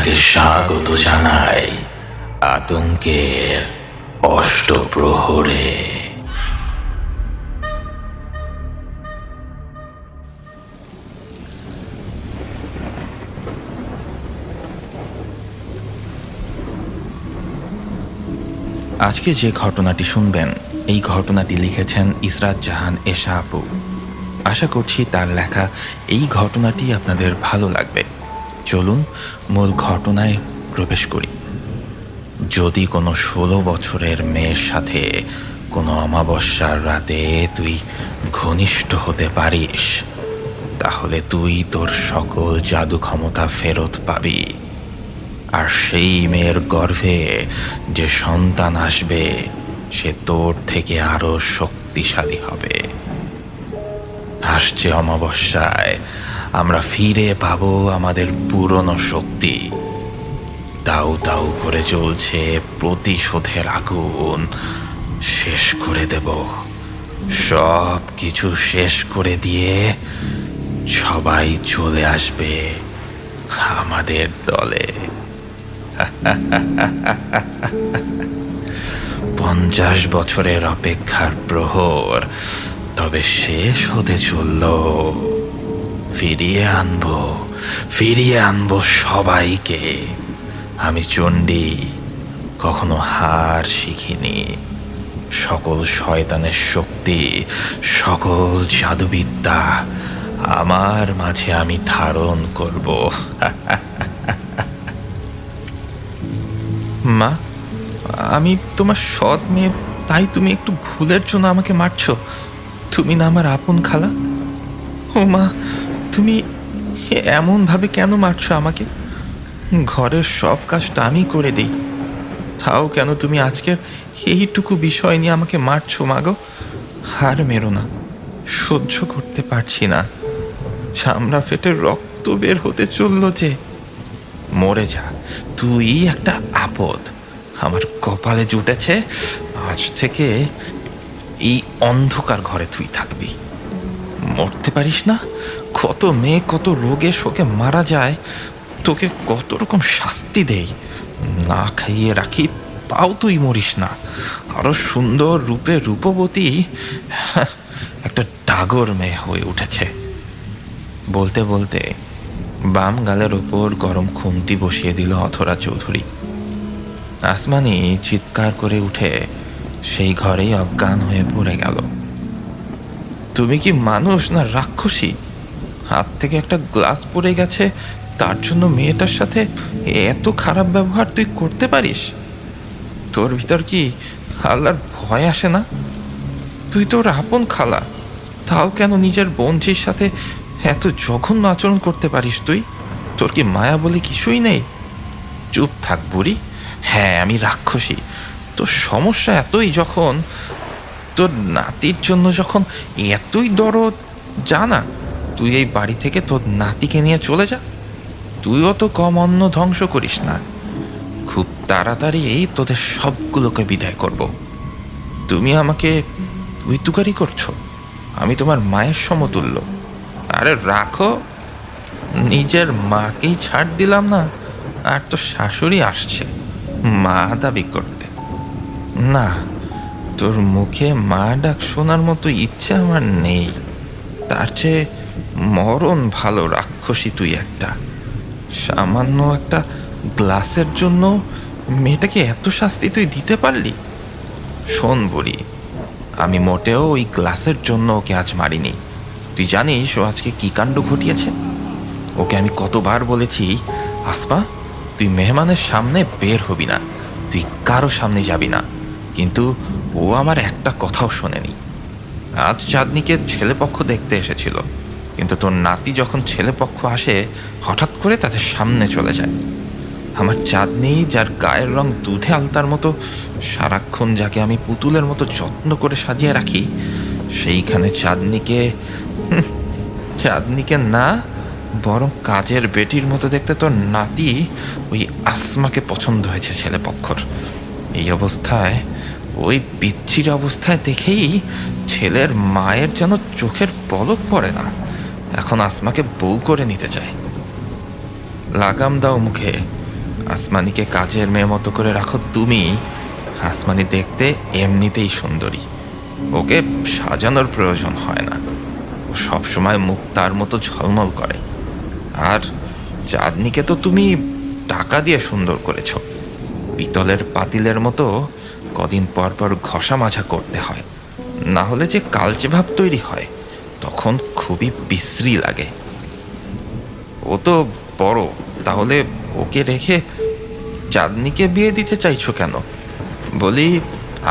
আপনাকে স্বাগত জানাই আতঙ্কের অষ্টপ্রহরে। আজকে যে ঘটনাটি শুনবেন, এই ঘটনাটি লিখেছেন ইসরাত জাহান এশা আপু। আশা করছি তার লেখা এই ঘটনাটি আপনাদের ভালো লাগবে। চলুন মূল ঘটনায় প্রবেশ করি। যদি কোনো 16 বছরের মেয়ের সাথে কোনো অমাবস্যার রাতে তুই ঘনিষ্ঠ হতে পারিস, তাহলে তুই তোর সকল জাদু ক্ষমতা ফেরত পাবি। আর সেই মেয়ের গর্ভে যে সন্তান আসবে, সে তোর থেকে আরো শক্তিশালী হবে। আসছে অমাবস্যায় আমরা ফিরে পাবো আমাদের পুরনো শক্তি। দাউ দাউ করে জ্বলছে প্রতিশোধের আগুন। শেষ করে দেব, সব কিছু শেষ করে দিয়ে সবাই চলে আসবে আমাদের দলে। 50 বছরের অপেক্ষার প্রহর তবে শেষ হতে চলল। ফিরিয়ে আনবো সবাইকে। আমি চণ্ডী, কখনো হার শিখিনি। সকল শয়তানের শক্তি, সকল জাদুবিদ্যা আমার মাঝে আমি ধারণ করব। মা, আমি তোমার সৎ মেয়ে, তাই তুমি একটু ভুলের জন্য আমাকে মারছো? তুমি না আমার আপন খালা? ও মা, তুমি এমনভাবে কেন মারছো আমাকে? ঘরের সব কাজটা আমি করে দিই, তাও কেন তুমি আজকের এইটুকু বিষয় নিয়ে আমাকে মারছো মাগো? হার মেরো না, সহ্য করতে পারছি না। চামড়া ফেটে রক্ত বের হতে চললো যে। মরে যা, তুই একটা আপদ আমার কপালে জুটেছে। আজ থেকে এই অন্ধকার ঘরে তুই থাকবি। মরতে পারিস না? কত মেয়ে কত রোগে শোকে মারা যায়, তোকে কত রকম শাস্তি দেই, না খাইয়ে রাখি, তাও তুই মরিস না। আরো সুন্দর রূপে রূপবতী একটা ডাগর মেয়ে হয়ে উঠেছে। বলতে বলতে বাম গালের ওপর গরম খুন্তি বসিয়ে দিল অথরা চৌধুরী। আসমানি চিৎকার করে উঠে সেই ঘরেই অজ্ঞান হয়ে পড়ে গেল। তুমি কি মানুষ না রাক্ষসী? হাত থেকে একটা গ্লাস পড়ে গেছে, তার জন্য মেয়েটার সাথে এত খারাপ ব্যবহার তুই করতে পারিস? তোর ভিতর কি আল্লাহর ভয় আসে না? তুই তোর আপন খালা, তাও কেন নিজের বোনঝির সাথে এত জঘন্য আচরণ করতে পারিস তুই? তোর কি মায়া বলে কিছুই নেই? চুপ থাক বুড়ি। হ্যাঁ, আমি রাক্ষসী। তোর সমস্যা এতই যখন, তোর নাতির জন্য যখন এতই দরদ, জানা তুই এই বাড়ি থেকে তোর নাতিকে নিয়ে চলে যা। তুইও তো কম অন্ন ধ্বংস করিস না। খুব তাড়াতাড়ি তোদের সবগুলোকে বিদায় করব। তুমি আমাকে তুই তুকারি করছো? আমি তোমার মায়ের সমতুল্য। আরে রাখো, নিজের মাকেই ছাড় দিলাম না, আর তো শাশুড়ি আসছে মা দাবি করতে। না, তোর মুখে মা ডাক শোনার মতো ইচ্ছে আমার নেই। তার চেয়ে মরণ ভালো রাক্ষসী তুই একটা। সামান্য একটা গ্লাসের জন্য মেয়েটাকে এত শাস্তি তুই দিতে পারলি? শোন বুড়ি, আমি মোটেও ওই গ্লাসের জন্য ওকে আজ মারিনি। তুই জানিস ও আজকে কি কাণ্ড ঘটিয়েছে? ওকে আমি কতবার বলেছি, আসমা তুই মেহমানের সামনে বের হবি না, তুই কারো সামনে যাবি না, কিন্তু ও আমার একটা কথাও শোনেনি। আজ চাঁদনিকে ছেলেপক্ষ দেখতে এসেছিল, কিন্তু তোর নাতি যখন ছেলেপক্ষ আসে হঠাৎ করে তাদের সামনে চলে যায়। আমার চাঁদনি, যার গায়ের রং দুধে আলতার মতো, সারাক্ষণ যাকে আমি পুতুলের মতো যত্ন করে সাজিয়ে রাখি, সেইখানে চাঁদনিকে না, বরং কাজের বেটির মতো দেখতে তোর নাতি ওই আসমাকে পছন্দ হয়েছে ছেলেপক্ষর। এই অবস্থায়, ওই বিচ্ছির অবস্থায় দেখেই ছেলের মায়ের যেন চোখের পলক পড়ে না। এখন আসমাকে বউ করে নিতে চায়। লাগাম দাও মুখে, আসমানিকে কাজের মেয়ে মতো করে রাখো তুমি। আসমানি দেখতে এমনিতেই সুন্দরী, ওকে সাজানোর প্রয়োজন হয় না। ও সবসময় মুক্তার মতো ঝলমল করে। আর চাঁদনিকে তো তুমি টাকা দিয়ে সুন্দর করেছ। পিতলের পাতিলের মতো কদিন পর পর ঘষা মাজা করতে হয়, না হলে যে কালচে ভাব তৈরি হয় তখন খুবই বিশ্রী লাগে। ও তো বড়, তাহলে ওকে রেখে চাঁদনিকে বিয়ে দিতে চাইছো কেন? বলি,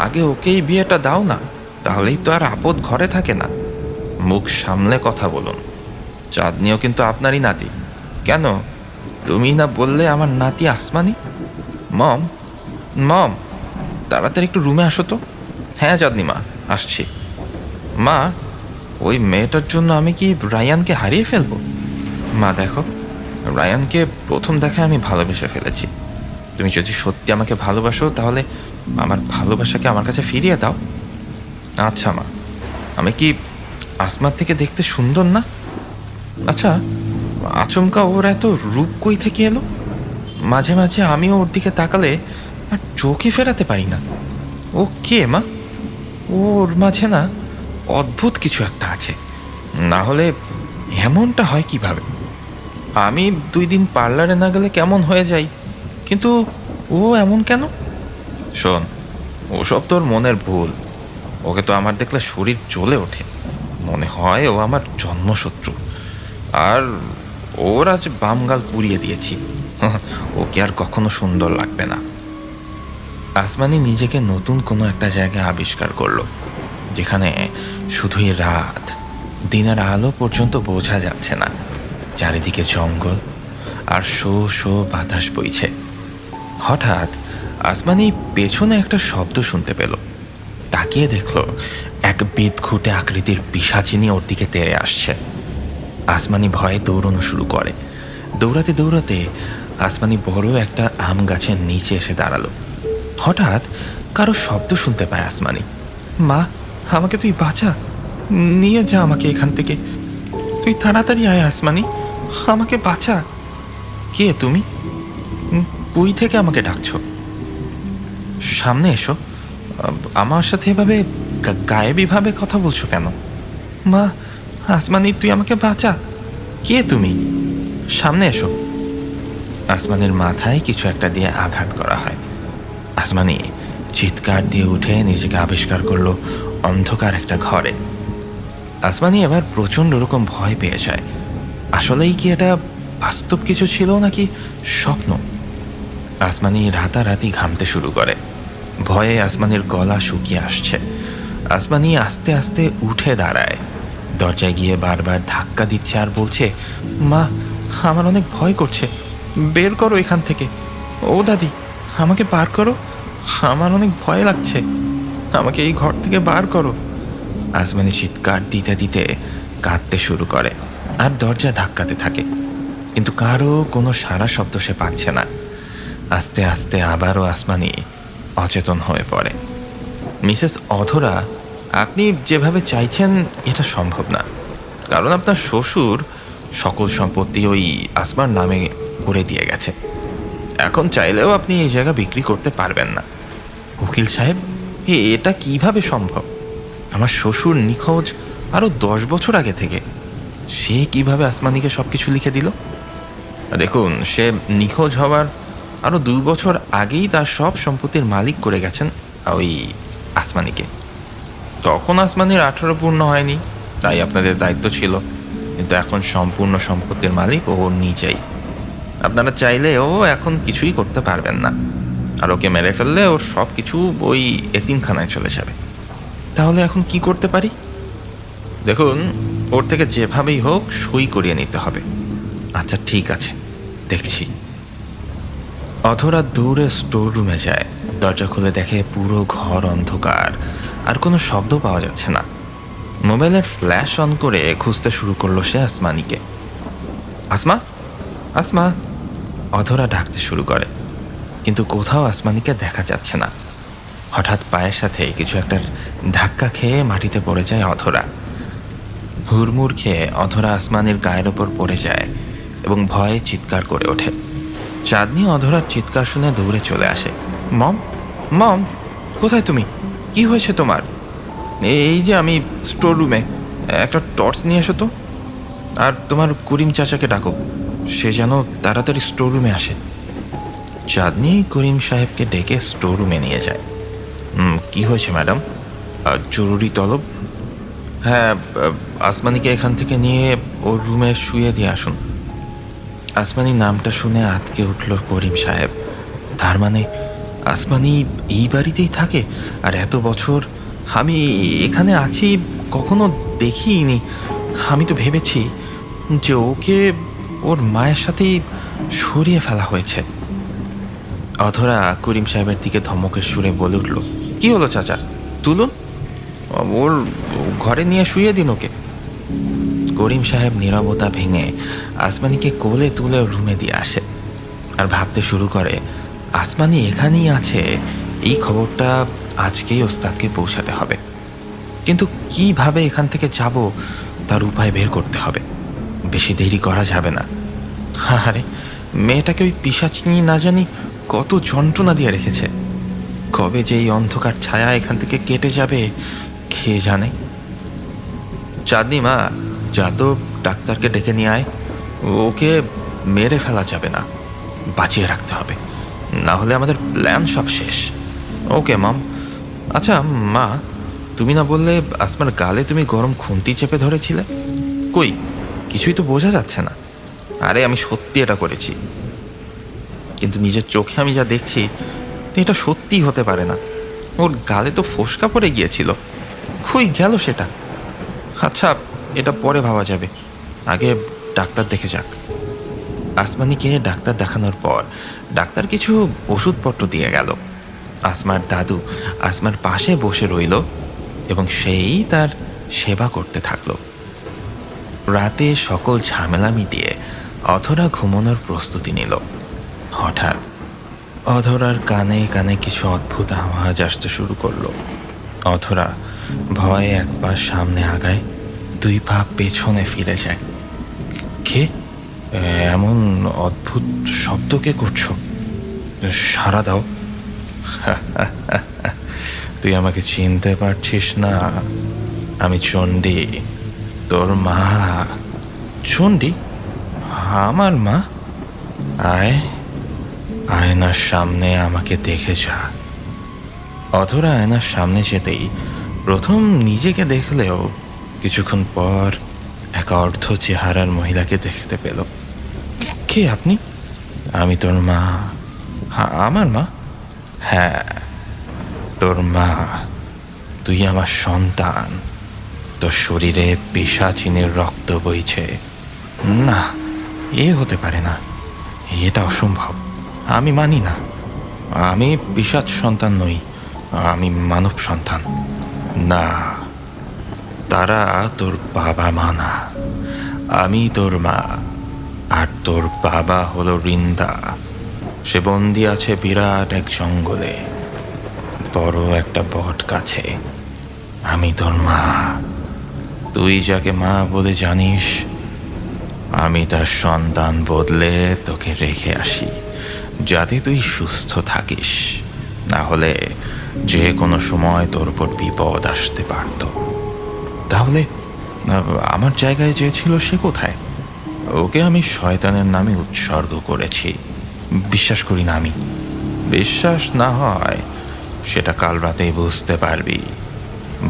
আগে ওকেই বিয়েটা দাও না, তাহলেই তো আর আপদ ঘরে থাকে না। মুখ সামলে কথা বলুন। চাঁদনিও কিন্তু আপনারই নাতি। কেন, তুমি না বললে আমার নাতি আসমানি? মম, মম, তাড়াতাড়ি একটু রুমে আসো তো। হ্যাঁ চাঁদনি মা, আসছি। মা, ওই মেয়েটার জন্য আমি কি রায়ানকে হারিয়ে ফেলবো? মা দেখো, রায়ানকে প্রথম দেখায় আমি ভালোবেসে ফেলেছি। তুমি যদি সত্যি আমাকে ভালোবাসো তাহলে আমার ভালোবাসাকে আমার কাছে ফিরিয়ে দাও। আচ্ছা মা, আমি কি আসমার থেকে দেখতে সুন্দর না? আচ্ছা, আচমকা ওর এত রূপ কই থেকে এলো? মাঝে মাঝে আমিও ওর দিকে তাকালে আর চোখই ফেরাতে পারি না। ও কে মা? ওর মাঝে না অদ্ভুত কিছু একটা আছে, না হলে এমনটা হয় কিভাবে? আমি 2 দিন পার্লারে না গেলে কেমন হয়ে যাই, কিন্তু ও এমন কেন? শোন, ওসব তোর মনের ভুল। ওকে তো আমার দেখলে শরীর জ্বলে ওঠে, মনে হয় ও আমার জন্মশত্রু। আর ওর আজ বামগাল পুড়িয়ে দিয়েছি। ওকে আর কখনো সুন্দর লাগবে না। আসমানি নিজেকে নতুন কোনো একটা জায়গায় আবিষ্কার করলো, যেখানে শুধুই রাত, দিনের আলো পর্যন্ত বোঝা যাচ্ছে না। চারিদিকে জঙ্গল আর শো শো বাতাস বইছে। হঠাৎ আসমানি পেছনে একটা শব্দ শুনতে পেল। তাকিয়ে দেখলো এক বেদঘুটে আকৃতির পিশাচিনী ওর দিকে তেড়ে আসছে। আসমানি ভয়ে দৌড়ানো শুরু করে। দৌড়াতে দৌড়াতে আসমানি বড় একটা আম গাছের নিচে এসে দাঁড়ালো। হঠাৎ কারো শব্দ শুনতে পায় আসমানি। মা, আমাকে তুই বাঁচা, নিয়ে যা আমাকে এখান থেকে। তুই তাড়াতাড়ি আয় আসমানি, আমাকে বাঁচা। কে তুমি? কই থেকে আমাকে ডাকছো? সামনে এসো। আমার সাথে এভাবে গায়েবীভাবে কথা বলছো কেন? মা, আসমানি তুই আমাকে বাঁচা। কে তুমি? সামনে এসো। আসমানের মাথায় কিছু একটা দিয়ে আঘাত করা হয়। আসমানি চিৎকার দিয়ে উঠে নিজেকে আবিষ্কার করলো অন্ধকার একটা ঘরে। আসমানি এবার প্রচণ্ড রকম ভয় পেয়ে যায়। আসলেই কি এটা বাস্তব কিছু ছিল নাকি স্বপ্ন? আসমানি রাতারাতি ঘামতে শুরু করে। ভয়ে আসমানির গলা শুকিয়ে আসছে। আসমানি আস্তে আস্তে উঠে দাঁড়ায়, দরজায় গিয়ে বারবার ধাক্কা দিচ্ছে আর বলছে, মা, আমার অনেক ভয় করছে, বের করো এখান থেকে। ও দাদি, আমাকে বার করো, আমার অনেক ভয় লাগছে, আমাকে এই ঘর থেকে বার করো। আসমানি চিৎকার দিতে দিতে কাঁদতে শুরু করে আর দরজা ধাক্কাতে থাকে, কিন্তু কারো কোনো সারা শব্দ সে পাচ্ছে না। আস্তে আস্তে আবারও আসমানি অচেতন হয়ে পড়ে। মিসেস অধরা, আপনি যেভাবে চাইছেন এটা সম্ভব না, কারণ আপনার শ্বশুর সকল সম্পত্তি ওই আসমার নামে করে দিয়ে গেছে। এখন চাইলেও আপনি এই জায়গা বিক্রি করতে পারবেন না। উকিল সাহেব, এটা কিভাবে সম্ভব? আমার শ্বশুর নিখোঁজ আরও 10 বছর আগে থেকে। সে কিভাবে আসমানিকে সব কিছু লিখে দিল? দেখুন, সে নিখোঁজ হওয়ার আরও 2 বছর আগেই তার সব সম্পত্তির মালিক করে গেছেন ওই আসমানিকে। তখন আসমানির 18 পূর্ণ হয়নি, তাই আপনাদের দায়িত্ব ছিল, কিন্তু এখন সম্পূর্ণ সম্পত্তির মালিক ও নিজেই। আপনারা চাইলেও এখন কিছুই করতে পারবেন না, আর ওকে মেরে ফেললে ওর সব কিছু ওই এতিমখানায় চলে যাবে। তাহলে এখন কি করতে পারি? দেখুন, ওর থেকে যেভাবেই হোক সই করিয়ে নিতে হবে। আচ্ছা ঠিক আছে, দেখছি। অধরা দৌড়ে স্টোর রুমে যায়। দরজা খুলে দেখে পুরো ঘর অন্ধকার, আর কোনো শব্দ পাওয়া যাচ্ছে না। মোবাইলের ফ্ল্যাশ অন করে খুঁজতে শুরু করলো সে আসমানিকে। আসমা, আসমা, অধরা ডাকতে শুরু করে, কিন্তু কোথাও আসমানিকে দেখা যাচ্ছে না। হঠাৎ পায়ের সাথে কিছু একটা ধাক্কা খেয়ে মাটিতে পড়ে যায় অধরা। হুড়মুড় খেয়ে অধরা আসমানির গায়ের ওপর পড়ে যায় এবং ভয়ে চিৎকার করে ওঠে। চাঁদনি অধরার চিৎকার শুনে দৌড়ে চলে আসে। মম, মম, কোথায় তুমি? কি হয়েছে তোমার? এই যে আমি স্টোর রুমে। একটা টর্চ নিয়ে এসো তো, আর তোমার করিম চাচাকে ডাকো, সে যেন তাড়াতাড়ি স্টোর রুমে আসে। চাঁদনি করিম সাহেবকে ডেকে স্টোর রুমে নিয়ে যায়। কি হয়েছে ম্যাডাম? জরুরি তলব। হ্যাঁ, আসমানিকে এখান থেকে নিয়ে ওর রুমে শুয়ে দিয়ে আসুন। আসমানি নামটা শুনে আঁতকে উঠল করিম সাহেব। তার মানে আসমানি এই বাড়িতেই থাকে? আর এত বছর আমি এখানে আছি, কখনো দেখিনি। আমি তো ভেবেছি যে ওকে ওর মায়ের সাথেই সরিয়ে ফেলা হয়েছে। অধরা করিম সাহেবের দিকে ধমকের সুরে বলে উঠল, কি হলো চাচা? তুলুন, ওর ঘরে নিয়ে শুয়ে দিন ওকে। করিম সাহেব নীরবতা ভেঙে আসমানিকে কোলে তুলে রুমে দিয়ে আসে, আর ভাবতে শুরু করে আসমানি এখানেই আছে। এই খবরটা আজকেই ওস্তাদকে পৌঁছাতে হবে, কিন্তু কিভাবে এখান থেকে যাব তার উপায় বের করতে হবে। বেশি দেরি করা যাবে না। আরে মেয়েটাকে ওই পিশাচিনি না জানি কত যন্ত্রণা দিয়ে রেখেছে। কবে যে এই অন্ধকার ছায়া এখান থেকে কেটে যাবে কে জানে। চাঁদনি মা, যা তো ডাক্তারকে ডেকে নিয়ে আয়। ওকে মেরে ফেলা যাবে না, বাঁচিয়ে রাখতে হবে, না হলে আমাদের প্ল্যান সব শেষ। ওকে মম। আচ্ছা মা, তুমি না বললে আসমার গালে তুমি গরম খুন্তি চেপে ধরেছিলে? কই, কিছুই তো বোঝা যাচ্ছে না। আরে আমি সত্যি এটা করেছি, কিন্তু নিজের চোখে আমি যা দেখছি এটা সত্যিই হতে পারে না। ওর গালে তো ফোসকা পড়ে গিয়েছিল, কই গেল সেটা? আচ্ছা, এটা পরে ভাবা যাবে, আগে ডাক্তার দেখে যাক। আসমানিকে ডাক্তার দেখানোর পর ডাক্তার কিছু ওষুধপত্র দিয়ে গেল। আসমার দাদু আসমার পাশে বসে রইল এবং সেই তার সেবা করতে থাকলো। রাতে সকল ঝামেলা মিটিয়ে অধরা ঘুমানোর প্রস্তুতি নিল। হঠাৎ অধরার কানে কানে কিছু অদ্ভুত আওয়াজ আসতে শুরু করলো। অধরা ভয়ে এক পা সামনে আগায়, দুই পা পেছনে ফিরে যায়। কে এমন অদ্ভুত শব্দ কে করছো? সাড়া দাও। তুই আমাকে চিনতে পারছিস না? আমি চণ্ডী, তোর মা। চণ্ডী? আমার মা? আয়, আয়নার সামনে আমাকে দেখে যা। অধরা আয়নার সামনে যেতেই প্রথম নিজেকে দেখলেও কিছুক্ষণ পর এক অর্ধ চেহারার মহিলাকে দেখতে পেল। কে আপনি? আমি তোর মা। আমার মা? হ্যাঁ, তোর মা। তুই আমার সন্তান। তোর শরীরে পিশাচিনীর রক্ত বইছে। না, এ হতে পারে না, এটা অসম্ভব। আমি মানি না। আমি পিশাচ সন্তান নই, আমি মানব সন্তান। না, তারা তোর বাবা মা না, আমি তোর মা। আর তোর বাবা হলো রিন্দা। সে বন্দি আছে বিরাট এক জঙ্গলে, বড় একটা বট গাছে। আমি তোর মা। তুই যাকে মা বলে জানিস, আমি তার সন্তান বদলে তোকে রেখে আসি, যাতে তুই সুস্থ থাকিস। না হলে যে কোনো সময় তোর উপর বিপদ আসতে পারত। তাহলে আমার জায়গায় যে ছিল সে কোথায়? ওকে আমি শয়তানের নামে উৎসর্গ করেছি। বিশ্বাস করি না আমি। বিশ্বাস না হয় সেটা কাল রাতেই বুঝতে পারবি।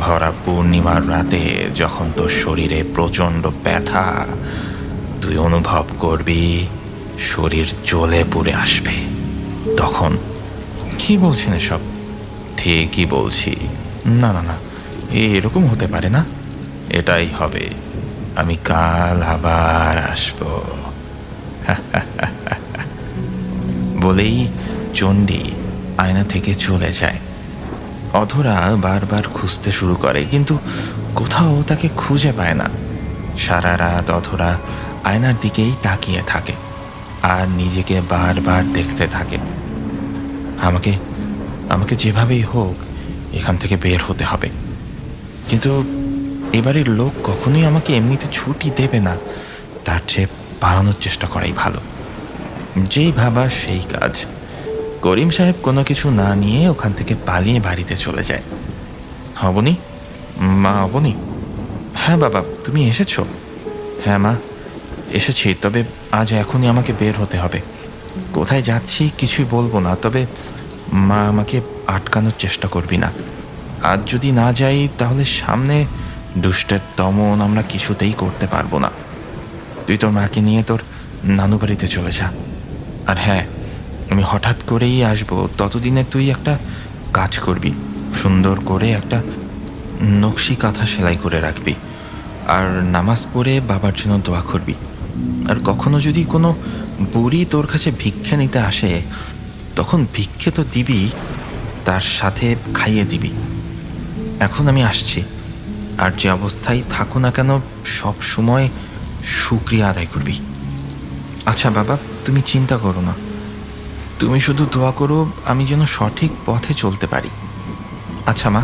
ভরা পূর্ণিমার রাতে যখন তোর শরীরে প্রচণ্ড ব্যথা, তুই অনুভব করবি শরীর জ্বলে পুড়ে আসবে। তখন কি বলছেন এসব? ঠিকই বলছি। না না না, এরকম হতে পারে না। এটাই হবে। আমি কাল আবার আসব। বলেই চণ্ডী আয়না থেকে চলে যায়। অধরা বারবার খুঁজতে শুরু করে, কিন্তু কোথাও তাকে খুঁজে পায় না। সারা রাত অধরা আয়নার দিকেই তাকিয়ে থাকে আর নিজেকে বারবার দেখতে থাকে। আমাকে আমাকে যেভাবেই হোক এখান থেকে বের হতে হবে। কিন্তু এবারের লোক কখনোই আমাকে এমনিতে ছুটি দেবে না। তার চেয়ে পালানোর চেষ্টা করাই ভালো। যেই ভাবা সেই কাজ। করিম সাহেব কোনো কিছু না নিয়ে ওখান থেকে পালিয়ে বাড়িতে চলে যায়। অবনী, মা অবনী। হ্যাঁ বাবা, তুমি এসেছো? হ্যাঁ মা, এসেছি, তবে আজ এখনই আমাকে বের হতে হবে। কোথায় যাচ্ছি কিছুই বলবো না, তবে মা আমাকে আটকানোর চেষ্টা করবি না। আজ যদি না যাই তাহলে সামনে দুষ্টের দমন আমরা কিছুতেই করতে পারবো না। তুই তোর মাকে নিয়ে তোর নানু বাড়িতে চলে যা। আর হ্যাঁ, আমি হঠাৎ করেই আসবো, ততদিনে তুই একটা কাজ করবি, সুন্দর করে একটা নকশি কাঁথা সেলাই করে রাখবি, আর নামাজ পড়ে বাবার জন্য দোয়া করবি। আর কখনো যদি কোনো বুড়ি তোর কাছে ভিক্ষে নিতে আসে, তখন ভিক্ষে তো দিবি, তার সাথে খাইয়ে দিবি। এখন আমি আসছি, আর যে অবস্থায় থাকো না কেন সব সময় শুকরিয়া আদায় করবি। আচ্ছা বাবা, তুমি চিন্তা করো না, তুমি শুধু দোয়া করো আমি যেন সঠিক পথে চলতে পারি। আচ্ছা মা,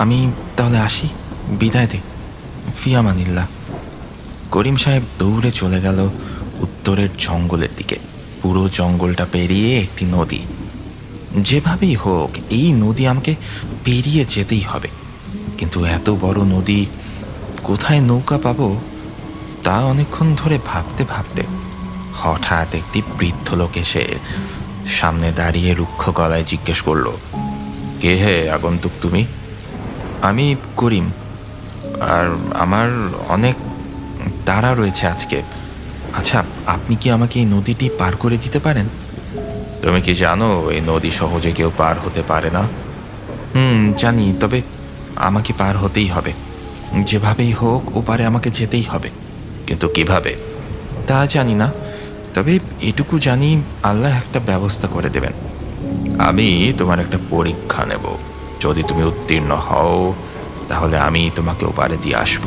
আমি তাহলে আসি, বিদায় দে। ফিয়ামানিল্লাহ। করিম সাহেব দৌড়ে চলে গেল উত্তরের জঙ্গলের দিকে। পুরো জঙ্গলটা পেরিয়ে একটি নদী। যেভাবেই হোক এই নদী আমাকে পেরিয়ে যেতেই হবে, কিন্তু এত বড় নদী কোথায় নৌকা পাবো তা অনেকক্ষণ ধরে ভাবতে ভাবতে হঠাৎ একটি বৃদ্ধ লোক এসে সামনে দাঁড়িয়ে রুক্ষ গলায় জিজ্ঞেস করল, কে হে আগন্তুক তুমি? আমি করিম, আর আমার অনেক তাড়া রয়েছে আজকে। আচ্ছা, আপনি কি আমাকে এই নদীটি পার করে দিতে পারেন? তুমি কি জানো এই নদী সহজে কেউ পার হতে পারে না? জানি, তবে আমাকে পার হতেই হবে। যেভাবেই হোক ওপারে আমাকে যেতেই হবে, কিন্তু কিভাবে তা জানি না। তবে এটুকু জানি আল্লাহ একটা ব্যবস্থা করে দেবেন। আমি তোমার একটা পরীক্ষা নেব, যদি তুমি উত্তীর্ণ হও তাহলে আমি তোমাকে ওপারে দিয়ে আসব।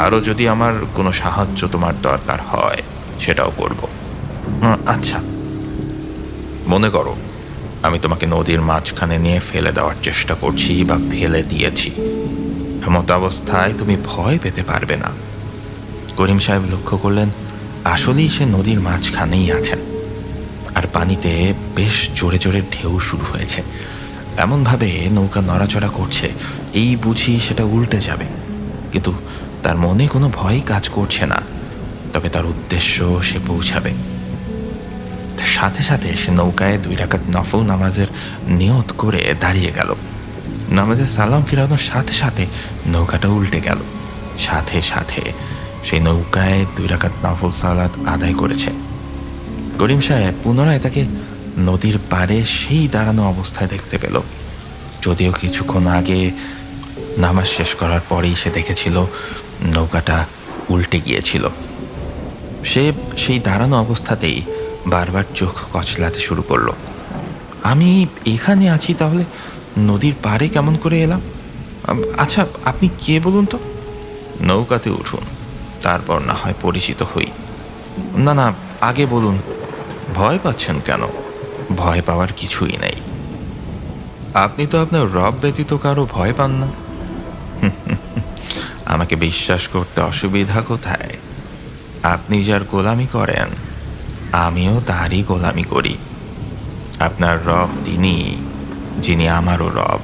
আরও যদি আমার কোনো সাহায্য তোমার দরকার হয় সেটাও করব। আচ্ছা। মনে করো আমি তোমাকে নদীর মাঝখানে নিয়ে ফেলে দেওয়ার চেষ্টা করছি বা ফেলে দিয়েছি, এমত অবস্থায় তুমি ভয় পেতে পারবে না। করিম সাহেব লক্ষ্য করলেন আসলেই সে নদীর মাঝখানেই আছেন, আর পানিতে বেশ জোরে জোরে ঢেউ শুরু হয়েছে। এমনভাবে নৌকা নড়াচড়া করছে এই বুঝি সেটা উল্টে যাবে, কিন্তু তার মনে কোনো ভয় কাজ করছে না। তবে তার উদ্দেশ্য সে পৌঁছাবে। সাথে সাথে সে নৌকায় 2 রাকাত নফল নামাজের নিয়ত করে দাঁড়িয়ে গেল। নামাজের সালাম ফিরানোর সাথে সাথে নৌকাটা উল্টে গেল। সাথে সাথে সেই নৌকায় 2 রাকাত নফল সালাত আদায় করেছে। করিম সাহেব পুনরায় তাকে নদীর পাড়ে সেই দাঁড়ানো অবস্থায় দেখতে পেল। যদিও কিছুক্ষণ আগে নামাজ শেষ করার পরেই সে দেখেছিল নৌকাটা উল্টে গিয়েছিল। সে সেই দাঁড়ানো অবস্থাতেই বারবার চোখ কচলাতে শুরু করলো। আমি এখানে আছি, তাহলে নদীর পাড়ে কেমন করে এলাম? আচ্ছা, আপনি কে বলুন তো? নৌকাতে উঠুন, তারপর না হয় পরিচিত হই। না না, আগে বলুন। ভয় পাচ্ছেন কেন? ভয় পাওয়ার কিছুই নেই। আপনি তো আপনার রব ব্যতীত কারো ভয় পান না। আমাকে বিশ্বাস করতে অসুবিধা কোথায়? আপনি যার গোলামি করেন আমিও তারই গোলামি করি। আপনার রব তিনি, যিনি আমারও রব।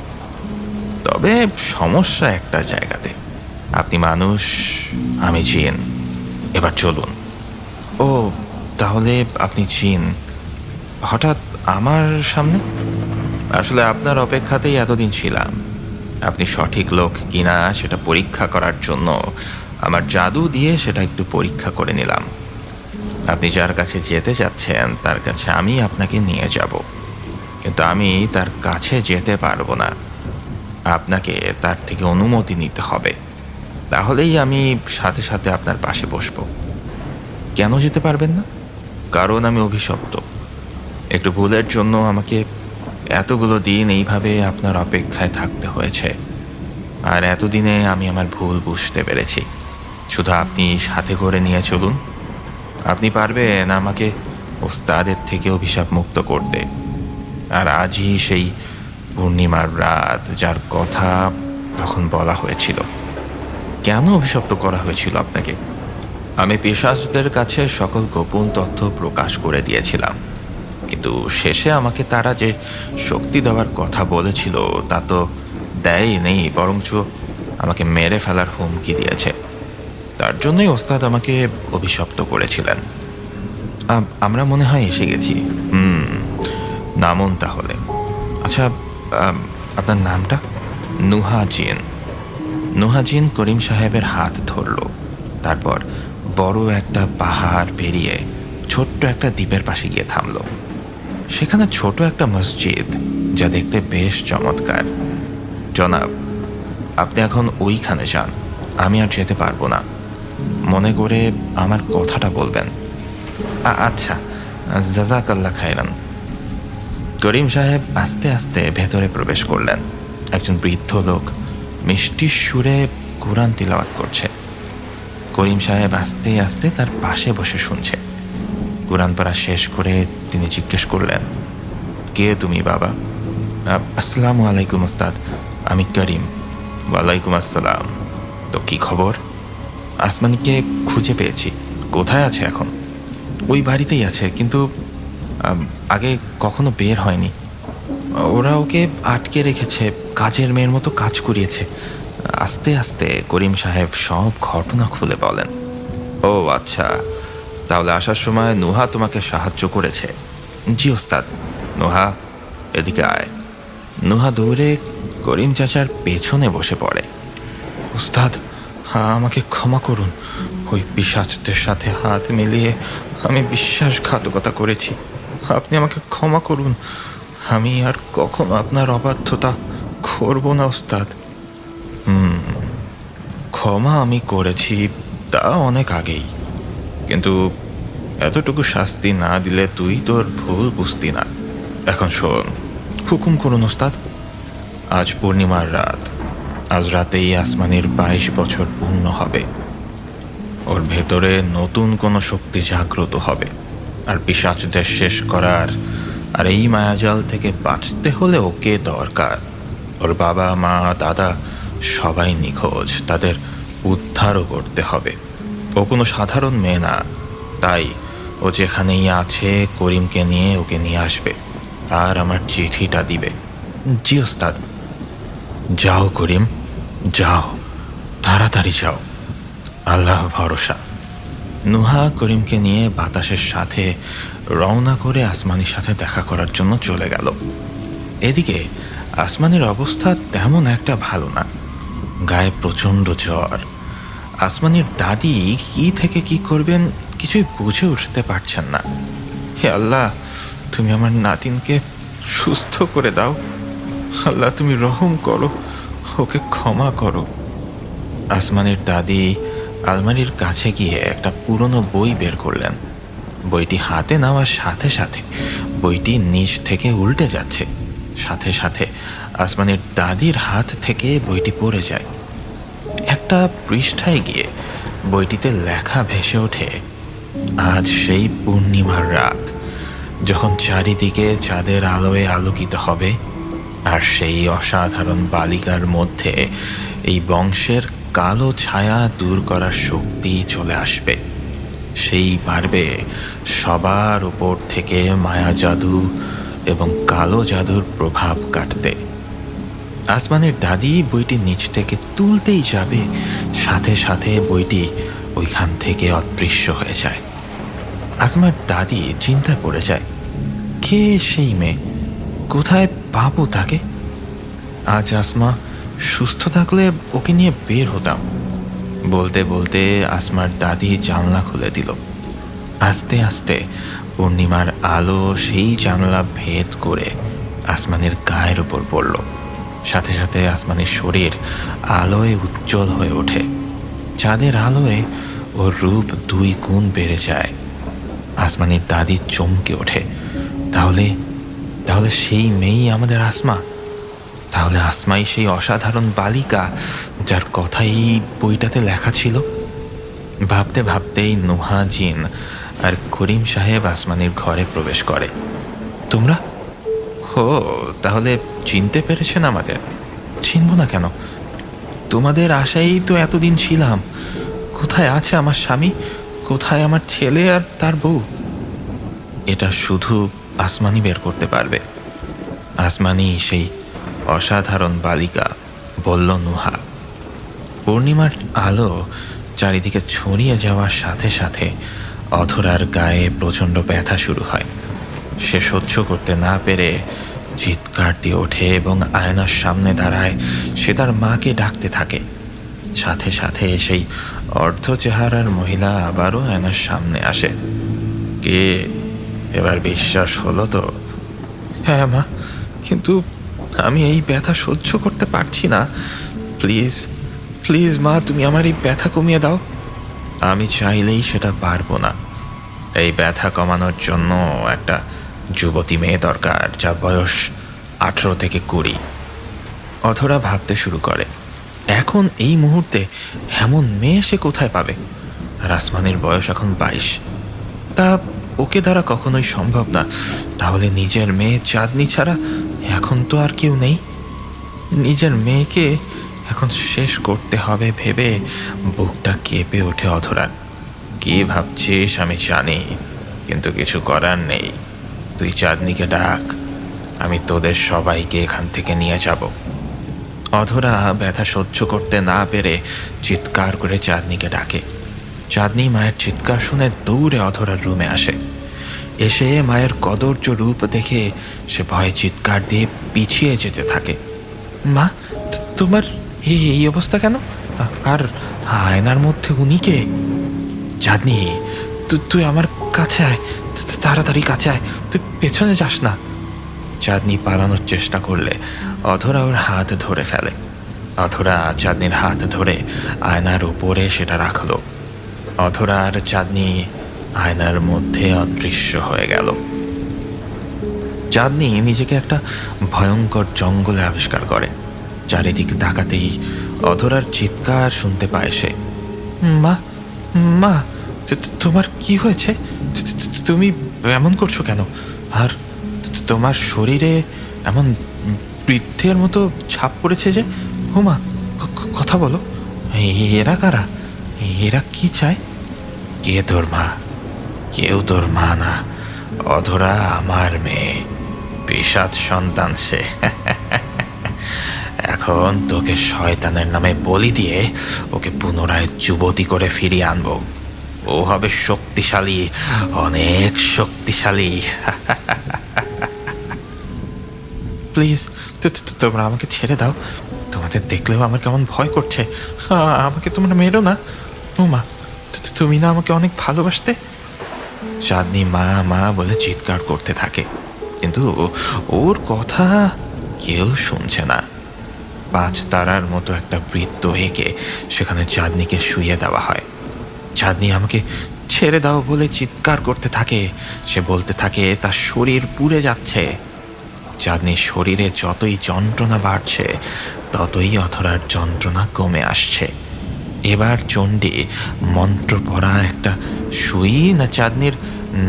তবে সমস্যা একটা জায়গাতে, আপনি মানুষ, আমি জিন। এবার চলুন। ও, তাহলে আপনি জিন হঠাৎ আমার সামনে? আসলে আপনার অপেক্ষাতেই এতদিন ছিলাম। আপনি সঠিক লোক কিনা সেটা পরীক্ষা করার জন্য আমার জাদু দিয়ে সেটা একটু পরীক্ষা করে নিলাম। আপনি যার কাছে যেতে চাচ্ছেন তার কাছে আমি আপনাকে নিয়ে যাব, কিন্তু আমি তার কাছে যেতে পারবো না। আপনাকে তার থেকে অনুমতি নিতে হবে, তাহলেই আমি সাথে সাথে আপনার পাশে বসব। কেন যেতে পারবেন না? কারণ আমি অভিশপ্ত। একটু ভুলের জন্য আমাকে এতগুলো দিন এইভাবে আপনার অপেক্ষায় থাকতে হয়েছে, আর এতদিনে আমি আমার ভুল বুঝতে পেরেছি। শুধু আপনি সাথে করে নিয়ে চলুন। আপনি পারবেন আমাকে ওস্তাদের থেকে অভিশাপ মুক্ত করতে। আর আজই সেই পূর্ণিমার রাত যার কথা তখন বলা হয়েছিল। কেন অভিশপ্ত করা হয়েছিল আপনাকে? আমি পিশাচদের কাছে সকল গোপন তথ্য প্রকাশ করে দিয়েছিলাম, কিন্তু শেষে আমাকে তারা যে শক্তি দেওয়ার কথা বলেছিল তা তো দেয়নি, বরঞ্চ আমাকে মেরে ফেলার হুমকি দিয়েছে। তার জন্যই ওস্তাদ আমাকে অভিশপ্ত করেছিলেন। আমরা মনে হয় এসে গেছি। নামুন তাহলে। আচ্ছা, আপনার নামটা? নুহাজিন। নুহাজিন করিম সাহেবের হাত ধরল। তারপর বড় একটা পাহাড় পেরিয়ে ছোট্ট একটা দ্বীপের পাশে গিয়ে থামল। সেখানে ছোট একটা মসজিদ, যা দেখতে বেশ চমৎকার। জনাব, আপনি এখন ওইখানে যান, আমি আর যেতে পারবো না। মনে করে আমার কথাটা বলবেন। আচ্ছা, জাজাকাল্লাহ খায়রান। করিম সাহেব আস্তে আস্তে ভেতরে প্রবেশ করলেন। একজন বৃদ্ধ লোক মিষ্টি সুরে কোরআন তিলাওয়াত করছে। করিম সাহেব আস্তে আস্তে তার পাশে বসে শুনছে। কোরআন পড়া শেষ করে তিনি জিজ্ঞেস করলেন, কে তুমি বাবা? আসসালামু আলাইকুম ওস্তাদ, আমি করিম। ওয়ালাইকুম আসসালাম। তো কি খবর? আসমানিকে খুঁজে পেয়েছি। কোথায় আছে এখন? ওই বাড়িতেই আছে, কিন্তু আগে কখনো বের হয়নি। ওরা ওকে আটকে রেখেছে, কাজের মেয়ের মতো কাজ করিয়েছে। আস্তে আস্তে করিম সাহেব সব ঘটনা খুলে বলেন। ও আচ্ছা, তাহলে আসার সময় নুহা তোমাকে সাহায্য করেছে? জি ওস্তাদ। নুহা, এদিকে আয়। নুহা দৌড়ে করিম চাচার পেছনে বসে পড়ে। ওস্তাদ, আমাকে ক্ষমা করুন। ওই পিশাচদের সাথে হাত মিলিয়ে আমি বিশ্বাসঘাতকতা করেছি। আপনি আমাকে ক্ষমা করুন। আমি আর কখনো আপনার অবাধ্যতা করব না ওস্তাদ। ক্ষমা আমি করেছি, তা অনেক আগেই, কিন্তু এতটুকু শাস্তি না দিলে তুই তোর ভুল বুঝতি না। এখন শোন, হুকুম করুন ওস্তাদ। আজ পূর্ণিমার রাত। আজ রাতেই আসমানের 22 বছর পূর্ণ হবে। ওর ভেতরে নতুন কোনো শক্তি জাগ্রত হবে, আর পিশাচদের শেষ করার আর এই মায়াজাল থেকে বাঁচতে হলে ওকে দরকার। ওর বাবা মা দাদা সবাই নিখোঁজ, তাদের উদ্ধারও করতে হবে। ও কোনো সাধারণ মেয়ে না, তাই ও যেখানেই আছে করিমকে নিয়ে ওকে নিয়ে আসবে আর আমার চিঠিটা দিবে। জি ওস্তাদ। যাও করিম, যাও, তাড়াতাড়ি যাও, আল্লাহ ভরসা। নুহা করিমকে নিয়ে বাতাসের সাথে রওনা করে আসমানির সাথে দেখা করার জন্য চলে গেল। এদিকে আসমানির অবস্থা তেমন একটা ভালো না, গায়ে প্রচণ্ড জ্বর। আসমানির দাদি কি থেকে কি করবেন কিছুই বুঝে উঠতে পারছেন না। হে আল্লাহ, তুমি আমার নাতিনকে সুস্থ করে দাও। আল্লাহ, তুমি রহম করো, ওকে ক্ষমা করো। আসমানির দাদি আলমারির কাছে গিয়ে একটা পুরনো বই বের করলেন। বইটি হাতে নেওয়ার সাথে সাথে বইটি নিচ থেকে উল্টে যাচ্ছে। সাথে সাথে আসমানির দাদির হাত থেকে বইটি পড়ে যায়। একটা পৃষ্ঠায় গিয়ে বইটিতে লেখা ভেসে ওঠে, আজ সেই পূর্ণিমার রাত, যখন চারিদিকে চাঁদের আলোয় আলোকিত হবে, আর সেই অসাধারণ বালিকার মধ্যে এই বংশের কালো ছায়া দূর করার শক্তি চলে আসবে। সেই পারবে সবার উপর থেকে মায়া জাদু এবং কালো জাদুর প্রভাব কাটতে। আসমানের দাদি বইটি নিচ থেকে তুলতেই যাবে, সাথে সাথে বইটি ওইখান থেকে অদৃশ্য হয়ে যায়। আসমার দাদি চিন্তায় পড়ে যায়, কে সেই মেয়ে, কোথায় পাবো তাকে? আজ আসমা সুস্থ থাকলে ওকে নিয়ে বের হতাম। বলতে বলতে আসমার দাদি জানলা খুলে দিল। আস্তে আস্তে পূর্ণিমার আলো সেই জানলা ভেদ করে আসমানের গায়ের উপর পড়ল। সাথে সাথে আসমানের শরীর আলোয় উজ্জ্বল হয়ে ওঠে। চাঁদের আলোয় ওর রূপ 2 গুণ বেড়ে যায়। আসমানের দাদি চমকে ওঠে, তাহলে তাহলে সেই মেয়েই আমাদের আসমা। তাহলে আসমাই সেই অসাধারণ বালিকা যার কথাই বইটাতে লেখা ছিল। ভাবতে ভাবতেই নুহাজিন আর করিম সাহেব আসমানির ঘরে প্রবেশ করে। তোমরা? হো, তাহলে চিনতে পেরেছেন আমাদের? চিনব না কেন? তোমাদের আশাই তো এতদিন ছিলাম। কোথায় আছে আমার স্বামী? কোথায় আমার ছেলে আর তার বউ? এটা শুধু আসমানি বের করতে পারবে। আসমানি সেই অসাধারণ বালিকা, বলল নুহা। পূর্ণিমার আলো চারিদিকে ছড়িয়ে যাওয়ার সাথে সাথে অধরার গায়ে প্রচণ্ড ব্যথা শুরু হয়। সে সহ্য করতে না পেরে চিৎকার দিয়ে ওঠে এবং আয়নার সামনে দাঁড়ায়। সে তার মাকে ডাকতে থাকে। সাথে সাথে সেই অর্ধ চেহারার মহিলা আবারও আয়নার সামনে আসে। কে? এবার বিশ্বাস হলো তো? হ্যাঁ মা, কিন্তু আমি এই ব্যথা সহ্য করতে পারছি না। প্লিজ প্লিজ মা, তুমি আমার এই ব্যথা কমিয়ে দাও। আমি চাইলেই সেটা পারবো না। এই ব্যথা কমানোর জন্য একটা যুবতী মেয়ে দরকার, যার বয়স 18 থেকে 20। অধরা ভাবতে শুরু করে, এখন এই মুহূর্তে এমন মেয়ে সে কোথায় পাবে? আর আসমানের বয়স এখন 22। তা ওকে দ্বারা কখনোই সম্ভব না। তাহলে নিজের মেয়ে চাঁদনি ছাড়া এখন তো আর কেউ নেই। নিজের মেয়েকে এখন শেষ করতে হবে ভেবে বুকটা কেঁপে ওঠে অধরার। কি ভাবছিস আমি জানি, কিন্তু কিছু করার নেই। তুই চাঁদনিকে ডাক, আমি তোদের সবাইকে এখান থেকে নিয়ে যাব। অধরা ব্যথা সহ্য করতে না পেরে চিৎকার করে চাঁদনিকে ডাকে। চাঁদনি মায়ের চিৎকার শুনে দৌড়ে অধরার রুমে আসে। এসে মায়ের কদর্য রূপ দেখে সে ভয়ে চিৎকার দিয়ে পিছিয়ে যেতে থাকে। মা, তোমার এই অবস্থা কেন? আর আয়নার মধ্যে উনি কে? চাঁদনি, তুই আমার কাছে আয়, তাড়াতাড়ি কাছে আয়, তুই পেছনে যাস না। চাঁদনি পালানোর চেষ্টা করলে অধরা ওর হাত ধরে ফেলে। অধরা চাঁদনির হাত ধরে আয়নার উপরে সেটা রাখলো। অধরা আর চাঁদনি আয়নার মধ্যে অদৃশ্য হয়ে গেল। চাঁদনি নিজেকে একটা ভয়ঙ্কর জঙ্গলে আবিষ্কার করে। চারিদিকে তাকাতেই অধরার চিৎকার শুনতে পায় সে। মা, মা, তোমার কি হয়েছে? তুমি এমন করছো কেন? আর তোমার শরীরে এমন বৃদ্ধের মতো ছাপ পড়েছে যে? হুমা, কথা বলো। এরা কারা? এরা কি চায়? কে তোর মা? কেউ তোর মা না, অধরা আমার মেয়ে, পিশাচ সন্তান সে। এখন তোকে শয়তানের নামে বলি দিয়ে ওকে পুনরায় যুবতী করে ফিরিয়ে আনবো। ও হবে শক্তিশালী, অনেক শক্তিশালী। প্লিজ তোমরা আমাকে ছেড়ে দাও। তোমাদের দেখলেও আমার কেমন ভয় করছে। আমাকে তোমরা মেরো না। ও মা, তুমি না আমাকে অনেক ভালোবাসতে। চাঁদনি মা মা বলে চিৎকার করতে থাকে, কিন্তু ওর কথা কেউ শুনছে না। 5 তারার মতো একটা বৃত্ত এঁকে সেখানে চাঁদনিকে শুইয়ে দেওয়া হয়। চাঁদনি আমাকে ছেড়ে দাও বলে চিৎকার করতে থাকে। সে বলতে থাকে তার শরীর পুড়ে যাচ্ছে। চাঁদনির শরীরে যতই যন্ত্রণা বাড়ছে ততই অধরার যন্ত্রণা কমে আসছে। এবার চণ্ডী মন্ত্র পড়া একটা সুই না চাঁদনির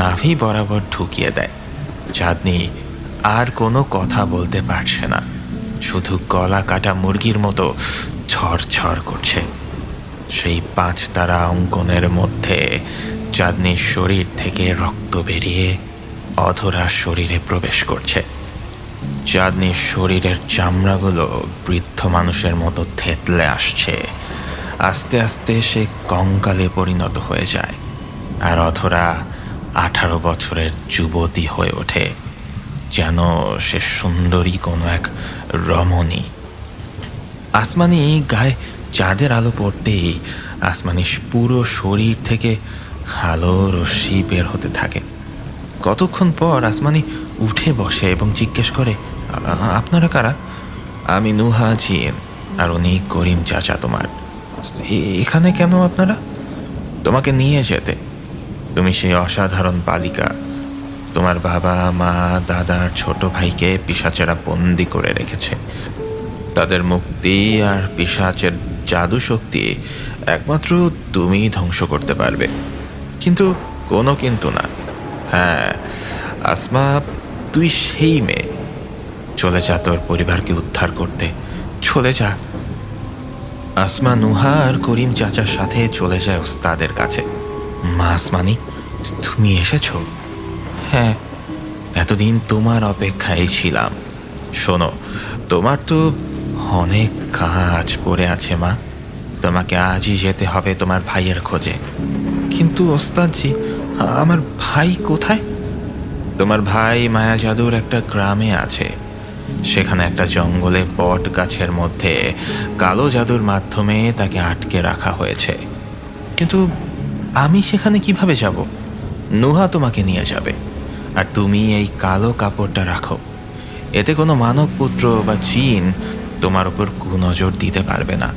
নাভি বরাবর ঢুকিয়ে দেয়। চাঁদনি আর কোনো কথা বলতে পারছে না, শুধু গলা কাটা মুরগির মতো ঝরঝর করছে। সেই 5 তারা অঙ্কনের মধ্যে চাঁদনির শরীর থেকে রক্ত বেরিয়ে অধরার শরীরে প্রবেশ করছে। চাঁদনির শরীরের চামড়াগুলো বৃদ্ধ মানুষের মতো থেতলে আসছে। আস্তে আস্তে সে কঙ্কালে পরিণত হয়ে যায়, আর অধরা 18 বছরের যুবতী হয়ে ওঠে, যেন সে সুন্দরী কোনো এক রমণী। আসমানি গায়ে চাঁদের আলো পড়তেই আসমানি পুরো শরীর থেকে আলো রশ্মি বের হতে থাকে। কতক্ষণ পর আসমানি উঠে বসে এবং জিজ্ঞেস করে, আপনারা কারা? আমি নুহা জিন, আর উনি করিম চাচা তোমার। এখানে কেন আপনারা? তোমাকে নিয়ে যেতে। তুমি সেই অসাধারণ বালিকা। তোমার বাবা মা দাদার ছোট ভাইকে পিশাচেরা বন্দি করে রেখেছে। তাদের মুক্তি আর পিশাচের জাদু শক্তি একমাত্র তুমিই ধ্বংস করতে পারবে। কিন্তু কোনো কিন্তু না। হ্যাঁ আসমা, তুই সেই মেয়ে। চলে যা তোর পরিবারকে উদ্ধার করতে, চলে যা। আসমা নুহা আর করিম চাচার সাথে চলে যায় ওস্তাদের কাছে। মাস মানি, তুমি এসেছো? হ্যাঁ, এতদিন তোমার অপেক্ষায় ছিলাম। শোনো, তোমার তো অনেক কাজ পড়ে আছে মা। তোমাকে আজই যেতে হবে তোমার ভাইয়ের খোঁজে। কিন্তু ওস্তাদজি, আমার ভাই কোথায়? তোমার ভাই মায়া জাদুর একটা গ্রামে আছে। সেখানে একটা জঙ্গলে বট গাছের মধ্যে কালো জাদুর মাধ্যমে তাকে আটকে রাখা হয়েছে। কিন্তু আমি সেখানে কিভাবে যাব? নুহা তোমাকে নিয়ে যাবে। আর তুমি এই কালো কাপড়টা রাখো। এতে কোনো মানব পুত্র বা জিন তোমার উপর কুনজর দিতে পারবে না।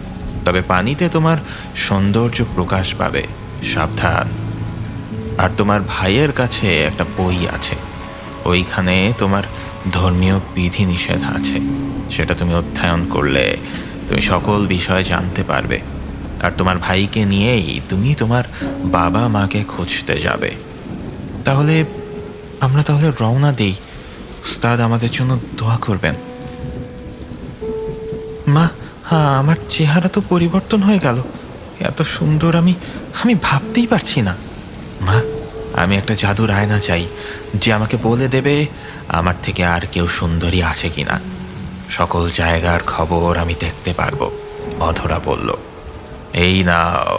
তবে পানিতে তোমার সৌন্দর্য প্রকাশ পাবে, সাবধান। আর তোমার ভাইয়ের কাছে একটা বই আছে, ওইখানে তোমার ধর্মীয় বিধিনিষেধ আছে। সেটা তুমি অধ্যয়ন করলে তুমি সকল বিষয় জানতে পারবে। আর তোমার ভাইকে নিয়েই তুমি তোমার বাবা মাকে খুঁজতে যাবে। তাহলে আমরা রওনা দিই। উস্তাদ আমাদের জন্য দোয়া করবেন। মা, হ্যাঁ, আমার চেহারা তো পরিবর্তন হয়ে গেল। এত সুন্দর আমি আমি ভাবতেই পারছি না। মা, আমি একটা জাদুর আয়না চাই, যে আমাকে বলে দেবে আমার থেকে আর কেউ সুন্দরী আছে কিনা। সকল জায়গার খবর আমি দেখতে পারবো। অধরা বলল। এই নাও,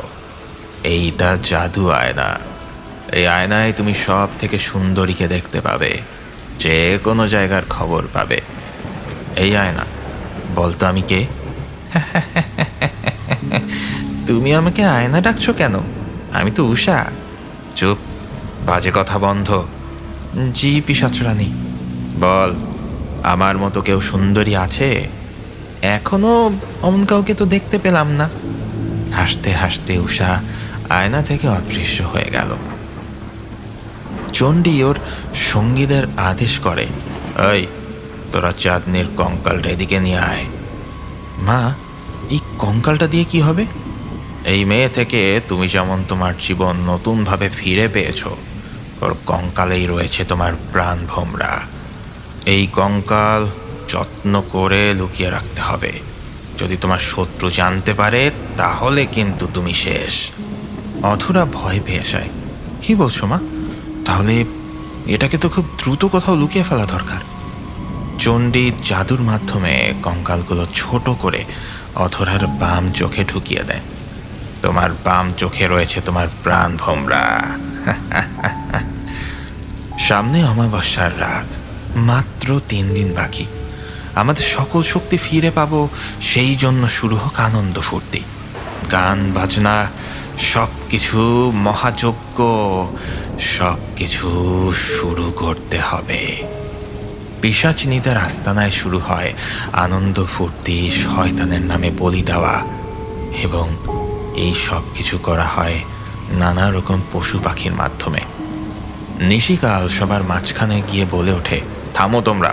এইটা জাদু আয়না। এই আয়নায় তুমি সব থেকে সুন্দরীকে দেখতে পাবে, যে কোনো জায়গার খবর পাবে। এই আয়না, বলতো আমি কে? তুমি আমাকে আয়না ডাকছো কেন? আমি তো উষা। চুপ, বাজে কথা বন্ধ। জি পিশাচরানী। বল, আমার মতো কেউ সুন্দরী আছে? এখনো অমন কাউকে তো দেখতে পেলাম না। হাসতে হাসতে উষা আয়না থেকে অদৃশ্য হয়ে গেল। চণ্ডী ওর সঙ্গীদের আদেশ করে, এই তোরা চাঁদনির কঙ্কালটা এদিকে নিয়ে আয়। মা, এই কঙ্কালটা দিয়ে কি হবে? এই মেয়ে থেকে তুমি যেমন তোমার জীবন নতুনভাবে ফিরে পেয়েছো, ওর কঙ্কালেই রয়েছে তোমার প্রাণ ভোমরা। এই কঙ্কাল যত্ন করে লুকিয়ে রাখতে হবে। যদি তোমার শত্রু জানতে পারে তাহলে কিন্তু তুমি শেষ। অধরা ভয় পেয়ে যায়। কি বলছো মা? তাহলে এটাকে তো খুব দ্রুত কোথাও লুকিয়ে ফেলা দরকার। চণ্ডী জাদুর মাধ্যমে কঙ্কালগুলো ছোট করে অধরার বাম চোখে ঢুকিয়ে দেয়। তোমার বাম চোখে রয়েছে তোমার প্রাণ ভোমরা। সামনে অমাবস্যার রাত, মাত্র 3 দিন বাকি। আমাদের সকল শক্তি ফিরে পাবো, সেই জন্য শুরু হোক আনন্দ ফুর্তি, গান বাজনা, সব কিছু মহাযজ্ঞ, সব কিছু শুরু করতে হবে। পিশাচিনীদের আস্তানায় শুরু হয় আনন্দ ফুর্তি, শয়তানের নামে বলি দেওয়া, এবং এই সব কিছু করা হয় নানা রকম পশু পাখির মাধ্যমে। নিশিকাল সবার মাঝখানে গিয়ে বলে ওঠে, থামো তোমরা,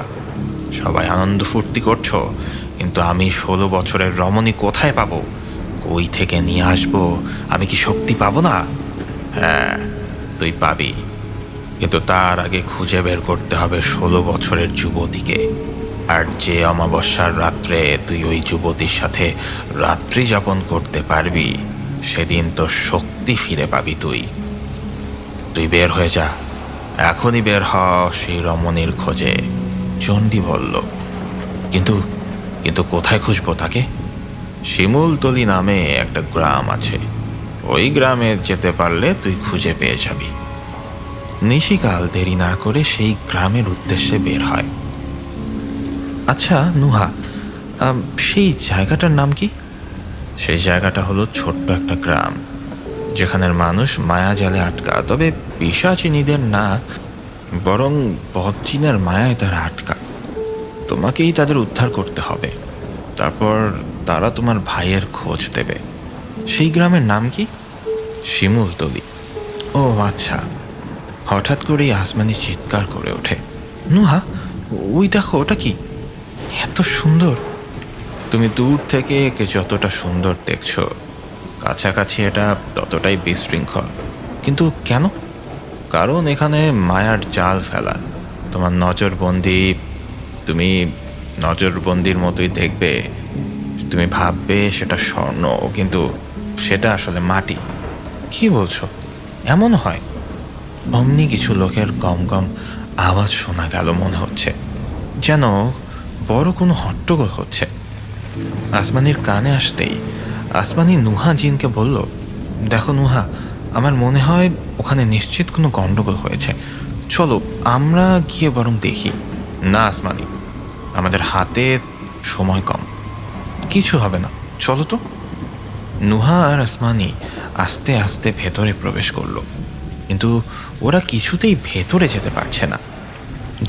সবাই আনন্দ ফুর্তি করছো, কিন্তু আমি 16 বছরের রমণী কোথায় পাবো? কই থেকে নিয়ে আসবো? আমি কি শক্তি পাবো না? হ্যাঁ, তুই পাবি, কিন্তু তার আগে খুঁজে বের করতে হবে 16 বছরের যুবতীকে। আর যে অমাবস্যার রাত্রে তুই ওই যুবতীর সাথে রাত্রি যাপন করতে পারবি, সেদিন তোর শক্তি ফিরে পাবি। তুই তুই বের হয়ে যা, এখনই বের হ সেই রমণীর খোঁজে। চণ্ডী বলল, কিন্তু কিন্তু কোথায় খুঁজবো তাকে? শিমুলতলি নামে একটা গ্রাম আছে, ওই গ্রামে যেতে পারলে তুই খুঁজে পেয়ে যাবি। নিশিকাল দেরি না করে সেই গ্রামের উদ্দেশ্যে বের হয়। আচ্ছা নুহা, সেই জায়গাটার নাম কি? সেই জায়গাটা হলো ছোট্ট একটা গ্রাম, যেখানের মানুষ মায়াজালে আটকা। তবে পিশাচিনীদের না, বরং বজ্জিনের মায়ায় তারা আটকা। তোমাকেই তাদের উদ্ধার করতে হবে, তারপর তারা তোমার ভাইয়ের খোঁজ দেবে। সেই গ্রামের নাম কি? শিমুলতলি। ও আচ্ছা। হঠাৎ করেই আসমানি চিৎকার করে ওঠে, নুহা, ওই দেখো, ওটা কি? এত সুন্দর! তুমি দূর থেকে একে যতটা সুন্দর দেখছো, কাছাকাছি এটা ততটাই বিশৃঙ্খল। কিন্তু কেন? কারণ এখানে মায়ার জাল ফেলা। তোমার নজরবন্দি, তুমি নজরবন্দির মতোই দেখবে। তুমি ভাববে সেটা স্বর্ণ, কিন্তু সেটা আসলে মাটি। কি বলছো? এমন হয়? অমনি কিছু লোকের গম গম আওয়াজ শোনা গেল, মনে হচ্ছে যেন বড় কোনো হট্টগোল হচ্ছে। আসমানির কানে আসতেই আসমানি নুহা জিনকে বলল, দেখো নুহা, আমার মনে হয় ওখানে নিশ্চিত কোনো গণ্ডগোল হয়েছে, চলো আমরা গিয়ে বরং দেখি। না আসমানি, আমাদের হাতে সময় কম, কিছু হবে না, চলো তো। নুহা আর আসমানি আস্তে আস্তে ভেতরে প্রবেশ করলো, কিন্তু ওরা কিছুতেই ভেতরে যেতে পারছে না।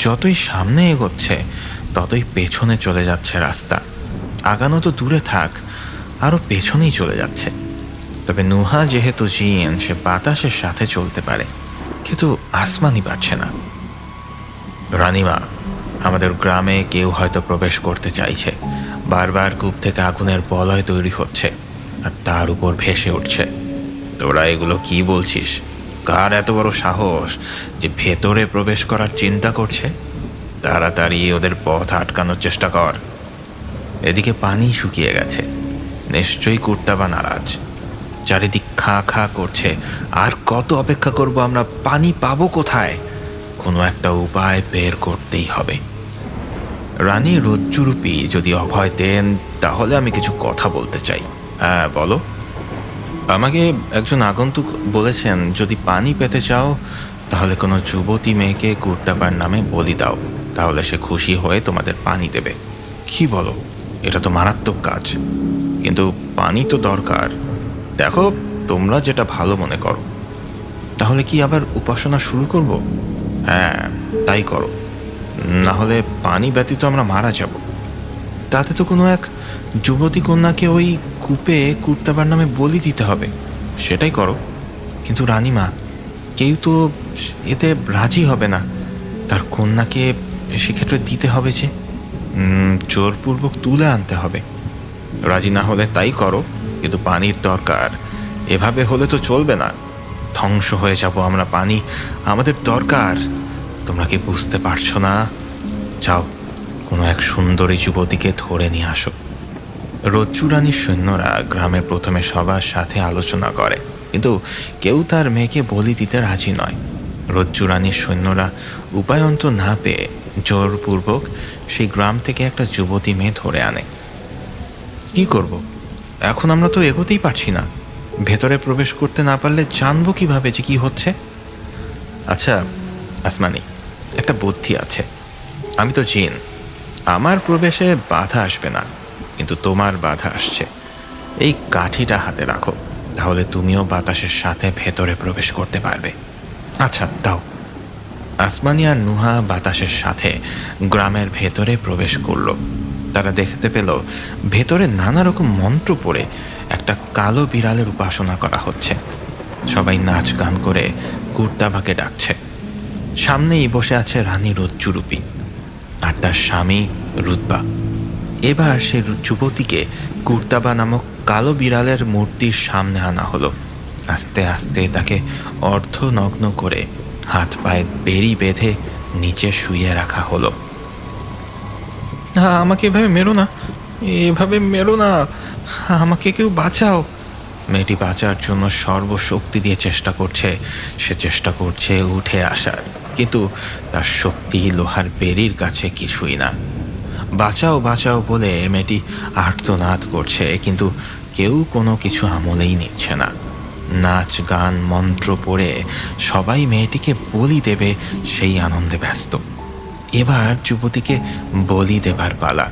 যতই সামনে এগোচ্ছে ততই পেছনে চলে যাচ্ছে রাস্তা। আগানো তো দূরে থাক, আরও পেছনেই চলে যাচ্ছে। তবে নুহা যেহেতু জিন, সে বাতাসের সাথে চলতে পারে, কিন্তু আসমানি পারছে না। রানিমা, আমাদের গ্রামে কেউ হয়তো প্রবেশ করতে চাইছে, বারবার কূপ থেকে আগুনের বলয় তৈরি হচ্ছে আর তার উপর ভেসে উঠছে। তোরা এগুলো কি বলছিস? কার এত বড় সাহস যে ভেতরে প্রবেশ করার চিন্তা করছে? তাড়াতাড়ি ওদের পথ আটকানোর চেষ্টা কর। এদিকে পানি শুকিয়ে গেছে, নিশ্চয়ই কুর্তাবা নারাজ, চারিদিক খা খা করছে। আর কত অপেক্ষা করব আমরা? পানি পাবো কোথায়? কোনো একটা উপায় বের করতেই হবে। রানী রজ্জুরূপী যদি অভয় দেন তাহলে আমি কিছু কথা বলতে চাই। হ্যাঁ বলো। আমাকে একজন আগন্তুক বলেছেন, যদি পানি পেতে চাও তাহলে কোনো যুবতী মেয়েকে কুর্তাবার নামে বলি দাও, তাহলে সে খুশি হয়ে তোমাদের পানি দেবে। কি বলো? এটা তো মারাত্মক কাজ, কিন্তু পানি তো দরকার। দেখো, তোমরা যেটা ভালো মনে করো। তাহলে কি আবার উপাসনা শুরু করব? হ্যাঁ, তাই করো, না হলে পানি ব্যতীত আমরা মারা যাব। তাতে তো কোনো এক যুবতী কন্যাকে ওই কূপে কুর্তাবার নামে বলি দিতে হবে, সেটাই করো। কিন্তু রানীমা, কেউ তো এতে রাজি হবে না, তার কন্যাকে সেক্ষেত্রে দিতে হবে যে, জোরপূর্বক তুলে আনতে হবে। রাজি না হলে তাই করো, কিন্তু পানির দরকার। এভাবে হলে তো চলবে না, ধ্বংস হয়ে যাব আমরা। পানি আমাদের দরকার, তোমরা কি বুঝতে পারছো না? যাও, কোনো এক সুন্দরী যুবতীকে ধরে নিয়ে আসো। রজ্জু রানীর সৈন্যরা গ্রামে প্রথমে সবার সাথে আলোচনা করে, কিন্তু কেউ তার মেয়েকে বলি দিতে রাজি নয়। রজ্জু রানীর সৈন্যরা উপায়ন্ত না পেয়ে জোরপূর্বক সেই গ্রাম থেকে একটা যুবতী মেয়ে ধরে আনে। কি করব? এখন আমরা তো এগোতেই পারছি না, ভেতরে প্রবেশ করতে না পারলে জানবো কিভাবে যে কি হচ্ছে? আচ্ছা আসমানি, একটা বুদ্ধি আছে। আমি তো জিন, আমার প্রবেশে বাধা আসবে না, কিন্তু তোমার বাধা আসছে। এই কাঠিটা হাতে রাখো, তাহলে তুমিও বাতাসের সাথে ভেতরে প্রবেশ করতে পারবে। আচ্ছা দাও। আসমানি আর নুহা বাতাসের সাথে গ্রামের ভেতরে প্রবেশ করল। তারা দেখতে পেল ভেতরে নানা রকম মন্ত্র পড়ে একটা কালো বিড়ালের উপাসনা করা হচ্ছে। সবাই নাচ গান করে কুর্তাবাকে ডাকছে। সামনেই বসে আছে রানী রজ্জুরূপী আর তার স্বামী রুতবা। এবার সে যুবতীকে কুর্তাবা নামক কালো বিড়ালের মূর্তির সামনে আনা হলো। আস্তে আস্তে তাকে অর্ধনগ্ন করে হাত পায়ে বেড়ি বেঁধে নিচে শুইয়ে রাখা হলো। আমাকে এভাবে মেরো না, এভাবে মেরো না, আমাকে কেউ বাঁচাও। মেয়েটি বাঁচার জন্য সর্বশক্তি দিয়ে চেষ্টা করছে। সে চেষ্টা করছে উঠে আসার, কিন্তু তার শক্তি লোহার বেড়ির কাছে কিছুই না। বাঁচাও বাঁচাও বলে মেয়েটি আর্তনাদ করছে, কিন্তু কেউ কোনো কিছু আমলেই নিচ্ছে না। নাচ গান মন্ত্র পড়ে সবাই মেয়েটিকে বলি দেবে, সেই আনন্দে ব্যস্ত। এবার যুবতীকে বলি দেবার পালা।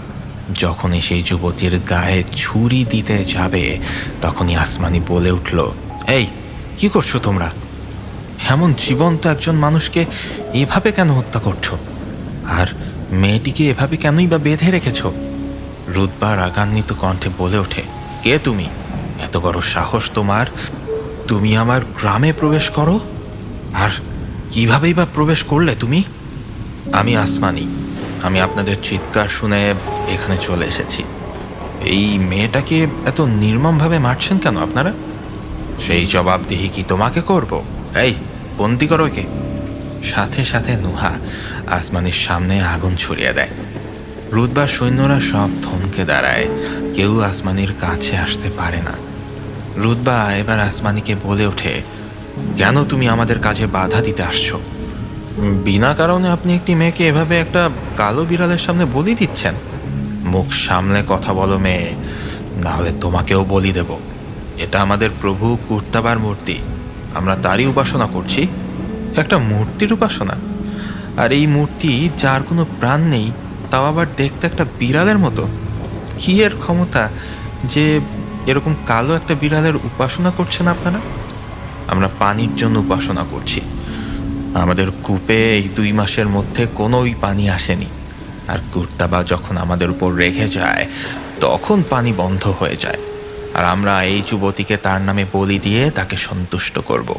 যখনই সেই যুবতীর গায়ে ছুরি দিতে যাবে তখনই আসমানি বলে উঠল, এই কি করছো তোমরা? এমন জীবন্ত একজন মানুষকে এভাবে কেন হত্যা করছো? আর মেয়েটিকে এভাবে কেনই বা বেঁধে রেখেছ? রুতবা রাগান্বিত কণ্ঠে বলে ওঠে, কে তুমি? এত বড় সাহস তোমার? তুমি আমার গ্রামে প্রবেশ করো? আর কিভাবেই বা প্রবেশ করলে তুমি? আমি আসমানি, আমি আপনাদের চিৎকার শুনে এখানে চলে এসেছি। এই মেয়েটাকে এত নির্মমভাবে মারছেন কেন আপনারা? সেই জবাবদিহি কি তোমাকে করব? এই বন্দি করো একে। সাথে সাথে নুহা আসমানির সামনে আগুন ছড়িয়ে দেয়। রুতবার সৈন্যরা সব থমকে দাঁড়ায়, কেউ আসমানির কাছে আসতে পারে না। রুতবা এবার আসমানিকে বলে ওঠে, কেন তুমি আমাদের কাজে বাধা দিতে আসছো? বিনা কারণে আপনি একটি মেয়েকে এভাবে একটা কালো বিড়ালের সামনে বলি দিচ্ছেন? মুখ সামলে কথা বলো মেয়ে, না হলে তোমাকেও বলি দেব। এটা আমাদের প্রভু কুর্তাবার মূর্তি, আমরা তারই উপাসনা করছি। একটা মূর্তির উপাসনা? আর এই মূর্তি যার কোনো প্রাণ নেই, তাও আবার দেখতে একটা বিড়ালের মতো। কি এর ক্ষমতা যে এরকম কালো একটা বিড়ালের উপাসনা করছেন আপনারা? আমরা পানির জন্য উপাসনা করছি। আমাদের কূপে এই 2 মাসের মধ্যে কোনোই পানি আসেনি। আর কুর্তাবা যখন আমাদের উপর রেখে যায়, তখন পানি বন্ধ হয়ে যায়। আর আমরা এই যুবতীকে তার নামে বলি দিয়ে তাকে সন্তুষ্ট করব,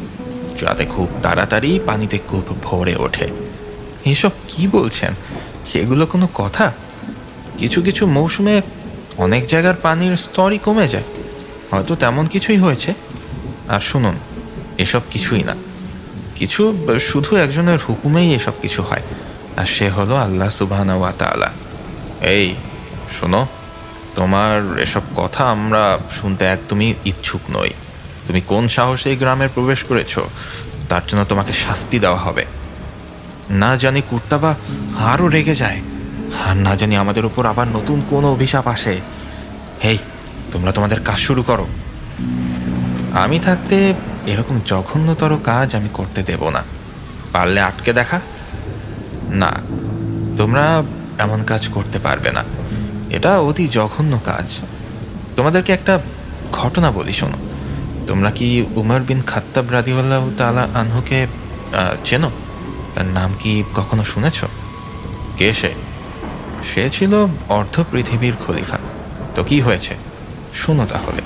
যাতে খুব তাড়াতাড়ি পানিতে কূপ ভরে ওঠে। এসব কি বলছেন? সেগুলো কোনো কথা? কিছু কিছু মৌসুমে অনেক জায়গার পানির স্তরই কমে যায়, হয়তো তেমন কিছুই হয়েছে। আর শুনুন, এসব কিছুই না। কিছু শুধু একজনের হুকুমেই এসব কিছু হয়, আর সে হলো আল্লাহ সুবহানাহু ওয়া তাআলা। এই শোনো, তোমার এসব কথা আমরা শুনতে একদমই ইচ্ছুক নই। তুমি কোন সাহসে এই গ্রামে প্রবেশ করেছো, তার জন্য তোমাকে শাস্তি দেওয়া হবে। না জানি কুর্তাবা আরও রেগে যায়, আর না জানি আমাদের উপর আবার নতুন কোনো অভিশাপ আসে। হেই, তোমরা তোমাদের কাজ শুরু করো। আমি থাকতে এরকম জঘন্যতর কাজ আমি করতে দেব না। পারলে আটকে দেখা। না, তোমরা এমন কাজ করতে পারবে না, এটা অতি জঘন্য কাজ। তোমাদেরকে একটা ঘটনা বলি, শোনো। তোমরা কি উমর বিন খাত্তাব রাদিয়াল্লাহু তাআলা আনহুকে চেনো? তার নাম কি কখনো শুনেছ? কে সে? সে ছিল অর্ধ পৃথিবীর খলিফা। তো কি হয়েছে শোনো তাহলে।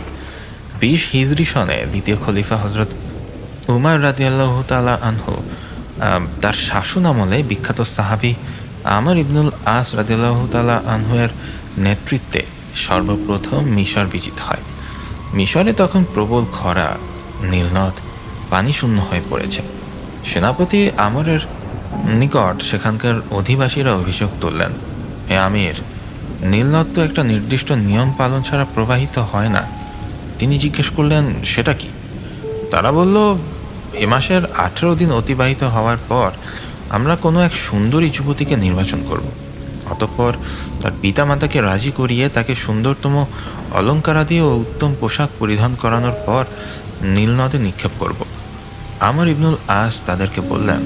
20 হিজরি সনে দ্বিতীয় খলিফা হজরত উমর রাদিয়াল্লাহু তাআলা আনহু তার শাসন আমলে বিখ্যাত সাহাবী আমর ইবনুল আস রাদিয়াল্লাহু তাআলা আনহুয়ের নেতৃত্বে সর্বপ্রথম মিশর বিজিত হয়। মিশরে তখন প্রবল খরা, নীলনদ পানি শূন্য হয়ে পড়েছে। সেনাপতি আমরের নিকট সেখানকার অধিবাসীরা অভিযোগ তুললেন, হে আমির, নীলনদ তো একটা নির্দিষ্ট নিয়ম পালন ছাড়া প্রবাহিত হয় না। তিনি জিজ্ঞেস করলেন, সেটা কি? তারা বলল, এ মাসের 18 দিন অতিবাহিত হওয়ার পর আমরা কোনো এক সুন্দরী যুবতীকে নির্বাচন করব। অতঃপর তার পিতামাতাকে রাজি করিয়ে তাকে সুন্দরতম অলঙ্কারাদি ও উত্তম পোশাক পরিধান করানোর পর নীলনদে নিক্ষেপ করব। আমর ইবনুল আস তাদেরকে বললেন,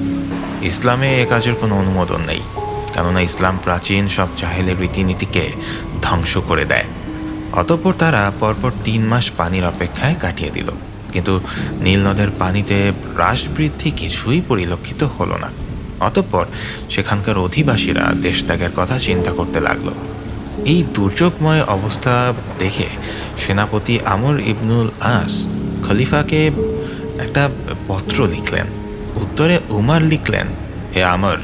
ইসলামে এ কাজের কোনো অনুমোদন নেই, কেননা ইসলাম প্রাচীন সব জাহেলের রীতিনীতিকে ধ্বংস করে দেয়। অতঃপর তারা পরপর 3 মাস পানির অপেক্ষায় কাটিয়ে দিল, কিন্তু নীলনদের পানিতে হ্রাস বৃদ্ধি কিছুই পরিলক্ষিত হলো না। অতঃপর সেখানকার অধিবাসীরা দেশত্যাগের কথা চিন্তা করতে লাগলো। এই দুর্যোগময় অবস্থা দেখে সেনাপতি আমর ইবনুল আস খলিফাকে একটা পত্র লিখলেন। উত্তরে উমার লিখলেন, হে আমর,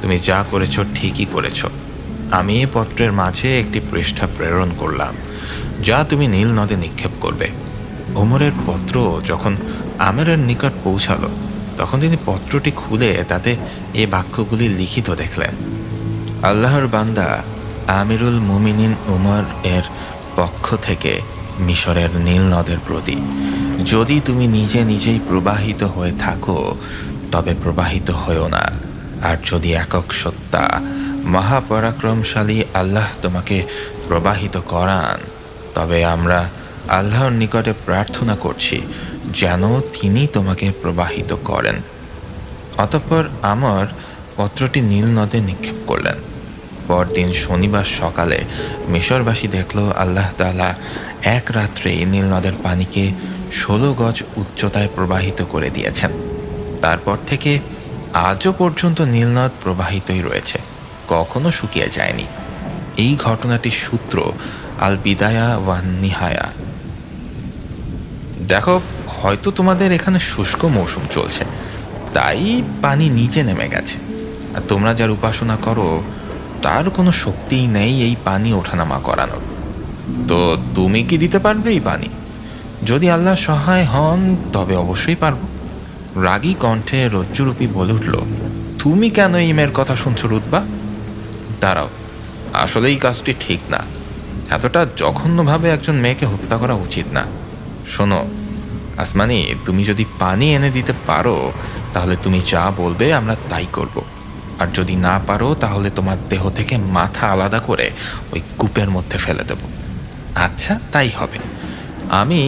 তুমি যা করেছ ঠিকই করেছ। আমি এই পত্রের মাঝে একটি পৃষ্ঠা প্রেরণ করলাম, যা তুমি নীল নদে নিক্ষেপ করবে। ওমরের পত্র যখন আমেরের নিকট পৌঁছালো, তখন তিনি পত্রটি খুলে তাতে এই বাক্যগুলি লিখিত দেখলেন, আল্লাহর বান্দা আমিরুল মুমিনিন উমর এর পক্ষ থেকে মিশরের নীল নদের প্রতি, যদি তুমি নিজে নিজেই প্রবাহিত হয়ে থাকো তবে প্রবাহিত হয়েও না। আর যদি একক সত্তা মহাপরাক্রমশালী আল্লাহ তোমাকে প্রবাহিত করান, তবে আমরা আল্লাহর নিকটে প্রার্থনা করছি যেন তিনি তোমাকে প্রবাহিত করেন। অতঃপর আমর পত্রটি নীল নদে নিক্ষেপ করলেন। পরদিন শনিবার সকালে মিশরবাসী দেখল আল্লাহ তাআলা এক রাত্রেই নীল নদের পানিকে 16 গজ উচ্চতায় প্রবাহিত করে দিয়েছেন। তারপর থেকে আজও পর্যন্ত নীলনদ প্রবাহিতই রয়েছে, কখনো শুকিয়ে যায়নি। এই ঘটনাটির সূত্র আল বিদায়া ওয়ান নিহায়া। দেখো, হয়তো তোমাদের এখানে শুষ্ক মৌসুম চলছে, তাই পানি নিচে নেমে গেছে। আর তোমরা যার উপাসনা করো তার কোনো শক্তিই নেই এই পানি ওঠানামা করানোর। তো তুমি কি দিতে পারবে এই পানি? যদি আল্লাহ সহায় হন তবে অবশ্যই পারবো। রাগী কণ্ঠে রজ্জুরূপী বলে উঠল, তুমি কেন এই মেয়ের কথা শুনছো রুতবা? দাঁড়াও, আসলে এই কাজটি ঠিক না। এতটা জঘন্যভাবে একজন মেয়েকে হত্যা করা উচিত না। শোনো, আসমানি, তুমি যদি পানি এনে দিতে পারো তাহলে তুমি যা বলবে আমরা তাই করব। আর যদি না পারো তাহলে তোমার দেহ থেকে মাথা আলাদা করে ওই কূপের মধ্যে ফেলে দেব। আচ্ছা, তাই হবে। আমি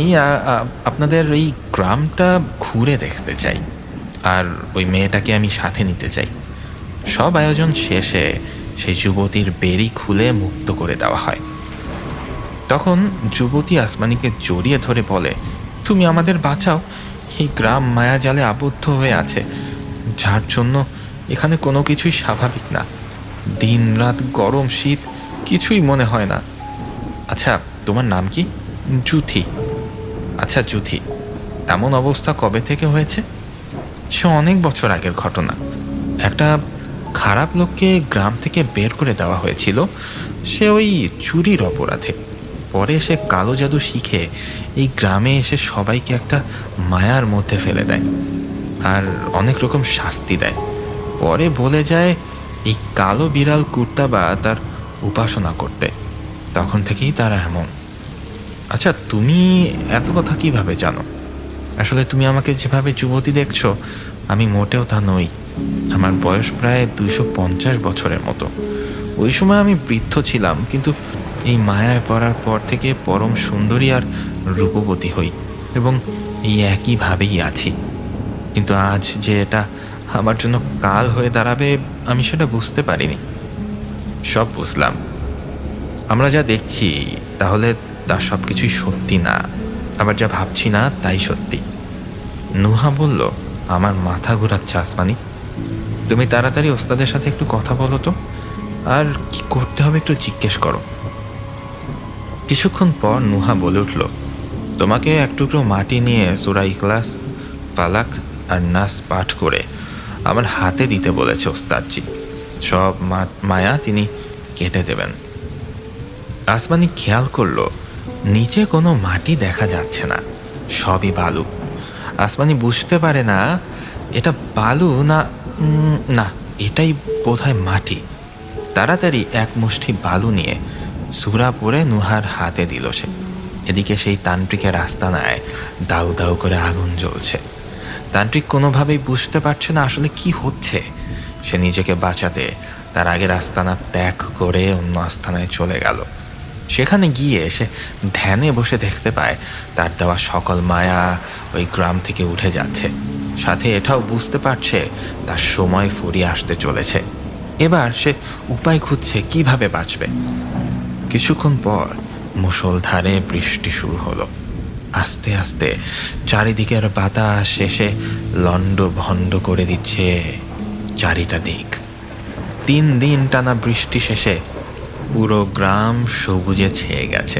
আপনাদের এই গ্রামটা ঘুরে দেখতে চাই, আর ওই মেয়েটাকে আমি সাথে নিতে চাই। সব আয়োজন শেষে সেই যুবতীর বেড়ি খুলে মুক্ত করে দেওয়া হয়। তখন যুবতী আসমানিকে জড়িয়ে ধরে বলে, তুমি আমাদের বাঁচাও। এই গ্রাম মায়াজালে আবদ্ধ হয়ে আছে, যার জন্য এখানে কোনো কিছুই স্বাভাবিক না। দিন রাত, গরম শীত, কিছুই মনে হয় না। আচ্ছা, তোমার নাম কি? জুথি। আচ্ছা জুথি, এমন অবস্থা কবে থেকে হয়েছে? সে অনেক বছর আগের ঘটনা। একটা খারাপ লোককে গ্রাম থেকে বের করে দেওয়া হয়েছিল, সে ওই চুরির অপরাধে। পরে সে কালো জাদু শিখে এই গ্রামে এসে সবাইকে একটা মায়ার মধ্যে ফেলে দেয় আর অনেক রকম শাস্তি দেয়। পরে বলে যায় এই কালো বিড়াল কুর্তাবা তার উপাসনা করতে। তখন থেকেই তারা এমন। আচ্ছা, তুমি এত কথা কিভাবে জানো? আসলে তুমি আমাকে যেভাবে যুবতী দেখছো, আমি মোটেও তা নই। আমার বয়স প্রায় 250 বছরের মতো। ওই সময় আমি বৃদ্ধ ছিলাম, কিন্তু এই মায়ায় পড়ার পর থেকে পরম সুন্দরী আর রূপবতী হই, এবং এই একইভাবেই আছি। কিন্তু আজ যে এটা আমার জন্য কাল হয়ে দাঁড়াবে, আমি সেটা বুঝতে পারিনি। সব বুঝলাম। আমরা যা দেখছি তাহলে তা সব কিছুই সত্যি না, আবার যা ভাবছি না তাই সত্যি। নুহা বলল, আমার মাথা ঘোরাচ্ছে আসমানি। তুমি তাড়াতাড়ি ওস্তাদের সাথে একটু কথা বলো তো, আর কি করতে হবে একটু জিজ্ঞেস করো। কিছুক্ষণ পর নুহা বলে উঠল, তোমাকে এক টুকরো মাটি নিয়ে সূরা ইখলাস, ফালাক আর নাস পাঠ করে আমার হাতে দিতে বলেছে ওস্তাদজি। সব মায়া তিনি কেটে দেবেন। আসমানি খেয়াল করল নিচে কোনো মাটি দেখা যাচ্ছে না, সবই বালু। আসমানি বুঝতে পারে না এটা বালু না, না, এটাই বোধহয় মাটি। তাড়াতাড়ি এক মুষ্টি বালু নিয়ে সূরা পরে নুহার হাতে দিল সে। এদিকে সেই তান্ত্রিকের আস্তানায় দাউ দাউ করে আগুন জ্বলছে। তান্ত্রিক কোনোভাবেই বুঝতে পারছে না আসলে কি হচ্ছে। সে নিজেকে বাঁচাতে তার আগের আস্তানা ত্যাগ করে অন্য আস্তানায় চলে গেল। সেখানে গিয়ে সে ধ্যানে বসে দেখতে পায় তার দেওয়া সকল মায়া ওই গ্রাম থেকে উঠে যাচ্ছে। সাথে এটাও বুঝতে পারছে তার সময় ফুরিয়ে আসতে চলেছে। এবার সে উপায় খুঁজছে কিভাবে বাঁচবে। কিছুক্ষণ পর মুষলধারে বৃষ্টি শুরু হলো। আস্তে আস্তে চারিদিকের বাতাস শেষে লন্ড ভন্ড করে দিচ্ছে চারিটা দিক। 3 দিন টানা বৃষ্টি শেষে পুরো গ্রাম সবুজে ছেয়ে গেছে,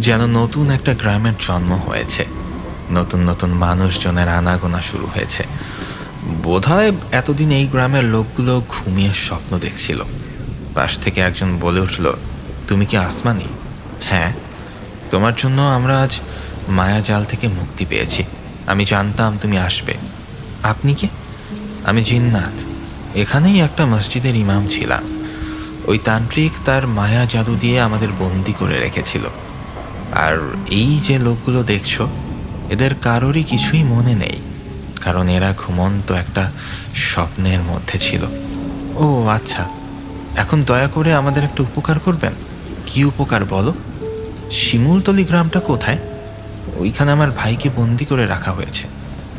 যেন নতুন একটা গ্রামের জন্ম হয়েছে। নতুন নতুন মানুষজনের আনাগোনা শুরু হয়েছে। বোধহয় এতদিন এই গ্রামের লোকগুলো ঘুমিয়ে স্বপ্ন দেখছিল। পাশ থেকে একজন বলে উঠল, তুমি কি আসমানি? হ্যাঁ, তোমার জন্য আমরা আজ মায়াজাল থেকে মুক্তি পেয়েছি। আমি জানতাম তুমি আসবে। আপনি কে? আমি জিন্নাত, এখানেই একটা মসজিদের ইমাম ছিলাম। ওই তান্ত্রিক তার মায়া জাদু দিয়ে আমাদের বন্দি করে রেখেছিল। আর এই যে লোকগুলো দেখছো, এদের কারোরই কিছুই মনে নেই, কারণ এরা ঘুমন্ত একটা স্বপ্নের মধ্যে ছিল। ও আচ্ছা, এখন দয়া করে আমাদের একটা উপকার করবেন। কি উপকার বলো? শিমুলতলি গ্রামটা কোথায়? ওইখানে আমার ভাইকে বন্দি করে রাখা হয়েছে।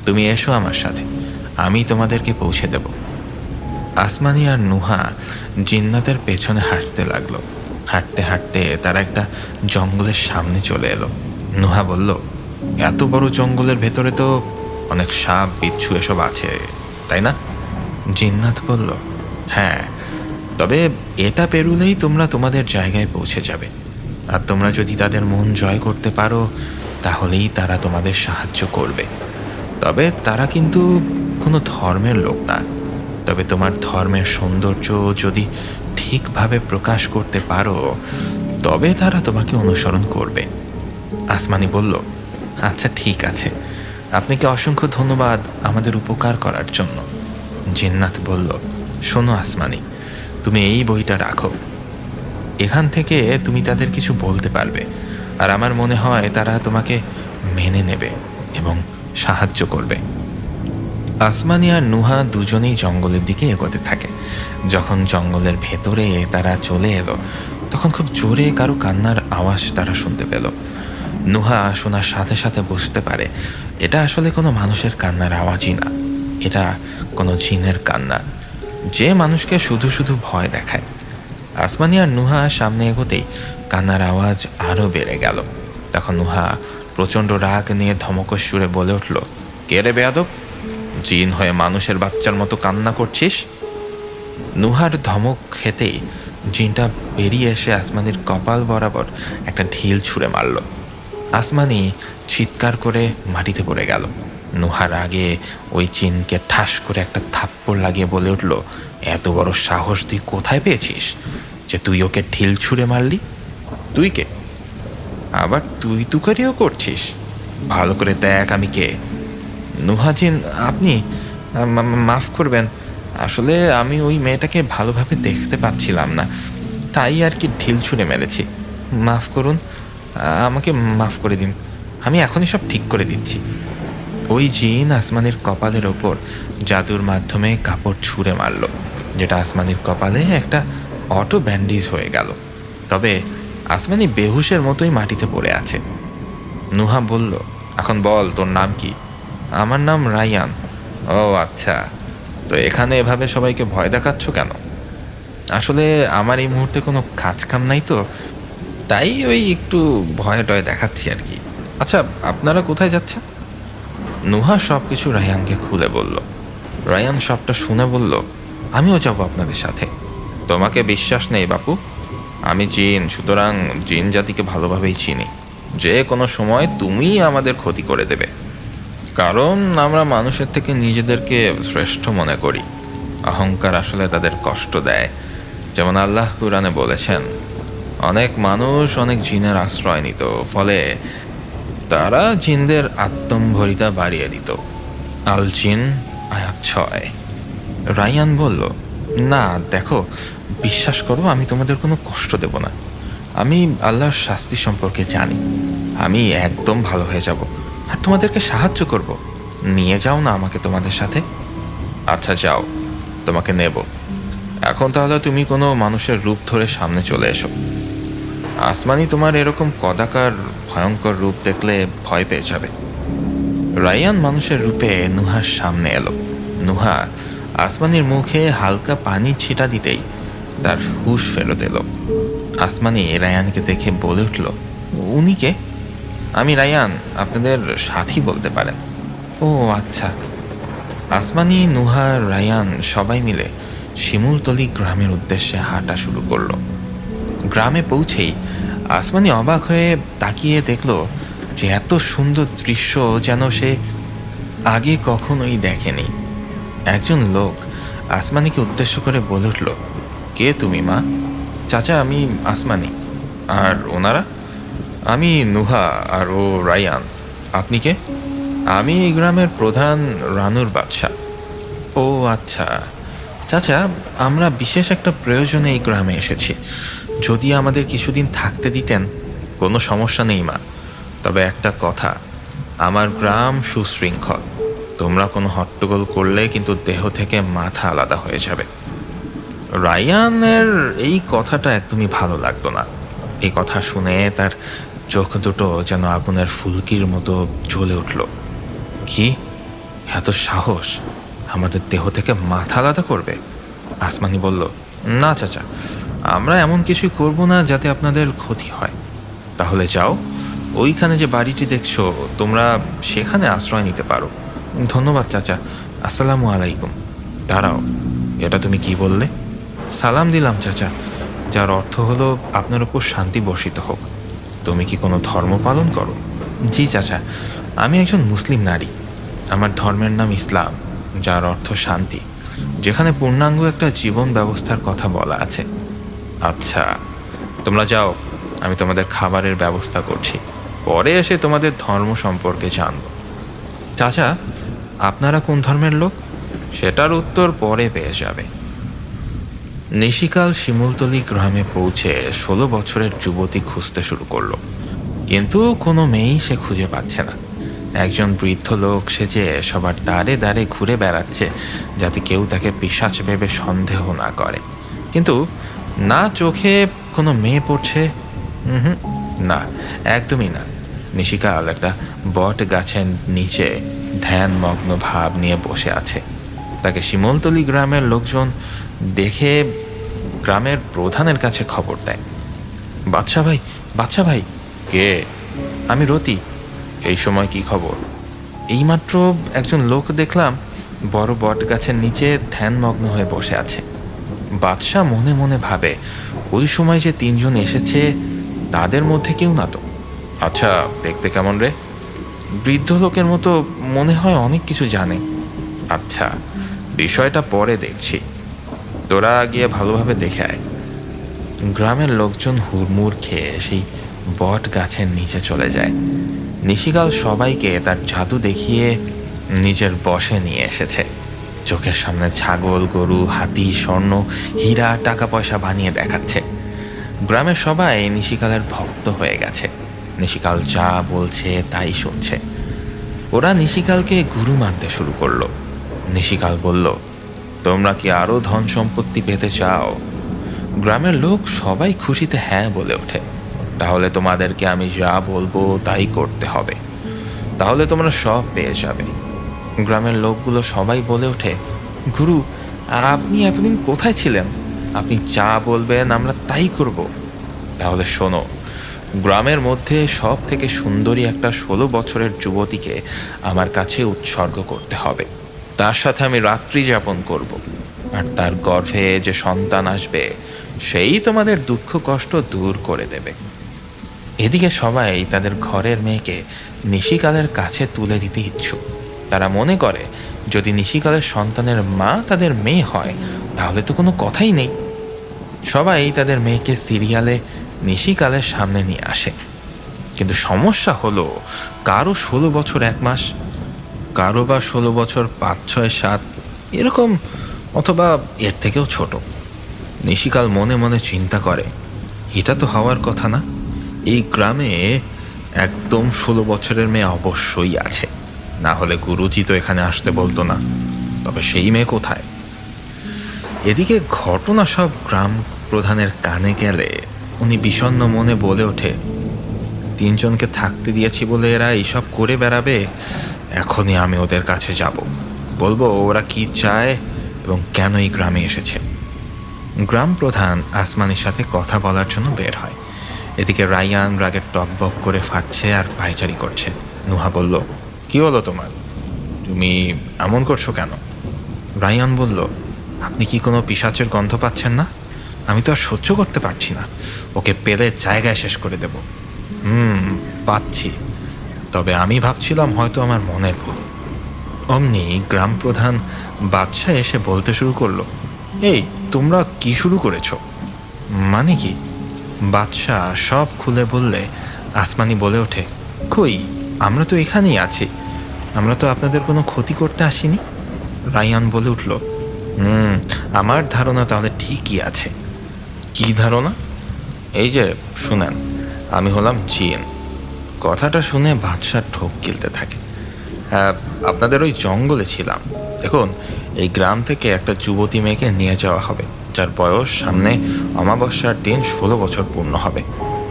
তুমি এসো আমার সাথে, আমি তোমাদেরকে পৌঁছে দেব। আসমানি আর নুহা জিন্নাতের পেছনে হাঁটতে লাগলো। হাঁটতে হাঁটতে তারা একটা জঙ্গলের সামনে চলে এলো। নুহা বলল, এত বড় জঙ্গলের ভেতরে তো অনেক সাপ, বিচ্ছু এসব আছে, তাই না? জিন্নাত বলল, হ্যাঁ, তবে এটা পেরুলেই তোমরা তোমাদের জায়গায় পৌঁছে যাবে। আর তোমরা যদি তাদের মন জয় করতে পারো তাহলেই তারা তোমাদের সাহায্য করবে। তবে তারা কিন্তু কোনো ধর্মের লোক না। তবে তোমার ধর্মের সৌন্দর্য যদি ঠিকভাবে প্রকাশ করতে পারো তবে তারা তোমাকে অনুসরণ করবে। আসমানি বলল, আচ্ছা ঠিক আছে, আপনাকে অসংখ্য ধন্যবাদ আমাদের উপকার করার জন্য। জিন্নাত বলল, শোনো আসমানি, তুমি এই বইটা রাখো। এখান থেকে তুমি তাদের কিছু বলতে পারবে, আর আমার মনে হয় তারা তোমাকে মেনে নেবে এবং সাহায্য করবে। আসমানি আর নুহা দুজনেই জঙ্গলের দিকে এগোতে থাকে। যখন জঙ্গলের ভেতরে তারা চলে এলো, তখন খুব জোরে কারো কান্নার আওয়াজ তারা শুনতে পেল। নুহা শোনার সাথে সাথে বুঝতে পারে এটা আসলে কোনো মানুষের কান্নার আওয়াজই না, এটা কোনো জিনের কান্না, যে মানুষকে শুধু শুধু ভয় দেখায়। আসমানি আর নুহা সামনে এগোতেই কান্নার আওয়াজ আরও বেড়ে গেল। তখন নুহা প্রচণ্ড রাগ নিয়ে ধমকর সুরে বলে উঠল, কে রে বেয়াদব, জিন হয়ে মানুষের বাচ্চার মতো কান্না করছিস? নুহার ধমক খেতেই জিনটা বেরিয়ে এসে আসমানির কপাল বরাবর একটা ঢিল ছুঁড়ে মারল। আসমানি চিৎকার করে মাটিতে পড়ে গেল। নুহার আগে ওই জিনকে ঠাস করে একটা থাপ্পড় লাগিয়ে বলে উঠল, এত বড় সাহস তুই কোথায় পেয়েছিস যে তুই ওকে ঢিল ছুঁড়ে মারলি? তুই কে? আবার তুই তুকারিও করছিস? ভালো করে দেখ আমি কে। নুহাজিন, আপনি মাফ করবেন, আসলে আমি ওই মেয়েটাকে ভালোভাবে দেখতে পাচ্ছিলাম না, তাই আর কি ঢিল ছুঁড়ে মেরেছি। মাফ করুন, আমাকে মাফ করে দিন, আমি এখনই সব ঠিক করে দিচ্ছি। ওই জিন আসমানির কপালের ওপর জাদুর মাধ্যমে কাপড় ছুঁড়ে মারল, যেটা আসমানির কপালে একটা অটো ব্যান্ডেজ হয়ে গেল। তবে আসমানি বেহুশের মতোই মাটিতে পড়ে আছে। নুহা বলল, এখন বল তোর নাম কি? আমার নাম রায়ান। ও আচ্ছা, তো এখানে এভাবে সবাইকে ভয় দেখাচ্ছ কেন? আসলে আমার এই মুহূর্তে কোনো কাজ কাম নাই তো, তাই ওই একটু ভয় টয় দেখাচ্ছি আর কি। আচ্ছা, আপনারা কোথায় যাচ্ছেন? নুহা সব কিছু রায়ানকে খুলে বলল। রায়ান সবটা শুনে বলল, আমিও যাব আপনাদের সাথে। তোমাকে বিশ্বাস নেই বাপু? আমি জিন, সুতরাং জিন জাতিকে ভালোভাবেই চিনি। যে কোনো সময় তুমি আমাদের ক্ষতি করে দেবে, কারণ আমরা মানুষের থেকে নিজেদেরকে শ্রেষ্ঠ মনে করি। অহংকার আসলে তাদের কষ্ট দেয়। যেমন আল্লাহ কুরআনে বলেছেন, অনেক মানুষ অনেক জিনের আশ্রয় নিত, ফলে তারা জিনদের আত্মম্ভরিতা বাড়িয়ে দিত। আল জিন আয়াত 6। রায়ান বলল, না দেখো, বিশ্বাস করো, আমি তোমাদের কোনো কষ্ট দেব না। আমি আল্লাহর শাস্তি সম্পর্কে জানি। আমি একদম ভালো হয়ে যাব আর তোমাদেরকে সাহায্য করব। নিয়ে যাও না আমাকে তোমাদের সাথে। আচ্ছা যাও, তোমাকে নেব। এখন তাহলে তুমি কোনো মানুষের রূপ ধরে সামনে চলে এসো। আসমানি তোমার এরকম কদাকার ভয়ঙ্কর রূপ দেখলে ভয় পেয়ে যাবে। রায়ান মানুষের রূপে নুহার সামনে এলো। নুহা আসমানির মুখে হালকা পানি ছিটা দিতেই তার হুঁশ ফেরত এলো। আসমানি রায়ানকে দেখে বলে উঠল, উনি কে? আমি রায়ান, আপনাদের সাথী বলতে পারেন। ও আচ্ছা। আসমানি, নুহা, রায়ান সবাই মিলে শিমুলতলি গ্রামের উদ্দেশ্যে হাঁটা শুরু করলো। গ্রামে পৌঁছেই আসমানি অবাক হয়ে তাকিয়ে দেখল যে এত সুন্দর দৃশ্য যেন সে আগে কখনোই দেখেনি। একজন লোক আসমানিকে উদ্দেশ্য করে বলে উঠল, কে তুমি মা? চাচা, আমি আসমানি। আর ওনারা? আমি নুহা আর ও রায়ান। আপনি কে? আমি এই গ্রামের প্রধান রানুর বাদশা। ও আচ্ছা চাচা, আমরা বিশেষ একটা প্রয়োজনে এই গ্রামে এসেছি। যদি আমাদের কিছুদিন থাকতে দিতেন। কোনো সমস্যা নেই মা, তবে একটা কথা, আমার গ্রাম সুশৃঙ্খল। তোমরা কোনো হট্টগোল করলে কিন্তু দেহ থেকে মাথা আলাদা হয়ে যাবে। রায়ানের এই কথাটা একদমই ভালো লাগতো না। এই কথা শুনে তার চোখ দুটো যেন আগুনের ফুলকির মতো জ্বলে উঠল। কি এত সাহস, আমাদের দেহ থেকে মাথা আলাদা করবে? আসমানি বলল, না চাচা, আমরা এমন কিছুই করব না যাতে আপনাদের ক্ষতি হয়। তাহলে যাও, ওইখানে যে বাড়িটি দেখছো তোমরা, সেখানে আশ্রয় নিতে পারো। ধন্যবাদ চাচা, আসসালামু আলাইকুম। দাঁড়াও, এটা তুমি কি বললে? সালাম দিলাম চাচা, যার অর্থ হলো আপনার উপর শান্তি বর্ষিত হোক। তুমি কি কোনো ধর্ম পালন করো? জি চাচা, আমি একজন মুসলিম নারী। আমার ধর্মের নাম ইসলাম, যার অর্থ শান্তি, যেখানে পূর্ণাঙ্গ একটা জীবন ব্যবস্থার কথা বলা আছে। আচ্ছা, তোমরা যাও, আমি তোমাদের খাবারের ব্যবস্থা করছি। পরে এসে তোমাদের ধর্ম সম্পর্কে জানব। চাচা, আপনারা কোন ধর্মের লোক? সেটার উত্তর পরে পেয়ে যাবে। নিশিকাল শিমুলতলি গ্রামে পৌঁছে 16 বছরের যুবতী খুঁজতে শুরু করলো, কিন্তু কোনো মেয়েই সে খুঁজে পাচ্ছে না। একজন বৃদ্ধ লোক সেজে সবার দ্বারে দ্বারে ঘুরে বেড়াচ্ছে, যাতে কেউ তাকে পিশাচ ভেবে সন্দেহ না করে। কিন্তু না চোখে কোনো মেয়ে পড়ছে, হুম, না, একদমই না। নিশিকাল একটা বট গাছের নিচে ধ্যানমগ্ন ভাব নিয়ে বসে আছে। তাকে শিমলতলি গ্রামের লোকজন দেখে গ্রামের প্রধানের কাছে খবর দেয়। বাদশা ভাই, বাদশা ভাই। কে? আমি রতি। এই সময় কি খবর? এইমাত্র একজন লোক দেখলাম বড় বট গাছের নিচে ধ্যানমগ্ন হয়ে বসে আছে। বাদশা মনে মনে ভাবে, ওই সময় যে তিনজন এসেছে তাদের মধ্যে কেউ না তো। আচ্ছা, দেখতে কেমন রে? বৃদ্ধ লোকের মতো, মনে হয় অনেক কিছু জানে। আচ্ছা, বিষয়টা পরে দেখছি, তোরা গিয়ে ভালোভাবে দেখে আয়। গ্রামের লোকজন হুড়মুড় খেয়ে সেই বট গাছের নিচে চলে যায়। নিশিকাল সবাইকে তার জাদু দেখিয়ে নিজের বশে নিয়ে এসেছে। চোখের সামনে ছাগল, গরু, হাতি, স্বর্ণ, হীরা, টাকা পয়সা বানিয়ে দেখাচ্ছে। গ্রামের সবাই নিশিকালের ভক্ত হয়ে গেছে। নিশিকাল যা বলছে তাই শুনছে। ওরা নিশিকালকে গুরু মানতে শুরু করলো। নিশিকাল বলল, তোমরা কি আরো ধন সম্পত্তি পেতে চাও? গ্রামের লোক সবাই খুশিতে হ্যাঁ বলে ওঠে। তাহলে তোমাদেরকে আমি যা বলবো তাই করতে হবে, তাহলে তোমরা সব পেয়ে যাবে। গ্রামের লোকগুলো সবাই বলে ওঠে, গুরু, আপনি এতদিন কোথায় ছিলেন? আপনি যা বলবেন আমরা তাই করব। তাহলে শোনো, গ্রামের মধ্যে সব থেকে সুন্দরী একটা 16 বছরের যুবতীকে আমার কাছে উৎসর্গ করতে হবে। তার সাথে আমি রাত্রি যাপন করব, আর তার গর্ভে যে সন্তান আসবে সেই তোমাদের দুঃখ কষ্ট দূর করে দেবে। এদিকে সবাই তাদের ঘরের মেয়েকে নিশিকালের কাছে তুলে দিতে ইচ্ছুক। তারা মনে করে, যদি নিশিকালের সন্তানের মা তাদের মেয়ে হয় তাহলে তো কোনো কথাই নেই। সবাই তাদের মেয়েকে সিরিয়ালে নিশিকালের সামনে নিয়ে আসে। কিন্তু সমস্যা হলো, কারো 16 বছর 1 মাস, কারো বা 16 বছর 5, 6, 7 এরকম, অথবা এর থেকেও ছোট। নিশিকাল মনে মনে চিন্তা করে, এটা তো হওয়ার কথা না। এই গ্রামে একদম 16 বছরের মেয়ে অবশ্যই আছে, না হলে গুরুজি তো এখানে আসতে বলতো না। তবে সেই মেয়ে কোথায়? এদিকে ঘটনা সব গ্রাম প্রধানের কানে গেলে উনি বিষণ্ণ মনে বলে ওঠে, 3 জনকে থাকতে দিয়েছি বলে এরা এইসব করে বেড়াবে। এখনই আমি ওদের কাছে যাব, বলবো ওরা কি চায় এবং কেন এই গ্রামে এসেছে। গ্রাম প্রধান আসমানির সাথে কথা বলার জন্য বের হয়। এদিকে রায়ান রাগে টকবক করে ফাটছে আর পায়চারি করছে। নুহা বলল, কি হলো তোমার? তুমি এমন করছো কেন? রায়ান বলল, আপনি কি কোনো পিশাচের গন্ধ পাচ্ছেন না? আমি তো আর সহ্য করতে পারছি না, ওকে পেলে জায়গায় শেষ করে দেব। পাচ্ছি, তবে আমি ভাবছিলাম হয়তো আমার মনের ভুল। অমনি গ্রাম প্রধান বাদশা এসে বলতে শুরু করলো, এই তোমরা কি শুরু করেছো? মানে কি? বাদশা সব খুলে বললে আসমানি বলে ওঠে, কই, আমরা তো এখানেই আছি, আমরা তো আপনাদের কোনো ক্ষতি করতে আসিনি। রায়ান বলে উঠল, আমার ধারণা তাহলে ঠিকই আছে। কি ধারণা? এই যে শুনেন, আমি হলাম জিন। কথাটা শুনে বাদশা ঠোক গিলতে থাকে। হ্যাঁ, আপনাদের ওই জঙ্গলে ছিলাম। দেখুন, এই গ্রাম থেকে একটা যুবতী মেয়েকে নিয়ে যাওয়া হবে, যার বয়স সামনে অমাবস্যার দিন 16 বছর পূর্ণ হবে।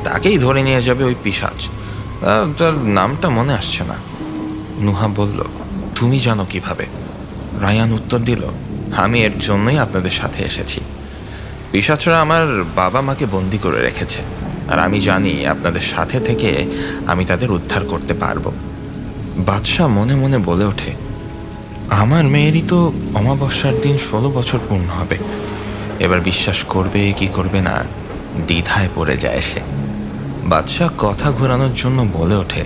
তাকেই ধরে নিয়ে যাবে ওই পিশাচ। তার নামটা মনে আসছে না। নুহা বলল, তুমি জানো কিভাবে? রায়ান উত্তর দিল, আমি এর জন্যই আপনাদের সাথে এসেছি। পিশাচরা আমার বাবা মাকে বন্দি করে রেখেছে, আর আমি জানি আপনাদের সাথে থেকে আমি তাদের উদ্ধার করতে পারবো। বাদশাহ মনে মনে বলে ওঠে, আমার মেয়েরই তো অমাবস্যার দিন 16 বছর পূর্ণ হবে। এবার বিশ্বাস করবে কি করবে না দ্বিধায় পড়ে যায় সে। বাদশাহ কথা ঘোরানোর জন্য বলে ওঠে,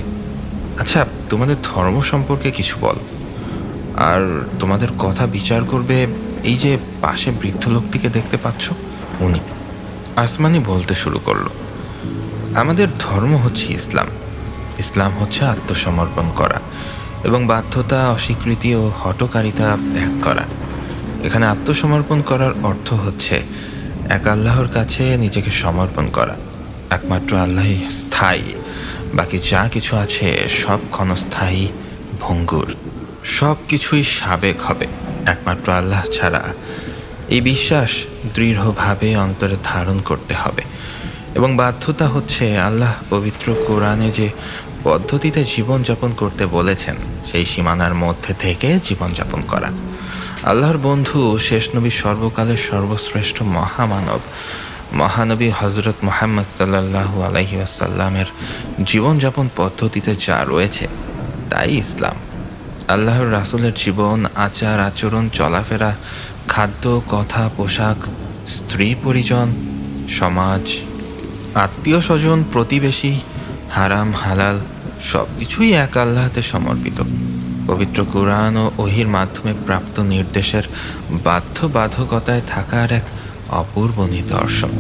আচ্ছা, তোমাদের ধর্ম সম্পর্কে কিছু বল, আর তোমাদের কথা বিচার করবে এই যে পাশে বৃদ্ধ লোকটিকে দেখতে পাচ্ছ, উনি। আসমানি বলতে শুরু করলো, আমাদের ধর্ম হচ্ছে ইসলাম। ইসলাম হচ্ছে আত্মসমর্পণ করা এবং বাধ্যতা, অস্বীকৃতি ও হঠকারিতা ত্যাগ করা। এখানে আত্মসমর্পণ করার অর্থ হচ্ছে এক আল্লাহর কাছে নিজেকে সমর্পণ করা। একমাত্র আল্লাহই স্থায়ী, বাকি যা কিছু আছে সব ক্ষণস্থায়ী ভঙ্গুর, সব কিছুই সাবেক হবে একমাত্র আল্লাহ ছাড়া। এই বিশ্বাস দৃঢ়ভাবে অন্তরে ধারণ করতে হবে এবং বাধ্যতা হচ্ছে আল্লাহ পবিত্র কোরআনে যে পদ্ধতিতে জীবনযাপন করতে বলেছেন সেই সীমানার মধ্যে থেকে জীবনযাপন করা। আল্লাহর বন্ধু শেষ নবী, সর্বকালের সর্বশ্রেষ্ঠ মহামানব মহানবী হজরত মুহাম্মদ সাল্লাল্লাহু আলাইহি ওয়াসাল্লামের জীবনযাপন পদ্ধতিতে যা রয়েছে তাই ইসলাম। আল্লাহর রাসূলের জীবন, আচার আচরণ, চলাফেরা, খাদ্য, কথা, পোশাক, স্ত্রী পরিজন, সমাজ, আত্মীয় স্বজন, প্রতিবেশী, হারাম হালাল সব কিছুই এক আল্লাহতে সমর্পিত। পবিত্র কুরআন ও ওহীর মাধ্যমে প্রাপ্ত নির্দেশের বাধ্যবাধকতায় থাকার এক অপূর্ব নিদর্শন।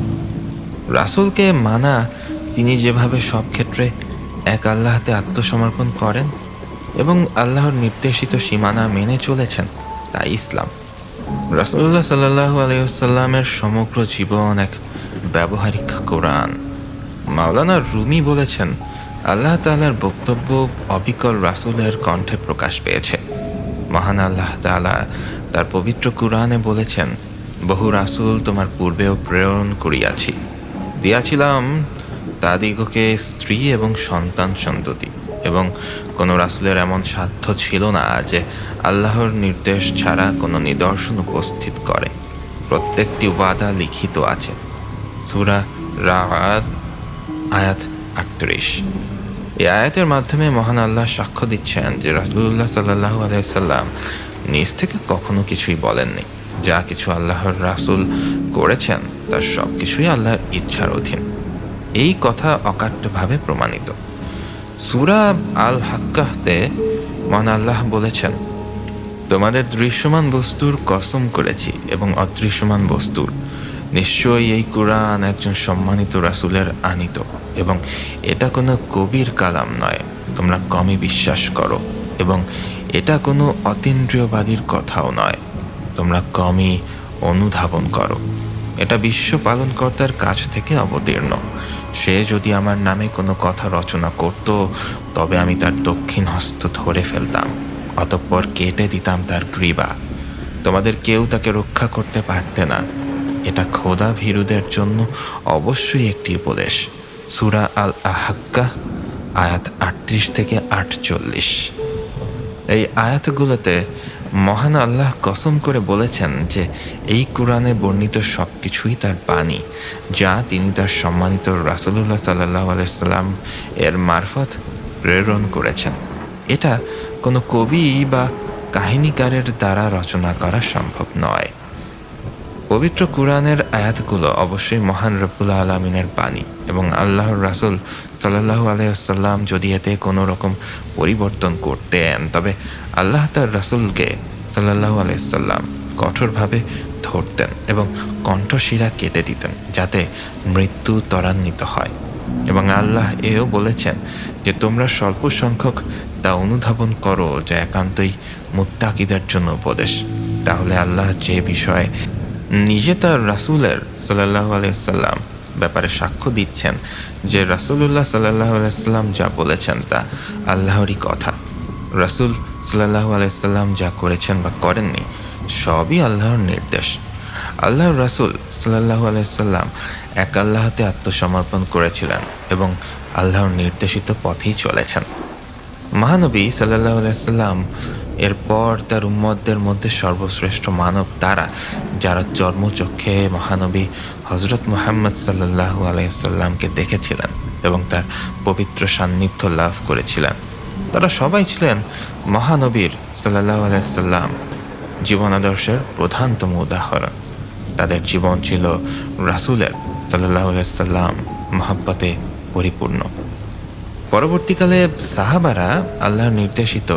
রাসূলকে মানা, তিনি যেভাবে সব ক্ষেত্রে এক আল্লাহতে আত্মসমর্পণ করেন এবং আল্লাহর নির্দেশিত সীমানা মেনে চলেছেন, তাই ইসলাম। রাসূলুল্লাহ সাল্লাল্লাহু আলাইহি ওয়াসাল্লামের সমগ্র জীবন এক ব্যবহারিক কোরআন। মাওলানা রুমি বলেছেন, আল্লাহ তাআলার বক্তব্য অবিকল রাসূলের কণ্ঠে প্রকাশ পেয়েছে। মহান আল্লাহ তাআলা তার পবিত্র কুরআনে বলেছেন, বহু রাসূল তোমার পূর্বেও প্রেরণ করিয়াছি, দিয়াছিলাম তাদিগকে স্ত্রী এবং সন্তান সন্ততি, এবং কোনো রাসূলের এমন সাধ্য ছিল না যে আল্লাহর নির্দেশ ছাড়া কোনো নিদর্শন উপস্থিত করে। প্রত্যেকটি ওয়াদা লিখিত আছে। সূরা রা'দ আয়াত 38। এই আয়াতের মাধ্যমে মহান আল্লাহ সাক্ষ্য দিচ্ছেন যে রাসূলুল্লাহ সাল্লাল্লাহু আলাইহি ওয়াসাল্লাম নিজ থেকে কখনো কিছুই বলেননি। যা কিছু আল্লাহর রাসূল করেছেন তার সব কিছুই আল্লাহর ইচ্ছার অধীন। এই কথা অকাট্যভাবে প্রমাণিত। সূরা আল হাক্কাতে মহান আল্লাহ বলেছেন, তোমাদের দৃশ্যমান বস্তুর কসম করেছি এবং অদৃশ্যমান বস্তুর। নিশ্চয়ই এই কুরআন একজন সম্মানিত রাসূলের আনিত এবং এটা কোনো কবির কালাম নয়। তোমরা কমই বিশ্বাস করো এবং এটা কোনো অতীন্দ্রিয়বাদীর কথাও নয়। তোমরা কমই অনুধাবন করো। এটা বিশ্ব পালনকর্তার কাছ থেকে অবতীর্ণ। সে যদি আমার নামে কোনো কথা রচনা করত তবে আমি তার দক্ষিণ হস্ত ধরে ফেলতাম, অতঃপর কেটে দিতাম তার গ্রীবা। তোমাদের কেউ তাকে রক্ষা করতে পারতে না। এটা খোদা ভীরুদের জন্য অবশ্যই একটি উপদেশ। সূরা আল হাক্কা আয়াত 38 থেকে 48। এই আয়াতগুলোতে মহান আল্লাহ কসম করে বলেছেন যে এই কুরআনে বর্ণিত সব কিছুই তার বাণী, যা তিনি তার সম্মানিত রাসূলুল্লাহ সাল্লাল্লাহু আলাইহি ওয়াসাল্লাম এর মারফত প্রেরণ করেছেন। এটা কোনো কবি বা কাহিনীকারের দ্বারা রচনা করা সম্ভব নয়। পবিত্র কুরআনের আয়াতগুলো অবশ্যই মহান রব্বুল আলামিনের বাণী এবং আল্লাহর রাসূল সাল্লাল্লাহু আলাইহি ওয়াসাল্লাম যদি এতে কোনো রকম পরিবর্তন করতেন তবে আল্লাহ তার রাসূলকে সাল্লাল্লাহু আলাইহি ওয়াসাল্লাম কঠোরভাবে ধরতেন এবং কণ্ঠশিরা কেটে দিতেন যাতে মৃত্যু ত্বরান্বিত হয়। এবং আল্লাহ এও বলেছেন যে তোমরা স্বল্প সংখ্যক তা অনুধাবন করো যা একান্তই মুত্তাকিদের জন্য উপদেশ। তাহলে আল্লাহ যে বিষয়ে নিজে তার রাসূলের সাল্লাল্লাহু আলাইহি ওয়াসাল্লাম ব্যাপারে সাক্ষ্য দিচ্ছেন যে রাসূলুল্লাহ সাল্লাল্লাহু আলাইহি ওয়াসাল্লাম যা বলেছেন তা আল্লাহরই কথা। রাসূল সাল্লাল্লাহু আলাইহি ওয়াসাল্লাম যা করেছেন বা করেননি সবই আল্লাহর নির্দেশ। আল্লাহর রাসূল সাল্লাল্লাহু আলাইহি ওয়াসাল্লাম এক আল্লাহতে আত্মসমর্পণ করেছিলেন এবং আল্লাহর নির্দেশিত পথেই চলেছেন। মহানবী সাল্লাল্লাহু আলাইহি ওয়াসাল্লাম এরপর তার উম্মতদের মধ্যে সর্বশ্রেষ্ঠ মানব তারা যারা জন্মচক্ষে মহানবী হযরত মুহাম্মদ সাল্লাল্লাহু আলাইহি ওয়াসাল্লামকে দেখেছিলেন এবং তার পবিত্র সান্নিধ্য লাভ করেছিলেন। তারা সবাই ছিলেন মহানবীর সাল্লাল্লাহু আলাইহি ওয়াসাল্লাম জীবন আদর্শের প্রধানতম উদাহরণ। তাদের জীবন ছিল রাসূলের সাল্লাল্লাহু আলাইহি ওয়াসাল্লাম মহব্বতে পরিপূর্ণ। পরবর্তীকালে সাহাবারা আল্লাহর নির্দেশিত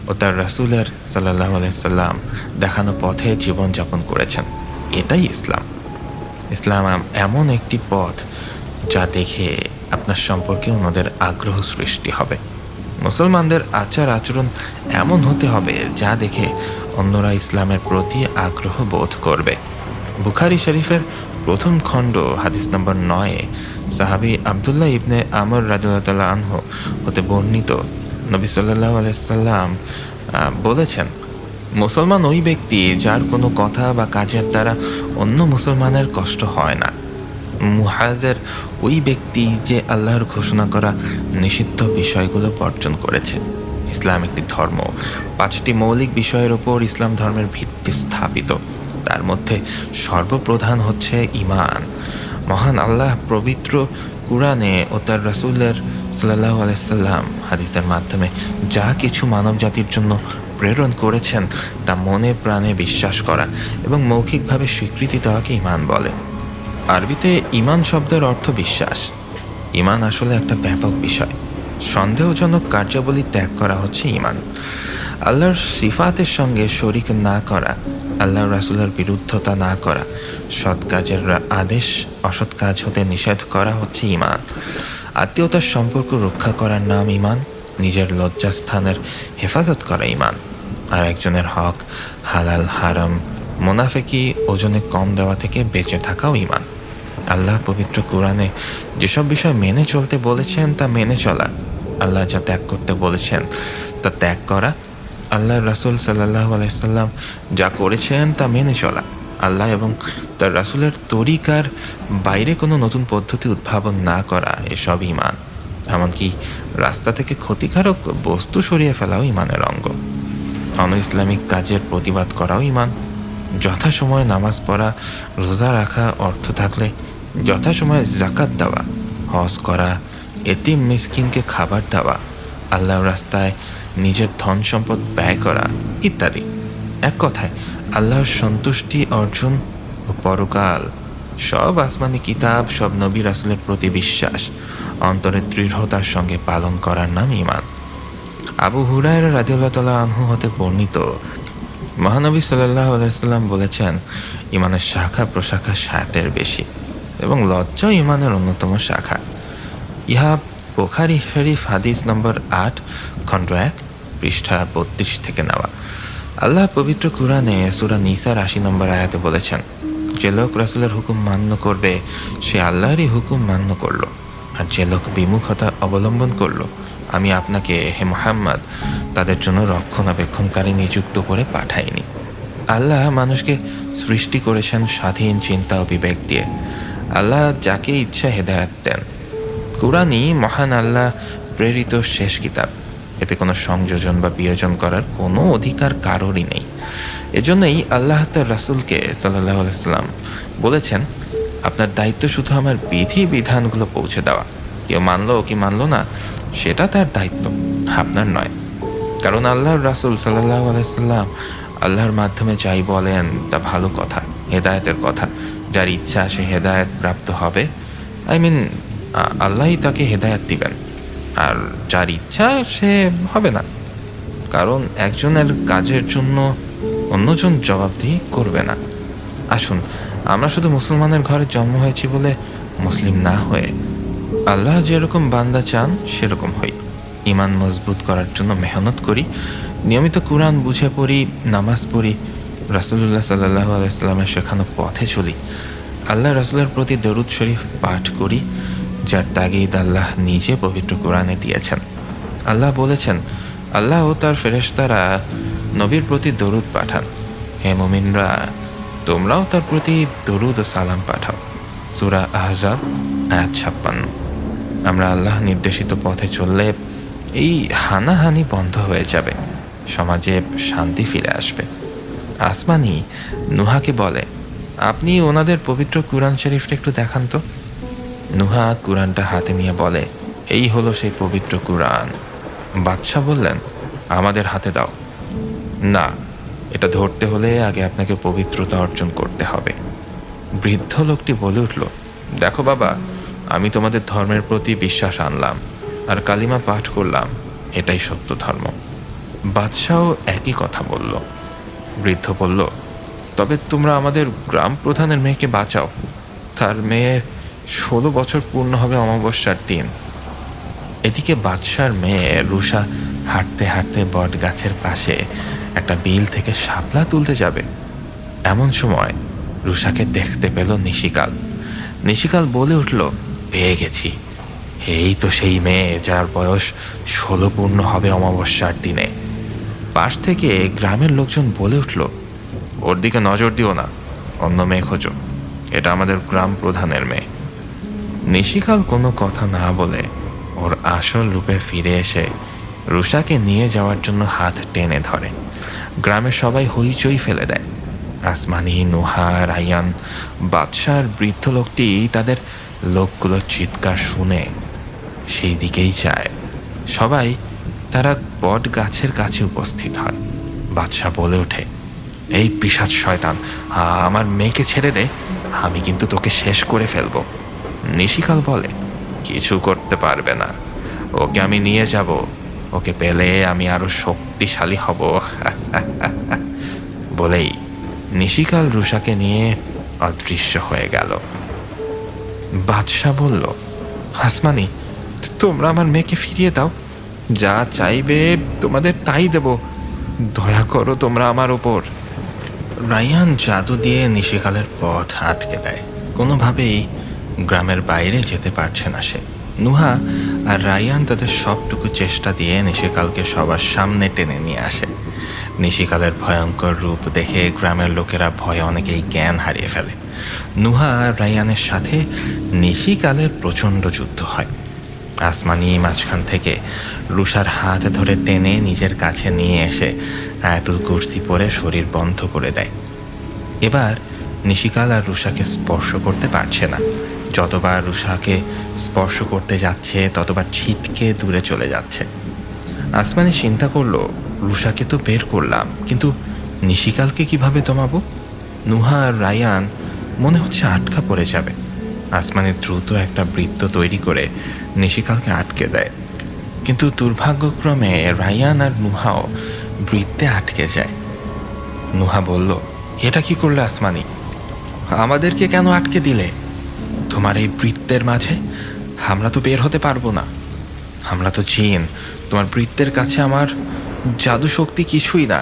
ও তার রাসূলের সাল্লাল্লাহু আলাইহি ওয়াসাল্লাম দেখানো পথে জীবনযাপন করেছেন। এটাই ইসলাম। ইসলাম এমন একটি পথ যা দেখে আপনার সম্পর্কে অন্যদের আগ্রহ সৃষ্টি হবে। মুসলমানদের আচার আচরণ এমন হতে হবে যা দেখে অন্যরা ইসলামের প্রতি আগ্রহ বোধ করবে। বুখারী শরীফের প্রথম খণ্ড হাদিস নম্বর 9 সাহাবী আব্দুল্লাহ ইবনে আমর রাদিয়াল্লাহু তাআলা আনহু হতে বর্ণিত, নবী সাল্লাল্লাহু আলাইহি সাল্লাম বলেছেন, মুসলমান ওই ব্যক্তি যার কোনো কথা বা কাজের দ্বারা অন্য মুসলমানের কষ্ট হয় না। মুহাজির ওই ব্যক্তি যে আল্লাহর ঘোষণা করা নিষিদ্ধ বিষয়গুলো বর্জন করেছে। ইসলাম একটি ধর্ম, 5টি মৌলিক বিষয়ের উপর ইসলাম ধর্মের ভিত্তি স্থাপিত। তার মধ্যে সর্বপ্রধান হচ্ছে ঈমান। মহান আল্লাহ পবিত্র কুরআনে ও তার রাসূলের সাল্লাল্লাহু আলাইহি সাল্লাম হাদিসের মাধ্যমে যা কিছু মানব জাতির জন্য প্রেরণ করেছেন তা মনে প্রাণে বিশ্বাস করা এবং মৌখিকভাবে স্বীকৃতি দেওয়াকে ঈমান বলে। আরবিতে ঈমান শব্দের অর্থ বিশ্বাস। ঈমান আসলে একটা ব্যাপক বিষয়। সন্দেহজনক কার্যাবলী ত্যাগ করা হচ্ছে ঈমান। আল্লাহর সিফাতের সঙ্গে শরিক না করা, আল্লাহর রাসূলের বিরুদ্ধতা না করা, সৎ কাজের আদেশ অসৎ কাজ হতে নিষেধ করা হচ্ছে ঈমান। আত্মীয়তার সম্পর্ক রক্ষা করার নাম ঈমান। নিজের লজ্জাস্থানের হেফাজত করা ঈমান। আর একজনের হক, হালাল হারাম, মুনাফিকি, ওজনে কম দেওয়া থেকে বেঁচে থাকাও ঈমান। আল্লাহ পবিত্র কোরআনে যেসব বিষয় মেনে চলতে বলেছেন তা মেনে চলা, আল্লাহ যা ত্যাগ করতে বলেছেন তা ত্যাগ করা, আল্লাহর রাসূল সাল্লাল্লাহু আলাইহি সাল্লাম যা করেছেন তা মেনে চলা, আল্লাহ এবং তার রাসূলের তরিকার বাইরে কোনো নতুন পদ্ধতি উদ্ভাবন না করা, এসব ঈমান। এমনকি রাস্তা থেকে ক্ষতিকারক বস্তু সরিয়ে ফেলাও ঈমানের অঙ্গ। অন ইসলামিক কাজের প্রতিবাদ করাও ঈমান। যথাসময়ে নামাজ পড়া, রোজা রাখা, অর্থ থাকলে যথাসময়ে যাকাত দেওয়া, হজ করা, এতিম মিসকিনকে খাবার দেওয়া, আল্লাহর রাস্তায় নিজের ধন সম্পদ ব্যয় করা ইত্যাদি। এক কথায় আল্লাহর সন্তুষ্টি অর্জন ও পরকাল, সব আসমানি কিতাব, সব নবী রাসূলের প্রতি বিশ্বাস অন্তরের দৃঢ়তার সঙ্গে পালন করার নাম ঈমান। আবু হুরায়রা রাদিয়াল্লাহু তাআলা আনহু হতে বর্ণিত, মহানবী সাল্লাল্লাহু আলাইহি সাল্লাম বলেছেন, ঈমানের শাখা প্রশাখা 60-এর বেশি এবং লজ্জাও ঈমানের অন্যতম শাখা। ইহা বুখারী শরীফ হাদিস নম্বর 8 খণ্ড 1 পৃষ্ঠা 32 থেকে নেওয়া। আল্লাহ পবিত্র কুরআনে সূরা নিসার 80 নম্বর আয়াতে বলেছেন, যে লোক রাসূলের হুকুম মান্য করবে সে আল্লাহরই হুকুম মান্য করলো, আর যে লোক বিমুখতা অবলম্বন করলো আমি আপনাকে হে মুহাম্মদ তাদের জন্য রক্ষণাবেক্ষণকারী নিযুক্ত করে পাঠাইনি। আল্লাহ মানুষকে সৃষ্টি করেছেন স্বাধীন চিন্তা ও বিবেক দিয়ে। আল্লাহ যাকে ইচ্ছা হেদায়েত দেন। কুরআনই মহান আল্লাহ প্রেরিত শেষ কিতাব। এতে কোনো সংযোজন বা বিয়োজন করার কোনো অধিকার কারোরই নেই। এজন্যই আল্লাহ তার রাসূলকে সাল্লাল্লাহু আলাইহি সাল্লাম বলেছেন, আপনার দায়িত্ব শুধু আমার বিধি বিধানগুলো পৌঁছে দেওয়া। কেউ মানলো কি মানলো না সেটা তার দায়িত্ব, আপনার নয়। কারণ আল্লাহর রাসূল সাল্লাল্লাহু আলাইহি সাল্লাম আল্লাহর মাধ্যমে যাই বলেন তা ভালো কথা, হেদায়েতের কথা। যার ইচ্ছা সে হেদায়েত প্রাপ্ত হবে, আল্লাহই তাকে হেদায়েত দিবেন। আর যার ইচ্ছা সে হবে না, কারণ একজনের কাজের জন্য অন্যজন জবাবদিহি করবে না। আসুন, আমরা শুধু মুসলমানের ঘরে জন্ম হয়েছি বলে মুসলিম না হয়ে আল্লাহ যেরকম বান্দা চান সেরকম হই। ঈমান মজবুত করার জন্য মেহনত করি, নিয়মিত কুরআন বুঝে পড়ি, নামাজ পড়ি, রাসূলুল্লাহ সাল্লাল্লাহু আলাইহি সাল্লামের শেখানো পথে চলি, আল্লাহ রাসূলের প্রতি দরুদ শরীফ পাঠ করি, যার তাগিদ আল্লাহ নিজে পবিত্র কোরআনে দিয়েছেন। আল্লাহ বলেছেন, আল্লাহ ও তার ফেরেশতারা নবীর প্রতি দরুদ পাঠান। হে মুমিনরা, তোমরাও তার প্রতি দরুদ ও সালাম পাঠাও। সূরা আহজাব আয়াত 56। আমরা আল্লাহ নির্দেশিত পথে চললে এই হানাহানি বন্ধ হয়ে যাবে, সমাজে শান্তি ফিরে আসবে। আসমানি নুহাকে বলে, আপনি ওনাদের পবিত্র কুরআন শরীফটা একটু দেখান তো। নুহা কুরআনটা হাতে নিয়ে বলে, এই হলো সেই পবিত্র কুরআন। বাদশাহ বললেন, আমাদের হাতে দাও। না, এটা ধরতে হলে আগে আপনাকে পবিত্রতা অর্জন করতে হবে। বৃদ্ধ লোকটি বলে উঠল, দেখো বাবা, আমি তোমাদের ধর্মের প্রতি বিশ্বাস আনলাম আর কালিমা পাঠ করলাম, এটাই সত্য ধর্ম। বাদশাহ একই কথা বলল। বৃদ্ধ বলল, তবে তোমরা আমাদের গ্রাম প্রধানের মেয়েকে বাঁচাও। তার মেয়ে 16 বছর পূর্ণ হবে অমাবস্যার দিন। এদিকে বাদশার মেয়ে রুষা হাঁটতে হাঁটতে বট গাছের পাশে একটা বিল থেকে শাপলা তুলতে যাবে। এমন সময় রুষাকে দেখতে পেল নিশিকাল। নিশিকাল বলে উঠল, পেয়ে গেছি। এই তো সেই মেয়ে যার বয়স 16 পূর্ণ হবে অমাবস্যার দিনে। পাশ থেকে গ্রামের লোকজন বলে উঠল, ওর দিকে নজর দিও না, অন্য মেয়ে খোঁজো, এটা আমাদের গ্রাম প্রধানের মেয়ে। নিশিকাল কোনো কথা না বলে ওর আসল রূপে ফিরে এসে রুষাকে নিয়ে যাওয়ার জন্য হাত টেনে ধরে। গ্রামের সবাই হইচই ফেলে দেয়। আসমানি, নুহা, রায়ান, বাদশার বৃদ্ধ লোকটি তাদের লোকগুলোর চিৎকার শুনে সেই দিকেই যায়। সবাই তারা বট গাছের কাছে উপস্থিত হয়। বাদশাহ বলে ওঠে, এই পিশাচ শয়তান, আমার মেয়েকে ছেড়ে দে, আমি কিন্তু তোকে শেষ করে ফেলবো। নিশিকাল বলে, কিছু করতে পারবে না, ওকে আমি নিয়ে যাব, ওকে পেলে আমি আরো শক্তিশালী হব। বলেই নিশিকাল রুষাকে নিয়ে অদৃশ্য হয়ে গেল। বাদশাহ বলল, আসমানি, তোমরা আমার মেয়েকে ফিরিয়ে দাও, যা চাইবে তোমাদের তাই দেব, দয়া করো তোমরা আমার ওপর। রায়ান জাদু দিয়ে নিশিকালের পথ আটকে দেয়। কোনোভাবেই গ্রামের বাইরে যেতে পারছে না সে। নুহা আর রায়ান তাদের সবটুকু চেষ্টা দিয়ে নিশিকালকে সবার সামনে টেনে নিয়ে আসে। নিশিকালের ভয়ঙ্কর রূপ দেখে গ্রামের লোকেরা ভয়ে অনেকেই জ্ঞান হারিয়ে ফেলে। নুহা আর রায়ানের সাথে নিশিকালের প্রচণ্ড যুদ্ধ হয়। আসমানি মাঝখান থেকে রুষার হাত ধরে টেনে নিজের কাছে নিয়ে এসে আয়াতুল কুরসি পরে শরীর বন্ধ করে দেয়। এবার নিশিকাল আর রুষাকে স্পর্শ করতে পারছে না। যতবার রুষাকে স্পর্শ করতে যাচ্ছে ততবার ছিটকে দূরে চলে যাচ্ছে। আসমানি চিন্তা করলো, রুষাকে তো বের করলাম, কিন্তু নিশিকালকে কিভাবে দমাবো? নুহা আর রায়ান মনে হচ্ছে আটকা পড়ে যাবে। আসমানি দ্রুত একটা বৃত্ত তৈরি করে নিশিকালকে আটকে দেয়, কিন্তু দুর্ভাগ্যক্রমে রায়ান আর নুহাও বৃত্তে আটকে যায়। নুহা বলল, এটা কি করলে আসমানি? আমাদেরকে কেন আটকে দিলে? তোমার এই বৃত্তের মাঝে আমরা তো বের হতে পারবো না, আমরা তো জিন, তোমার বৃত্তের কাছে আমার জাদু শক্তি কিছুই না।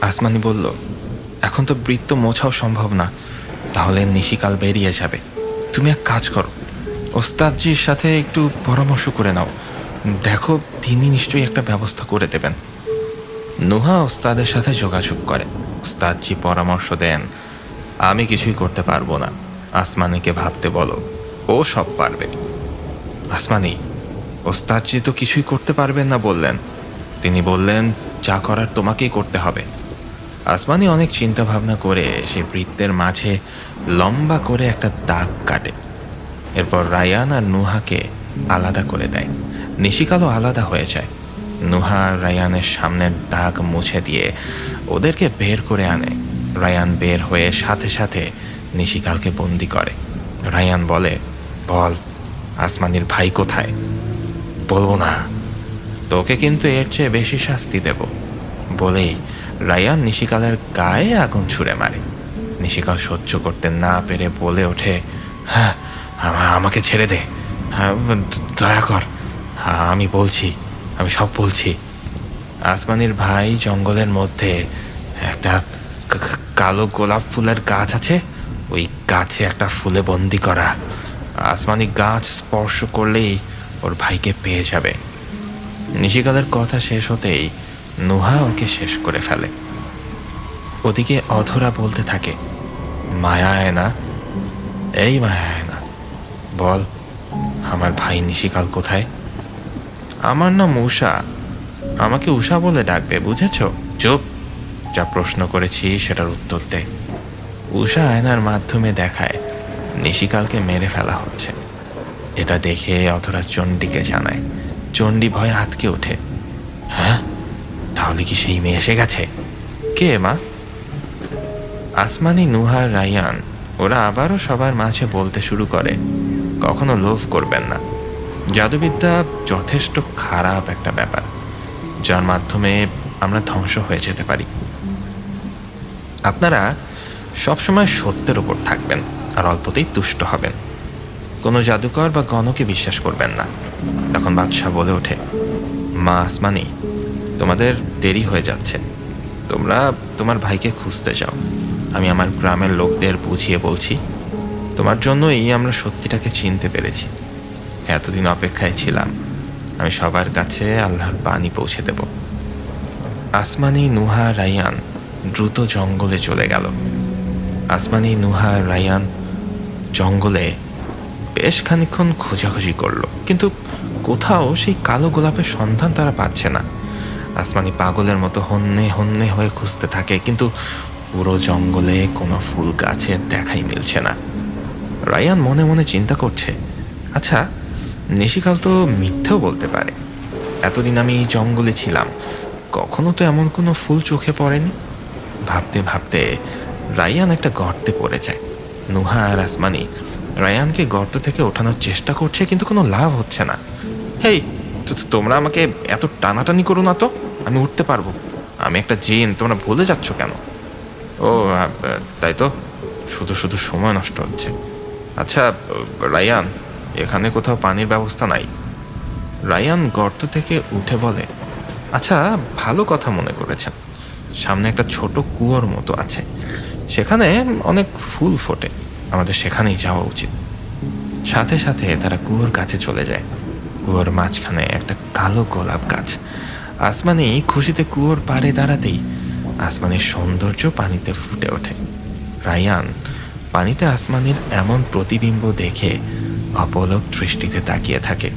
আসমানি বলল, এখন তো বৃত্ত মোছাও সম্ভব না, তাহলে নিশিকাল বেরিয়ে যাবে। তুমি এক কাজ করো, ওস্তাদজির সাথে একটু পরামর্শ করে নাও, দেখো তিনি নিশ্চয়ই একটা ব্যবস্থা করে দেবেন। নুহা ওস্তাদের সাথে যোগাযোগ করে। ওস্তাদজি পরামর্শ দেন, আমি কিছুই করতে পারবো না, আসমানিকে ভাবতে বলো, ও সব পারবে। আসমানি, ওস্তাদজি তো কিছুই করতে পারবেন না বললেন, তিনি বললেন যা করার তোমাকেই করতে হবে। আসমানি অনেক চিন্তা ভাবনা করে সেই বৃত্তের মাঝে লম্বা করে একটা দাগ কাটে। এরপর রায়ান আর নুহাকে আলাদা করে দেয়। নিশিকালও আলাদা হয়ে যায়। নুহা রায়ানের সামনের দাগ মুছে দিয়ে ওদেরকে বের করে আনে। রায়ান বের হয়ে সাথে সাথে নিশিকালকে বন্দি করে। রায়ান বলে, বল আসমানির ভাই কোথায়? বলবো না, তোকে কিন্তু এর চেয়ে বেশি শাস্তি দেব। বলেই রায়ান নিশিকালের গায়ে আগুন ছুঁড়ে মারে। নিশিকাল সহ্য করতে না পেরে বলে ওঠে, হ্যাঁ, আমাকে ছেড়ে দে, দয়া কর, আমি বলছি, আমি সব বলছি। আসমানির ভাই জঙ্গলের মধ্যে একটা কালো গোলাপ ফুলের গাছ আছে, ওই গাছে একটা ফুলে বন্দি করা। আসমানি গাছ স্পর্শ করলেই ওর ভাইকে পেয়ে যাবে। নিশিকালের কথা শেষ হতেই নুহা ওকে শেষ করে ফেলে। ওদিকে অধরা বলতে থাকে, মায়া আয়না, এই মায়া আয়না, বল আমার ভাই নিশিকাল কোথায়? আমার নাম উষা, আমাকে উষা বলে ডাকবে, বুঝেছ? চুপ, যা প্রশ্ন করেছি সেটার উত্তর দে। উষা আয়নার মাধ্যমে দেখায় নিশিকালকে মেরে ফেলা হচ্ছে। এটা দেখে অধরা চণ্ডীকে জানায়। চণ্ডী ভয়ে আঁতকে ওঠে। হ্যাঁ, তাহলে কি সেই মেয়ে এসে গেছে? কে মা? আসমানি, নুহা, রায়ান ওরা আবারও সবার মাঝে বলতে শুরু করে, কখনো লোভ করবেন না, জাদুবিদ্যা যথেষ্ট খারাপ একটা ব্যাপার, যার মাধ্যমে আমরা ধ্বংস হয়ে যেতে পারি। আপনারা সবসময় সত্যের ওপর থাকবেন আর অল্পতেই তুষ্ট হবেন। কোনো জাদুকর বা গণকে বিশ্বাস করবেন না। তখন বাদশাহ বলে ওঠে, মা আসমানি, তোমাদের দেরি হয়ে যাচ্ছে, তোমরা তোমার ভাইকে খুঁজতে যাও। আমি আমার গ্রামের লোকদের বুঝিয়ে বলছি, তোমার জন্যই আমরা সত্যিটাকে চিনতে পেরেছি। এতদিন অপেক্ষায় ছিলাম, আমি সবার কাছে আল্লাহর বাণী পৌঁছে দেব। আসমানি, নুহা, রায়ান দ্রুত জঙ্গলে চলে গেল। আসমানি, নুহা, রায়ান জঙ্গলে বেশ খানিকক্ষণ খোঁজাখুঁজি করলো, কিন্তু কোথাও সেই কালো গোলাপের সন্ধান তারা পাচ্ছে না। আসমানি পাগলের মতো হন্যে হন্যে হয়ে খুঁজতে থাকে, কিন্তু পুরো জঙ্গলে কোনো ফুল গাছের দেখাই মিলছে না। রায়ান মনে মনে চিন্তা করছে, আচ্ছা, নিশিকাল তো মিথ্যেও বলতে পারে। এতদিন আমি এই জঙ্গলে ছিলাম, কখনো তো এমন কোনো ফুল চোখে পড়েনি। ভাবতে ভাবতে রায়ান একটা গর্তে পড়ে যায়। নুহা আর আসমানি রায়ানকে গর্ত থেকে ওঠানোর চেষ্টা করছে, কিন্তু কোনো লাভ হচ্ছে না। হেই, তোমরা আমাকে এত টানাটানি করো না তো, আমি উঠতে পারবো। আমি একটা জিন, তোমরা ভুলে যাচ্ছ কেন? ও তাই তো, শুধু শুধু সময় নষ্ট হচ্ছে। আচ্ছা রায়ান, এখানে কোথাও পানির ব্যবস্থা নাই? রায়ান গর্ত থেকে উঠে বলে, আচ্ছা, ভালো কথা মনে করেছেন। সামনে একটা ছোট কুয়োর মতো আছে, সেখানে অনেক ফুল ফোটে, আমাদের সেখানেই যাওয়া উচিত। সাথে সাথে তারা কুয়োর কাছে চলে যায়। কুয়োর মাঝখানে একটা কালো গোলাপ গাছ। আসমানি খুশিতে কুয়োর পাড়ে দাঁড়াতেই আসমানির সৌন্দর্য পানিতে ফুটে ওঠে। রায়ান পানিতে আসমানির এমন প্রতিবিম্ব দেখে অপলক দৃষ্টিতে তাকিয়ে থাকে।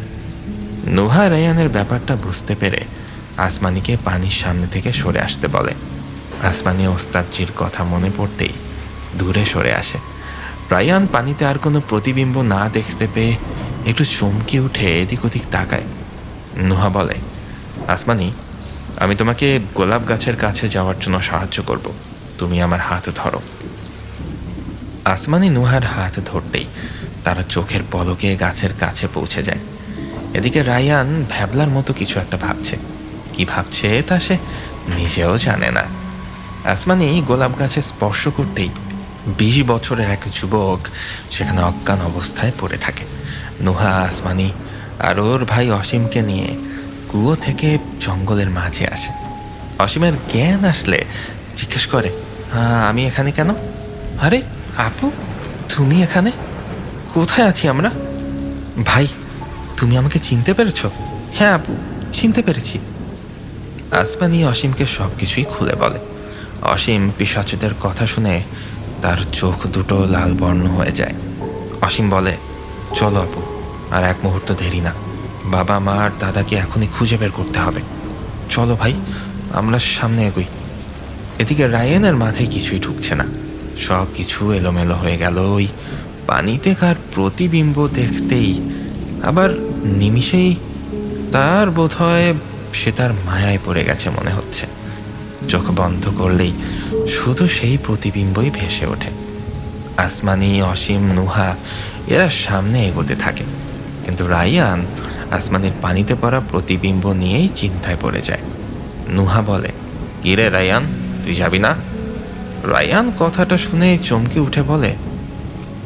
নুহা রায়ানের ব্যাপারটা বুঝতে পেরে আসমানিকে পানির সামনে থেকে সরে আসতে বলে। আসমানি ওস্তাদজির কথা মনে পড়তেই দূরে সরে আসে। রায়ান পানিতে আর কোনো প্রতিবিম্ব না দেখতে পেয়ে একটু চমকে উঠে এদিক ওদিক তাকায়। নুহা বলে, আসমানি, আমি তোমাকে গোলাপ গাছের কাছে যাওয়ার জন্য সাহায্য করব, তুমি আমার হাত ধরো। আসমানি নুহার হাত ধরতেই তারা চোখের পলকে গাছের কাছে পৌঁছে যায়। এদিকে রায়ান ভ্যাবলার মতো কিছু একটা ভাবছে। কি ভাবছে তা সে নিজেও জানে না। আসমানি গোলাপ গাছে স্পর্শ করতেই 20 বছরের এক যুবক সেখানে অজ্ঞান অবস্থায় পড়ে থাকে। নুহা আসমানি আর ওর ভাই অসীমকে নিয়ে কুয়ো থেকে জঙ্গলের মাঝে আসে। অসীমের জ্ঞান আসলে জিজ্ঞেস করে, আমি এখানে কেন? আরে আপু, তুমি এখানে? কোথায় আছি আমরা? ভাই, তুমি আমাকে চিনতে পেরেছ? হ্যাঁ আপু, চিনতে পেরেছি। আসমানি অসীমকে সব কিছুই খুলে বলে। অসীম পিশাচদের কথা শুনে তার চোখ দুটো লাল বর্ণ হয়ে যায়। অসীম বলে, চলো আপু, আর এক মুহূর্ত দেরি না। বাবা মা আর দাদাকে এখনই খুঁজে বের করতে হবে। চলো ভাই, আমরা সামনে এগোই। এদিকে রায়ানের মাথায় কিছুই ঢুকছে না। সব কিছু এলোমেলো হয়ে গেল ওই পানিতে কার প্রতিবিম্ব দেখতেই। আবার নিমিষেই তার বোধ হয় সে তার মায়ায় পড়ে গেছে মনে হচ্ছে। চোখ বন্ধ করলেই শুধু সেই প্রতিবিম্বই ভেসে ওঠে। আসমানি, অসীম, নুহা এরা সামনে এগোতে থাকে, কিন্তু রায়ান আসমানির পানিতে পড়া প্রতিবিম্ব নিয়েই চিন্তায় পড়ে যায়। নুহা বলে, কি রে রায়ান, তুই যাবি না? রায়ান কথাটা শুনে চমকে উঠে বলে,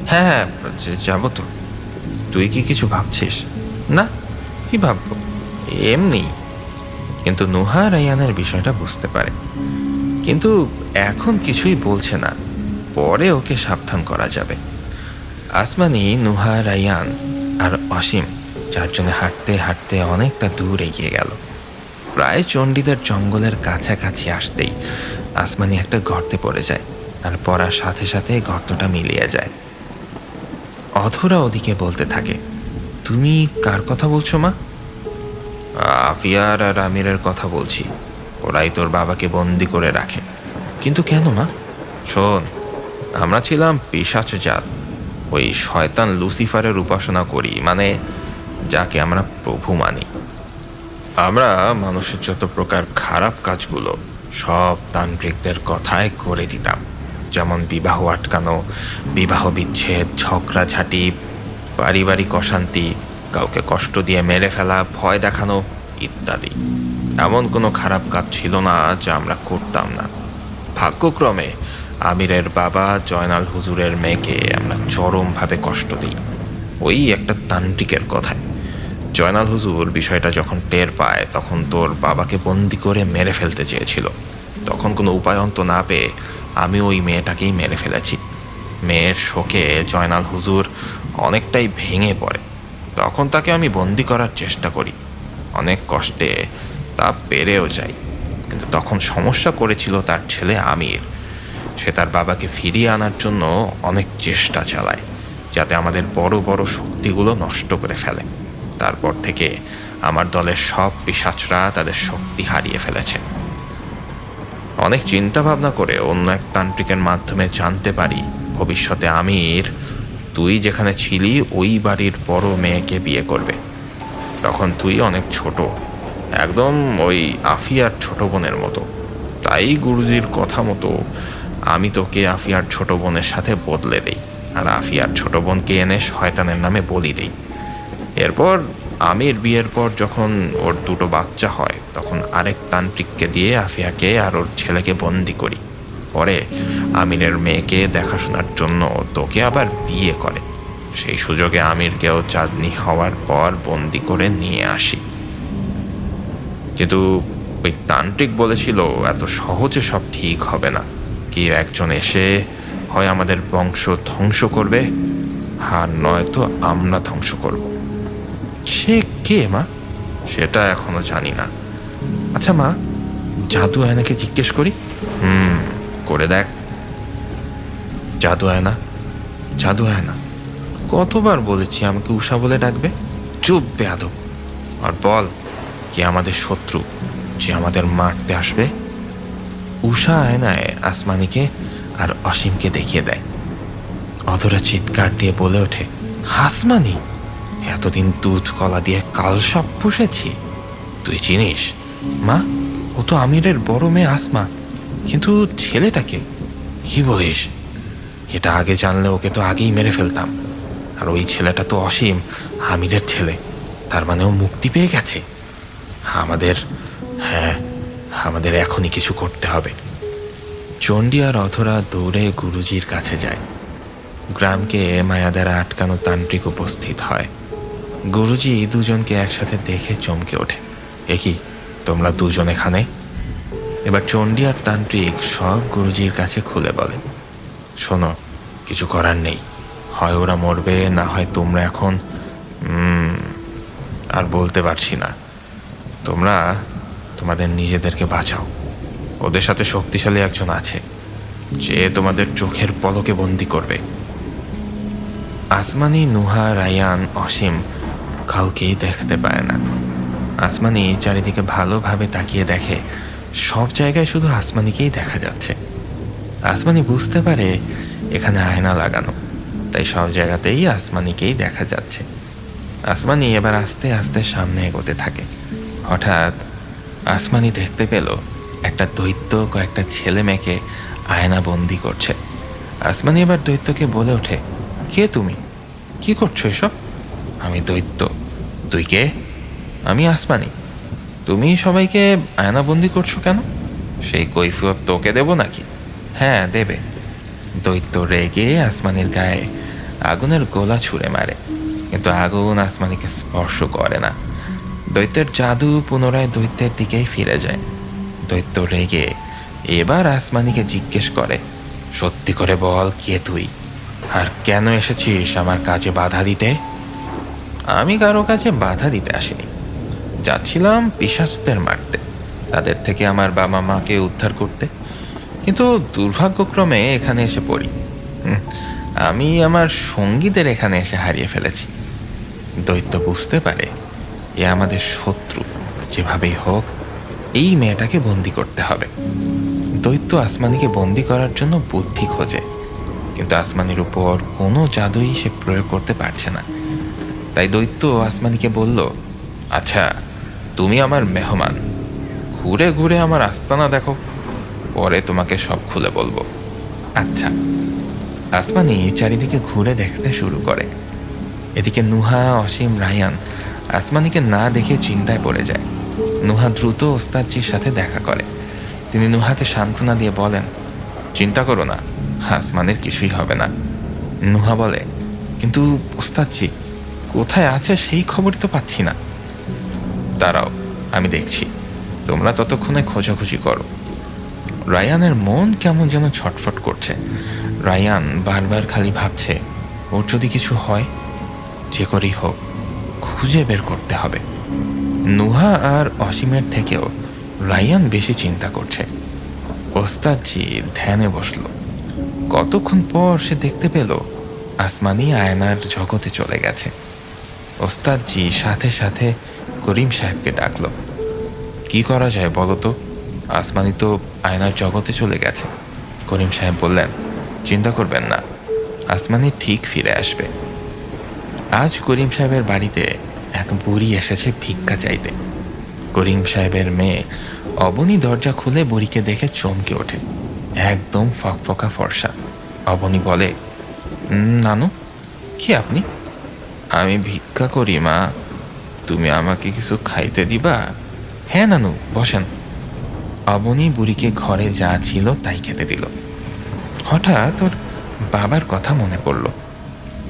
হ্যাঁ হ্যাঁ, যাবো তো। তুই কি কিছু ভাবছিস? না, কি ভাববো, এমনি। কিন্তু নুহা রায়ানের বিষয়টা বুঝতে পারে, কিন্তু এখন কিছুই বলছে না, পরে ওকে সাবধান করা যাবে। আসমানি, নুহা, রায়ান আর অসীম চারজনে হাঁটতে হাঁটতে অনেকটা দূর এগিয়ে গেল। প্রায় চণ্ডীদের জঙ্গলের কাছাকাছি আসতেই আসমানি একটা গর্তে পড়ে যায়, আর পড়ার সাথে সাথে গর্তটা মিলিয়ে যায়। অধরা ওদিকে বলতে থাকে, তুমি কার কথা বলছো মা? আফিয়ার আর আমিরের কথা বলছি, ওরাই তোর বাবাকে বন্দি করে রাখে। কিন্তু কেন মা? শোন, আমরা ছিলাম পিশাচ জাত, ওই শয়তান লুসিফারের উপাসনা করি, মানে যাকে আমরা প্রভু মানি। আমরা মানুষের যত প্রকার খারাপ কাজগুলো সব তান্ত্রিকদের কথায় করে দিতাম, যেমন বিবাহ আটকানো, বিবাহ বিচ্ছেদ, ঝগড়াঝাটি, পারিবারিক অশান্তি, কাউকে কষ্ট দিয়ে মেরে ফেলা, ভয় দেখানো ইত্যাদি। এমন কোনো খারাপ কাজ ছিল না যা আমরা করতাম না। ভাগ্যক্রমে আমিরের বাবা জয়নাল হুজুরের মেয়েকে আমরা চরমভাবে কষ্ট দিই, ওই একটা তান্ত্রিকের কথায়। জয়নাল হুজুর বিষয়টা যখন টের পায়, তখন তোর বাবাকে বন্দি করে মেরে ফেলতে চেয়েছিল। তখন কোনো উপায়ন্ত না পেয়ে আমি ওই মেয়েটাকেই মেরে ফেলেছি। মেয়ের শোকে জয়নাল হুজুর অনেকটাই ভেঙে পড়ে। তখন তাকে আমি বন্দি করার চেষ্টা করি, অনেক কষ্টে তা পেরেও যাই। কিন্তু তখন সমস্যা করেছিল তার ছেলে আমির। সে তার বাবাকে ফিরিয়ে আনার জন্য অনেক চেষ্টা চালায়, যাতে আমাদের বড় বড় শক্তিগুলো নষ্ট করে ফেলে। তারপর থেকে আমার দলের সব পিশাচরা তাদের শক্তি হারিয়ে ফেলেছে। অনেক চিন্তা ভাবনা করে অন্য এক তান্ত্রিকের মাধ্যমে জানতে পারি ভবিষ্যতে আমির তুই যেখানে ছিলি ওই বাড়ির বড় মেয়েকে বিয়ে করবে। তখন তুই অনেক ছোট, একদম ওই আফিয়ার ছোট বোনের মতো। তাই গুরুজির কথা মতো আমি তোকে আফিয়ার ছোট বোনের সাথে বদলে দেই, আর আফিয়ার ছোট বোনকে এনে শয়তানের নামে বলি দেই। এরপর আমির বিয়ের পর যখন ওর দুটো বাচ্চা হয়, তখন আরেক তান্ত্রিককে দিয়ে আফিয়াকে আর ওর ছেলেকে বন্দি করি। পরে আমিরের মেয়েকে দেখাশোনার জন্য তোকে আবার বিয়ে করে। সেই সুযোগে আমিরকেও চাঁদনি হওয়ার পর বন্দি করে নিয়ে আসি। কিন্তু ওই তান্ত্রিক বলেছিল এত সহজে সব ঠিক হবে না, কি একজন এসে হয় আমাদের বংশ ধ্বংস করবে, আর নয়তো আমরা ধ্বংস করব। সে কে মা? সেটা এখনো জানি না। আচ্ছা মা, জাদু আয়নাকে জিজ্ঞেস করি। করে দেখ। জাদু আয়না, জাদু আয়না, কতবার বলেছি আমাকে উষা বলে ডাকবে? চুপ বেয়াদব। আর বল, কি আমাদের শত্রু যে আমাদের মারতে আসবে? উষা আয়নায় আসমানিকে আর অসীমকে দেখিয়ে দেয়। অধরা চিৎকার দিয়ে বলে ওঠে, আসমানি, এতদিন দুধ কলা দিয়ে কালসাপ পুষেছি, তুই চিনিস? মা, ও তো আমিরের বড় মেয়ে আসমা, কিন্তু ছেলেটাকে কি বলিস? এটা আগে জানলে ওকে তো আগেই মেরে ফেলতাম। আর ওই ছেলেটা তো অসীম, আমিরের ছেলে, তার মানে ও মুক্তি পেয়ে গেছে। আমাদের এখনই কিছু করতে হবে। চণ্ডী আর অধরা দৌড়ে গুরুজির কাছে যায়। গ্রামকে মায়া দ্বারা আটকানো তান্ত্রিক উপস্থিত হয়। গুরুজি দুজনকে একসাথে দেখে চমকে ওঠে, এ কি, তোমরা দুজন এখানে? এবার চণ্ডী আর তান্ত্রিক সব গুরুজির কাছে খুলে বলে, শোনো, কিছু করার নেই, হয় ওরা মরবে, না হয় তোমরা এখন আর বলতে পারছি না। তোমরা তোমাদের নিজেদেরকে বাঁচাও। ওদের সাথে শক্তিশালী একজন আছে, যে তোমাদের চোখের পলকে বন্দি করবে। আসমানি, নুহা, রায়ান, অসীম কাউকেই দেখতে পায় না। আসমানি চারিদিকে ভালোভাবে তাকিয়ে দেখে, সব জায়গায় শুধু আসমানিকেই দেখা যাচ্ছে। আসমানি বুঝতে পারে এখানে আয়না লাগানো, তাই সব জায়গাতেই আসমানিকেই দেখা যাচ্ছে। আসমানি এবার আস্তে আস্তে সামনে এগোতে থাকে। হঠাৎ আসমানি দেখতে পেল একটা দৈত্য কয়েকটা ছেলে মেয়েকে আয়না বন্দি করছে। আসমানি এবার দৈত্যকে বলে ওঠে, কে তুমি? কি করছো এসব? আমি দৈত্য। তুই কে? আমি আসমানি। তুমি সবাইকে আয়নাবন্দি করছো কেন? সেই কৈফিয়ত তোকে দেব নাকি? হ্যাঁ, দেবে। দৈত্য রেগে আসমানির গায়ে আগুনের গোলা ছুঁড়ে মারে, কিন্তু আগুন আসমানিকে স্পর্শ করে না। দৈত্যের জাদু পুনরায় দৈত্যের দিকেই ফিরে যায়। দৈত্য রেগে এবার আসমানিকে জিজ্ঞেস করে, সত্যি করে বল, কে তুই, আর কেন এসেছিস আমার কাজে বাধা দিতে? আমি কারো কাছে বাধা দিতে আসিনি, যাচ্ছিলাম পিশাচদের মারতে, তাদের থেকে আমার বাবা মাকে উদ্ধার করতে, কিন্তু দুর্ভাগ্যক্রমে এখানে এসে পড়ি। আমি আমার সঙ্গীদের এখানে এসে হারিয়ে ফেলেছি। দৈত্য বুঝতে পারে এ আমাদের শত্রু, যেভাবেই হোক এই মেয়েটাকে বন্দি করতে হবে। দৈত্য আসমানিকে বন্দি করার জন্য বুদ্ধি খোঁজে, কিন্তু আসমানির উপর কোনো জাদুই সে প্রয়োগ করতে পারছে না। তাই দৈত্য আসমানিকে বলল, আচ্ছা, তুমি আমার মেহমান, ঘুরে ঘুরে আমার আস্তানা দেখো, পরে তোমাকে সব খুলে বলবো। আচ্ছা। আসমানি চারিদিকে ঘুরে দেখতে শুরু করে। এদিকে নুহা, অসীম, রায়ান আসমানিকে না দেখে চিন্তায় পড়ে যায়। নুহা দ্রুত ওস্তাদজির সাথে দেখা করে। তিনি নুহাকে সান্ত্বনা দিয়ে বলেন, চিন্তা করো না, আসমানের কিছুই হবে না। নুহা বলে, কিন্তু ওস্তাদজি, কোথায় আছে সেই খবরই তো পাচ্ছি না। দাঁড়াও, আমি দেখছি, তোমরা ততক্ষণে খোঁজাখুঁজি করো। রায়ানের মন কেমন যেন ছটফট করছে। রায়ান বারবার খালি ভাবছে, ওর যদি কিছু হয়, যে করেই হোক খুঁজে বের করতে হবে। নুহা আর অসীমের থেকেও রায়ান বেশি চিন্তা করছে। ওস্তাদজি ধ্যানে বসল। কতক্ষণ পর সে দেখতে পেল আসমানি আয়নার জগতে চলে গেছে। ওস্তাদজি সাথে সাথে করিম সাহেবকে ডাকল। কি করা যায় বলো তো, আসমানি তো আয়নার জগতে চলে গেছে। করিম সাহেব বললেন, চিন্তা করবেন না, আসমানি ঠিক ফিরে আসবে। আজ করিম সাহেবের বাড়িতে এক বুড়ি এসেছে ভিক্ষা চাইতে। করিম সাহেবের মেয়ে অবনী দরজা খুলে বুড়িকে দেখে চমকে ওঠে। একদম ফকফকা ফর্সা। অবনী বলে, নানু, কি আপনি? আমি ভিক্ষা করি মা, তুমি আমাকে কিছু খাইতে দিবা? হ্যাঁ নানু, বসেন। অবনী বুড়িকে ঘরে যা ছিল তাই খেতে দিল। হঠাৎ ওর বাবার কথা মনে পড়ল।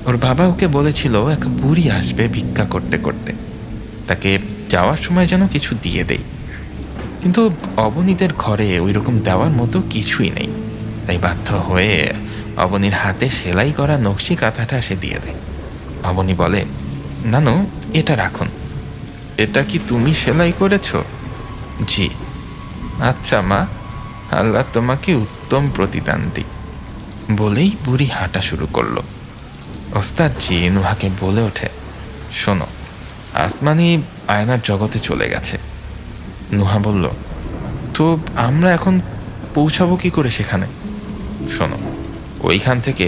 ওর বাবা ওকে বলেছিল এক বুড়ি আসবে ভিক্ষা করতে করতে, তাকে যাওয়ার সময় যেন কিছু দিয়ে দেই। কিন্তু অবনীদের ঘরে ওই রকম দেওয়ার মতো কিছুই নেই। তাই বাধ্য হয়ে অবনীর হাতে সেলাই করা নকশি কাঁথাটা সে দিয়ে দেয়। অবনী বলে, নানু, এটা রাখুন। এটা কি তুমি সেলাই করেছ? জি। আচ্ছা মা, আল্লাহ তোমাকে উত্তম প্রতিদান দিক। বলেই বুড়ি হাঁটা শুরু করলো। ওস্তাদজি নুহাকে বলে ওঠে, শোনো, আসমানি আয়নার জগতে চলে গেছে। নুহা বলল, তো আমরা এখন পৌঁছাবো কি করে সেখানে? শোনো, ওইখান থেকে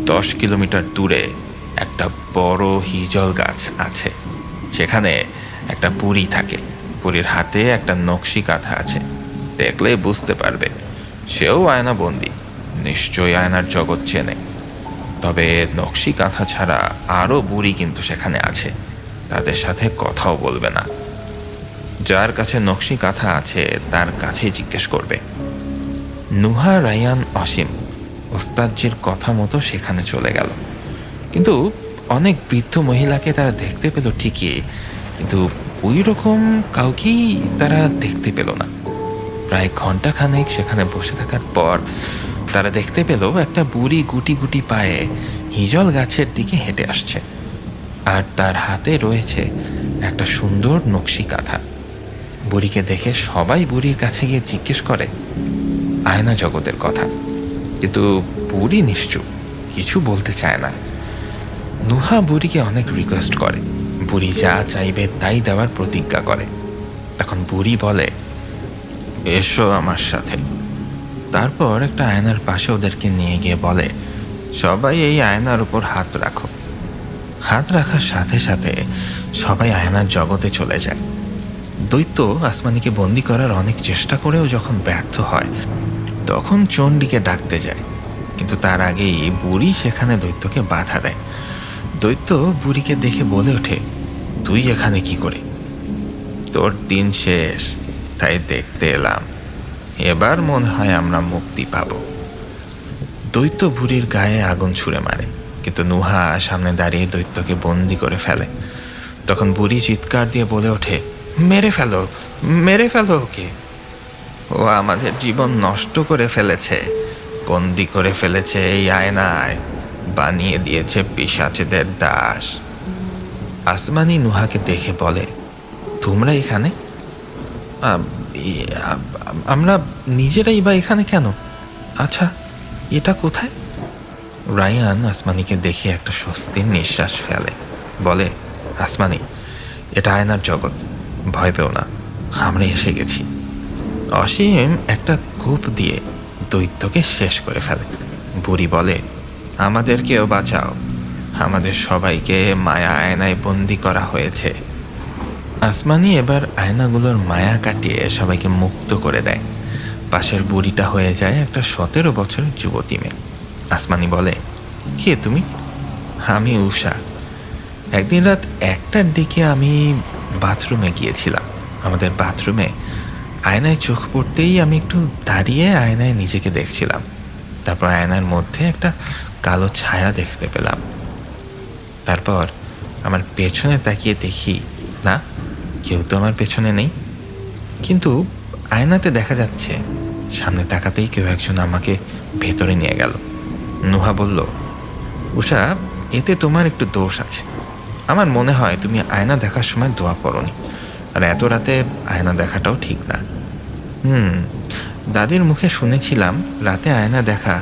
10 কিলোমিটার দূরে একটা বড় হিজল গাছ আছে। সেখানে একটা বুড়ি থাকে। বুড়ির হাতে একটা নকশি কাঁথা আছে, দেখলে বুঝতে পারবে। সেও আয়না বন্দি, নিশ্চয়ই আয়নার জগৎ চেনে। তবে নকশি কাঁথা ছাড়া আরও বুড়ি কিন্তু সেখানে আছে, তাদের সাথে কথাও বলবে না। যার কাছে নকশি কাঁথা আছে তার কাছেই জিজ্ঞেস করবে। নুহা, রায়ান, অসীম ওস্তাদজির কথা মতো সেখানে চলে গেল। কিন্তু অনেক বৃদ্ধ মহিলাকে তারা দেখতে পেল ঠিকই, কিন্তু ওই রকম কাউকেই তারা দেখতে পেল না। প্রায় ঘন্টাখানেক সেখানে বসে থাকার পর তারা দেখতে পেল একটা বুড়ি গুটি গুটি পায়ে হিজল গাছের দিকে হেঁটে আসছে, আর তার হাতে রয়েছে একটা সুন্দর নকশি কাঁথা। বুড়িকে দেখে সবাই বুড়ির কাছে গিয়ে জিজ্ঞেস করে আয়না জগতের কথা, কিন্তু বুড়ি নিশ্চুপ, কিছু বলতে চায় না। নুহা বুড়িকে অনেক রিকোয়েস্ট করে, বুড়ি যা চাইবে তাই দেওয়ার প্রতিজ্ঞা করে। তখন বুড়ি বলে, এসো আমার সাথে। তারপর একটা আয়নার পাশে ওদেরকে নিয়ে গিয়ে বলে, সবাই এই আয়নার উপর হাত রাখো। হাত রাখার সাথে সাথে সবাই আয়নার জগতে চলে যায়। দৈত্য আসমানিকে বন্দি করার অনেক চেষ্টা করেও যখন ব্যর্থ হয়, তখন চণ্ডীকে ডাকতে যায়। কিন্তু তার আগেই বুড়ি সেখানে দৈত্যকে বাধা দেয়। দৈত্য বুড়িকে দেখে বলে ওঠে, তুই এখানে কি করে? তোর দিন শেষ, তাই দেখতে এলাম। এবার মনে হয় আমরা মুক্তি পাব। দৈত্য বুড়ির গায়ে আগুন ছুঁড়ে মারে, কিন্তু নুহা সামনে দাঁড়িয়ে দৈত্যকে বন্দি করে ফেলে। তখন বুড়ি চিৎকার দিয়ে বলে ওঠে, মেরে ফেলো, মেরে ফেলো ওকে। ও আমাদের জীবন নষ্ট করে ফেলেছে, বন্দি করে ফেলেছে এই আয়নায়, বানিয়ে দিয়েছে পিশাচেদের দাস। আসমানি নুহাকে দেখে বলে, তোমরা এখানে? আমরা নিজেরাই বা এখানে কেন? আচ্ছা, এটা কোথায়? রায়ান আসমানিকে দেখে একটা স্বস্তির নিঃশ্বাস ফেলে, বলে, আসমানি, এটা আয়নার জগৎ, ভয় পেও না, আমরা এসে গেছি। অসীম একটা কূপ দিয়ে দৈত্যকে শেষ করে ফেলে। বুড়ি বলে, আমাদেরকেও বাঁচাও, আমাদের সবাইকে মায়া আয়নায় বন্দি করা হয়েছে। আসমানি এবার আয়নাগুলোর মায়া কাটিয়ে সবাইকে মুক্ত করে দেয়। পাশের বুড়িটা হয়ে যায় একটা 17 বছরের যুবতী মেয়ে। আসমানি বলে, কে তুমি? আমি উষা। একদিন রাত 1টার দিকে আমি বাথরুমে গিয়েছিলাম। আমাদের বাথরুমে আয়নায় চোখ পড়তেই আমি একটু দাঁড়িয়ে আয়নায় নিজেকে দেখছিলাম। তারপর আয়নার মধ্যে একটা কালো ছায়া দেখতে পেলাম। তারপর আমার পেছনে তাকিয়ে দেখি, না, কেউ তো আমার পেছনে নেই, কিন্তু আয়নাতে দেখা যাচ্ছে সামনে তাকাতেই কেউ একজন আমাকে ভেতরে নিয়ে গেল। নুহা বলল, উষা, এতে তোমার একটু দোষ আছে। আমার মনে হয় তুমি আয়না দেখার সময় দোয়া পড়নি, আর এত রাতে আয়না দেখাটাও ঠিক না। দাদির মুখে শুনেছিলাম রাতে আয়না দেখা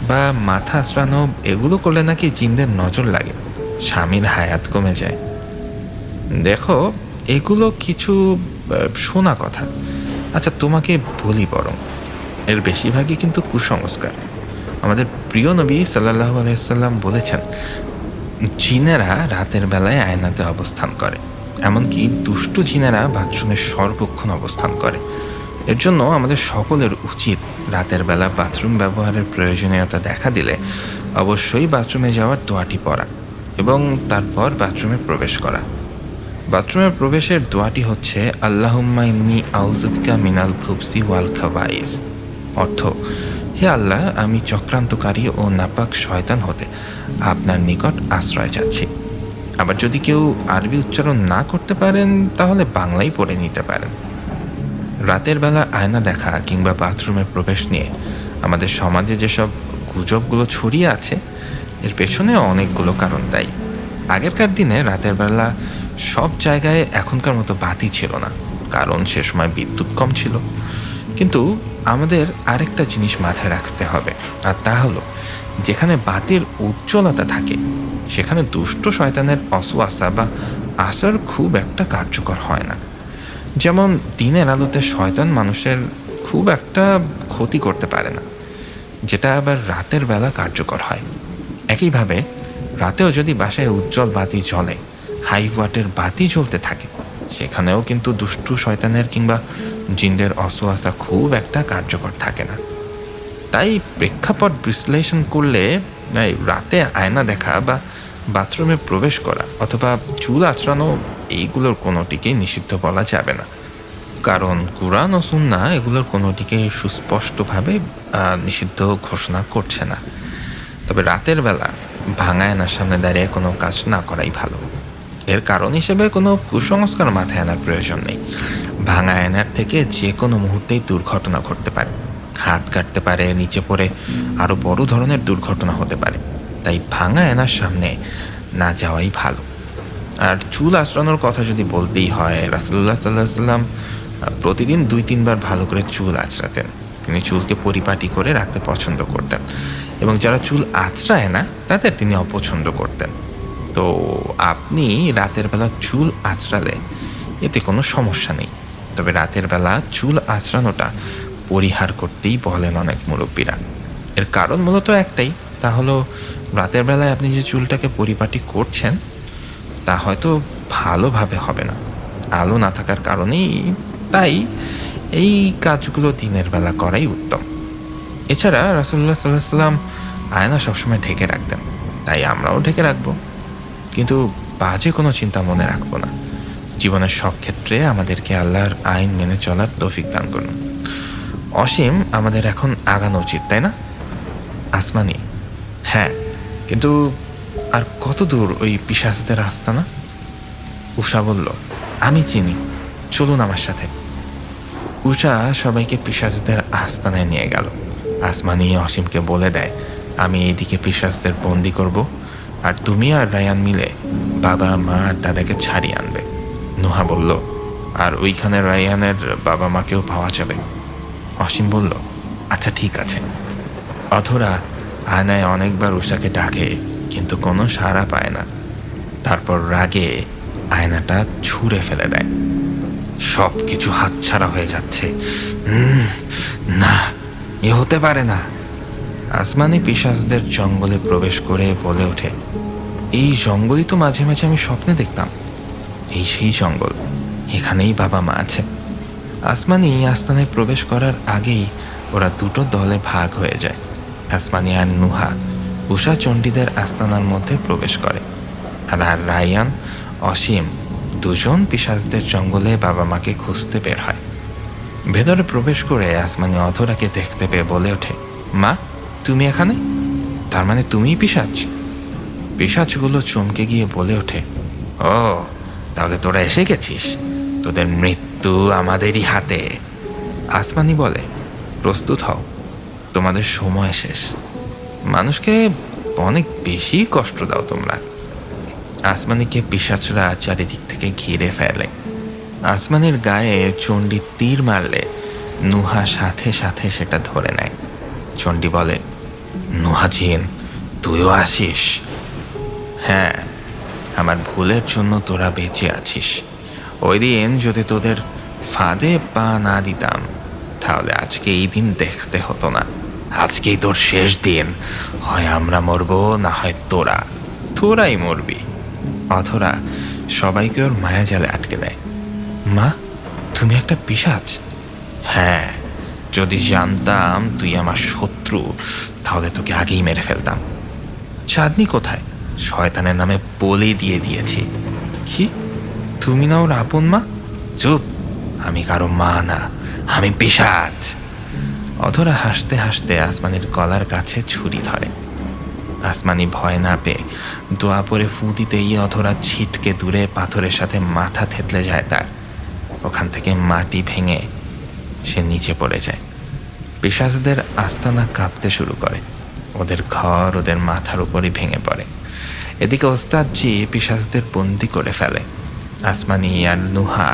বা মাথা আঁচড়ানো এগুলো করলে নাকি জিনদের নজর লাগে, স্বামীর হায়াত কমে যায়। দেখো, এগুলো কিছু শোনা কথা। আচ্ছা, তোমাকে বলি বরং, এর বেশিরভাগই কিন্তু কুসংস্কার। আমাদের প্রিয় নবী সাল্লাল্লাহু আলাইহি সাল্লাম বলেছেন, জিনেরা রাতের বেলায় আয়নাতে অবস্থান করে, এমনকি দুষ্টু জিনেরা বাথরুমের সর্বক্ষণ অবস্থান করে। এর জন্য আমাদের সকলের উচিত রাতের বেলা বাথরুম ব্যবহারের প্রয়োজনীয়তা দেখা দিলে অবশ্যই বাথরুমে যাওয়ার দোয়াটি পড়া এবং তারপর বাথরুমে প্রবেশ করা। বাথরুমে প্রবেশের দোয়াটি হচ্ছে আল্লাহুম্মা ইন্নী আউযুবিকা মিনাল খুবসি ওয়াল খাবাইস। অর্থ, হে আল্লাহ, আমি চক্রান্তকারী ও নাপাক শয়তান হতে আপনার নিকট আশ্রয় চাচ্ছি। আবার যদি কেউ আরবি উচ্চারণ না করতে পারেন তাহলে বাংলাই পড়ে নিতে পারেন। রাতের বেলা আয়না দেখা কিংবা বাথরুমে প্রবেশ নিয়ে আমাদের সমাজে যেসব গুজবগুলো ছড়িয়ে আছে, এর পেছনে অনেকগুলো কারণ দায়ী। আগেরকার দিনে রাতের বেলা সব জায়গায় এখনকার মতো বাতি ছিল না, কারণ সে সময় বিদ্যুৎ কম ছিল। কিন্তু আমাদের আরেকটা জিনিস মাথায় রাখতে হবে, আর তা হলো যেখানে বাতির উজ্জ্বলতা থাকে সেখানে দুষ্ট শয়তানের অসওয়াসা বা আসার খুব একটা কার্যকর হয় না। যেমন দিনের আলোতে শয়তান মানুষের খুব একটা ক্ষতি করতে পারে না, যেটা আবার রাতের বেলা কার্যকর হয়। একইভাবে রাতেও যদি বাসায় উজ্জ্বল বাতি জ্বলে, হাই ওয়াটের বাতি জ্বলতে থাকে, সেখানেও কিন্তু দুষ্টু শয়তানের কিংবা জিনদের অসওয়াসা খুব একটা কার্যকর থাকে না। তাই প্রেক্ষাপট বিশ্লেষণ করলে রাতে আয়না দেখা বা বাথরুমে প্রবেশ করা অথবা চুল আঁচড়ানো এইগুলোর কোনোটিকেই নিষিদ্ধ বলা যাবে না, কারণ কুরআন ও সুন্নাহ এগুলোর কোনোটিকে সুস্পষ্টভাবে নিষিদ্ধ ঘোষণা করছে না। তবে রাতের বেলা ভাঙা আয়নার সামনে দাঁড়িয়ে কোনো কাজ না করাই ভালো। এর কারণ হিসেবে কোনো কুসংস্কার মাথায় আনার প্রয়োজন নেই। ভাঙা আয়নার থেকে যে কোনো মুহূর্তেই দুর্ঘটনা ঘটতে পারে, হাত কাটতে পারে, নিচে পড়ে আরও বড় ধরনের দুর্ঘটনা হতে পারে। তাই ভাঙা আয়নার সামনে না যাওয়াই ভালো। আর চুল আঁচড়ানোর কথা যদি বলতেই হয়, রাসূলুল্লাহ সাল্লাল্লাহু আলাইহি ওয়াসাল্লাম প্রতিদিন 2-3 বার ভালো করে চুল আঁচড়াতেন। তিনি চুলকে পরিপাটি করে রাখতে পছন্দ করতেন, এবং যারা চুল আঁচড়ায় না তাদের তিনি অপছন্দ করতেন। তো আপনি রাতের বেলা চুল আঁচড়ালে এতে কোনো সমস্যা নেই, তবে রাতের বেলা চুল আঁচড়ানোটা পরিহার করতেই বলেন অনেক মুরব্বীরা। এর কারণ মূলত একটাই, তা হলো রাতের বেলায় আপনি যে চুলটাকে পরিপাটি করছেন তা হয়তো ভালোভাবে হবে না, আলো না থাকার কারণেই। তাই এই কাজগুলো দিনের বেলা করাই উত্তম। এছাড়া রাসূলুল্লাহ সাল্লাল্লাহু আলাইহি ওয়াসাল্লাম আয়না সবসময় ঢেকে রাখতেন, তাই আমরাও ঢেকে রাখবো, কিন্তু বাজে কোনো চিন্তা মনে রাখবো না। জীবনের সব ক্ষেত্রে আমাদেরকে আল্লাহর আইন মেনে চলার তৌফিক দান করুন। অসীম, আমাদের এখন আগানো উচিত, তাই না? আসমানি: হ্যাঁ, কিন্তু আর কত দূর ওই পিশাচদের আস্তানা? উষা বলল, আমি চিনি, চলুন আমার সাথে। উষা সবাইকে পিশাচদের আস্তানায় নিয়ে গেল। আসমানি অসীমকে বলে দেয়, আমি এইদিকে পিশাচদের বন্দি করব, আর তুমি আর রায়ান মিলে বাবা, মা আর দাদাকে ছাড়িয়ে আনবে। নুহা বলল, আর ওইখানে রায়ানের বাবা মাকেও পাওয়া যাবে। অসীম বলল, আচ্ছা ঠিক আছে। অধরা আয়নায় অনেকবার উষাকে ডাকে, কিন্তু কোনো সাড়া পায় না। তারপর রাগে আয়নাটা ছুঁড়ে ফেলে দেয়। সব কিছু হাতছাড়া হয়ে যাচ্ছে। না, এ হতে পারে না। আসমানি পিশাচদের জঙ্গলে প্রবেশ করে বলে ওঠে, এই জঙ্গলই তো মাঝে মাঝে আমি স্বপ্নে দেখতাম। এই সেই জঙ্গল, এখানেই বাবা মা আছে। আসমানি আস্তানায় প্রবেশ করার আগেই ওরা দুটো দলে ভাগ হয়ে যায়। আসমানি আর নুহা উষা চণ্ডীদের আস্তানার মধ্যে প্রবেশ করে, আর রায়ান, অসীম দুজন পিশাচদের জঙ্গলে বাবা মাকে খুঁজতে বের হয়। ভেতরে প্রবেশ করে আসমানি অধরাকে দেখতে পেয়ে বলে ওঠে, মা, তুমি এখানে? তার মানে তুমিই পিশাচ? পিশাচগুলো চমকে গিয়ে বলে ওঠে, ও, তাহলে তোরা এসে গেছিস, তোদের মৃত্যু আমাদেরই হাতে। আসমানি বলে, প্রস্তুত হও, তোমাদের সময় শেষ। মানুষকে অনেক বেশি কষ্ট দাও তোমরা। আসমানিকে পিশাচরা চারিদিক থেকে ঘিরে ফেলে। আসমানের গায়ে চণ্ডী তীর মারলে নুহা সাথে সাথে সেটা ধরে নেয়। চণ্ডী বলে, নুহাজিন, তুইও আসিস? হ্যাঁ, আমার ভুলের জন্য তোরা বেঁচে আছিস। ওই দিন যদি তোদের ফাঁদে পা না দিতাম তাহলে আজকে এই দিন দেখতে হতো না। আজকেই তোর শেষ দিন। হয় আমরা মরবো, না হয় তোরাই মরবি। অথরা সবাইকে ওর মায়াজালে আটকে দেয়। মা, তুমি একটা পিশাচ? হ্যাঁ, যদি জানতাম তুই আমার শত্রু তাহলে তোকে আগেই মেরে ফেলতাম। চাঁদনি কোথায়? শয়তানের নামে বলি দিয়ে দিয়েছি। কি, তুমি না ওর আপন মা? চুপ, আমি কারো মা না, আমি পিশাচ। অধরা হাসতে হাসতে আসমানির গলার কাছে ছুরি ধরে। আসমানি ভয় না পেয়ে দোয়া পরে ফু দিতেই অধরা ছিটকে দূরে পাথরের সাথে মাথা থেতলে যায় তার। ওখান থেকে মাটি ভেঙে সে নিচে পড়ে যায়। পিশাচদের আস্তানা কাঁপতে শুরু করে। ওদের ঘর ওদের মাথার উপরই ভেঙে পড়ে। এদিকে ওস্তাদজি পিশাচদের বন্দি করে ফেলে। আসমানি আর নুহা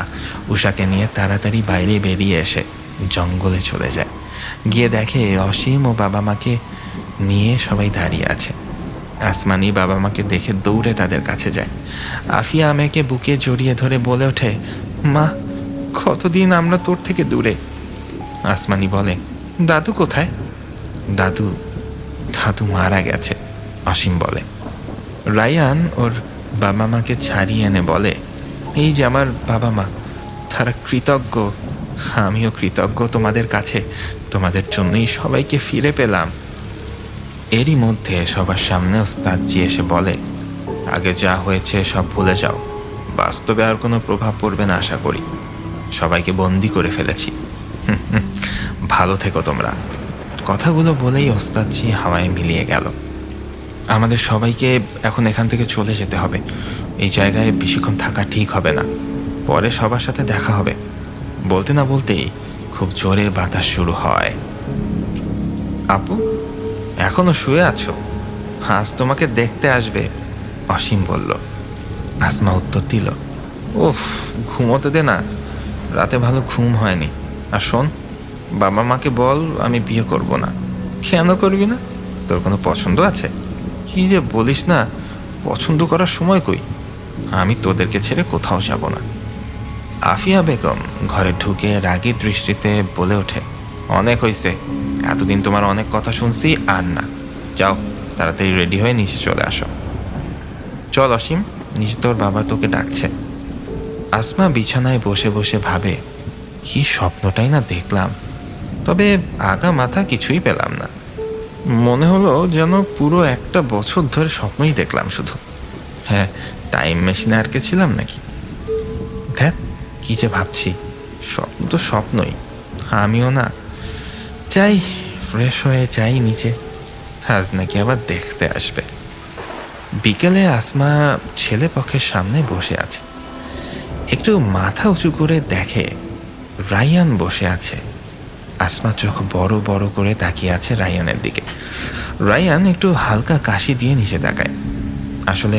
উষাকে নিয়ে তাড়াতাড়ি বাইরে বেরিয়ে এসে জঙ্গলে চলে যায়। গিয়ে দেখে অসীম ও বাবা মাকে নিয়ে সবাই দাঁড়িয়ে আছে। আসমানি বাবা মাকে দেখে দৌড়ে তাদের কাছে যায়। আফিয়া আমাকে বুকে জড়িয়ে ধরে বলে ওঠে, মা, কতদিন আমরা তোর থেকে দূরে। আসমানি বলে, দাদু কোথায়? দাদু মারা গেছে, অসীম বলে। রায়ান ওর বাবা মাকে ছাড়িয়ে এনে বলে, এই যে আমার বাবা মা, তারা কৃতজ্ঞ। আমিও কৃতজ্ঞ তোমাদের কাছে, তোমাদের জন্যই সবাইকে ফিরে পেলাম। এরই মধ্যে সবার সামনে ওস্তাদজি এসে বলে, আগে যা হয়েছে সব ভুলে যাও, বাস্তবে আর কোনো প্রভাব পড়বে না আশা করি। সবাইকে বন্দি করে ফেলেছি। ভালো থেকো তোমরা। কথাগুলো বলেই ওস্তাদজি হাওয়ায় মিলিয়ে গেল। আমাদের সবাইকে এখন এখান থেকে চলে যেতে হবে। এই জায়গায় বেশিক্ষণ থাকা ঠিক হবে না। পরে সবার সাথে দেখা হবে। বলতে না বলতেই খুব জোরে বাতাস শুরু হয়। আপু, এখনো শুয়ে আছো? আজ তোমাকে দেখতে আসবে, অসীম বলল। আসমা উত্তর দিল, ওফ, ঘুমোতে দে না, রাতে ভালো ঘুম হয়নি। আর শোন, বাবা মাকে বল আমি বিয়ে করব না। কেন করবি না? তোর কোনো পছন্দ আছে? কি যে বলিস না, পছন্দ করার সময় কই? আমি তোদেরকে ছেড়ে কোথাও যাব না। আফিয়া বেগম ঘরে ঢুকে রাগী দৃষ্টিতে বলে ওঠে, অনেক হয়েছে, এতদিন তোমার অনেক কথা শুনছি, আর না। যাও, তাড়াতাড়ি রেডি হয়ে নিচে চলে আসো। চল অসীম, নিচে তোর বাবা তোকে ডাকছে। আসমা বিছানায় বসে বসে ভাবে, কি স্বপ্নটাই না দেখলাম, তবে আগা মাথা কিছুই পেলাম না। মনে হলো যেন পুরো একটা বছর ধরে স্বপ্নই দেখলাম শুধু। হ্যাঁ, টাইম মেশিনে আটকে ছিলাম নাকি? ধ্যাত, কি যে ভাবছি, স্বপ্ন তো স্বপ্নই, আমিও না। যাই, ফ্রেশ হয়ে যাই নিচে, আজ নাকি আবার দেখতে আসবে। বিকেলে আসমা ছেলে পক্ষের সামনে বসে আছে। একটু মাথা উঁচু করে দেখে রায়ান বসে আছে। আসমা চোখ বড় বড় করে তাকিয়ে আছে রায়ানের দিকে। রায়ান একটু হালকা কাশি দিয়ে নিচে তাকায়। আসলে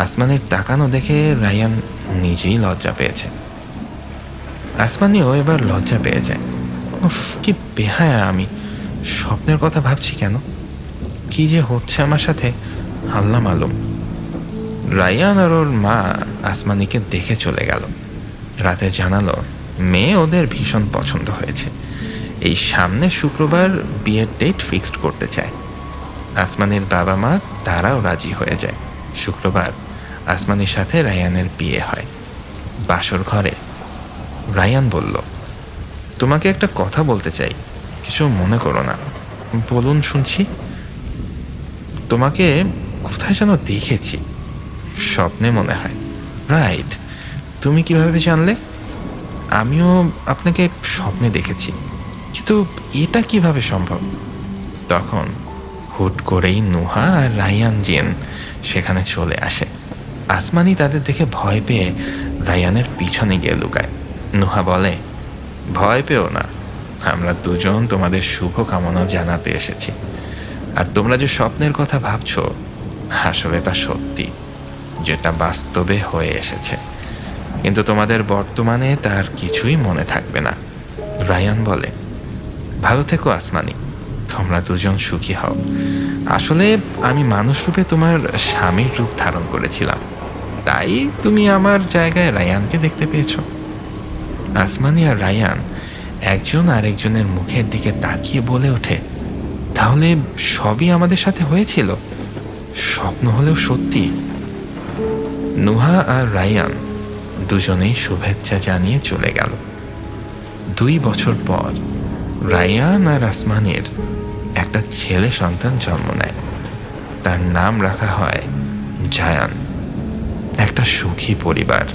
আসমানের তাকানো দেখে রায়ান নিজেই লজ্জা পেয়েছে। আসমানিও এবার লজ্জা পেয়ে যায়। উফ, কি বেহায়া আমি, স্বপ্নের কথা ভাবছি কেন? কি যে হচ্ছে আমার সাথে, আল্লাহ মালুম। রায়ান আর ওর মা আসমানিকে দেখে চলে গেল। রাতে জানালো মেয়ে ওদের ভীষণ পছন্দ হয়েছে। এই সামনে শুক্রবার বিয়ের ডেট ফিক্সড করতে চায়। আসমানির বাবা মা তারাও রাজি হয়ে যায়। শুক্রবার আসমানির সাথে রায়ানের বিয়ে হয়। বাসর ঘরে রায়ান বলল, তোমাকে একটা কথা বলতে চাই, কিছু মনে করো না। বলুন, শুনছি। তোমাকে কোথায় যেন দেখেছি, স্বপ্নে মনে হয়। রাইট, তুমি কিভাবে জানলে? আমিও আপনাকে স্বপ্নে দেখেছি, কিন্তু এটা কিভাবে সম্ভব? তখন হুট করেই নুহা আর রায়ান জিন সেখানে চলে আসে। আসমানি তাদের দেখে ভয় পেয়ে রায়ানের পিছনে গিয়ে লুকায়। নুহা বলে, ভয় পেও না, আমরা দুজন তোমাদের শুভ কামনা জানাতে এসেছি। আর তোমরা যে স্বপ্নের কথা ভাবছো, আসলে তা সত্যি। যেটা বাস্তবে হয়ে এসেছে, কিন্তু তোমাদের বর্তমানে তার কিছুই মনে থাকবে না। রায়ান বলে, ভালো থেকো আসমানি, তোমরা দুজন সুখী হও। আসলে আমি মানুষ রূপে তোমার স্বামীর রূপ ধারণ করেছিলাম, তাই তুমি আমার জায়গায় রায়ানকে দেখতে পেয়েছো। আসমানি আর রায়ান একজন আরেকজনের মুখের দিকে তাকিয়ে বলে ওঠে, তাহলে সবই আমাদের সাথে হয়েছিল, স্বপ্ন হলেও সত্যি। নুহা আর রায়ান দুজনেই শুভেচ্ছা জানিয়ে চলে গেল। 2 বছর পর রায়ান আর আসমানের একটা ছেলে সন্তান জন্ম নেয়। তার নাম রাখা হয় জায়ান। একটা সুখী পরিবার।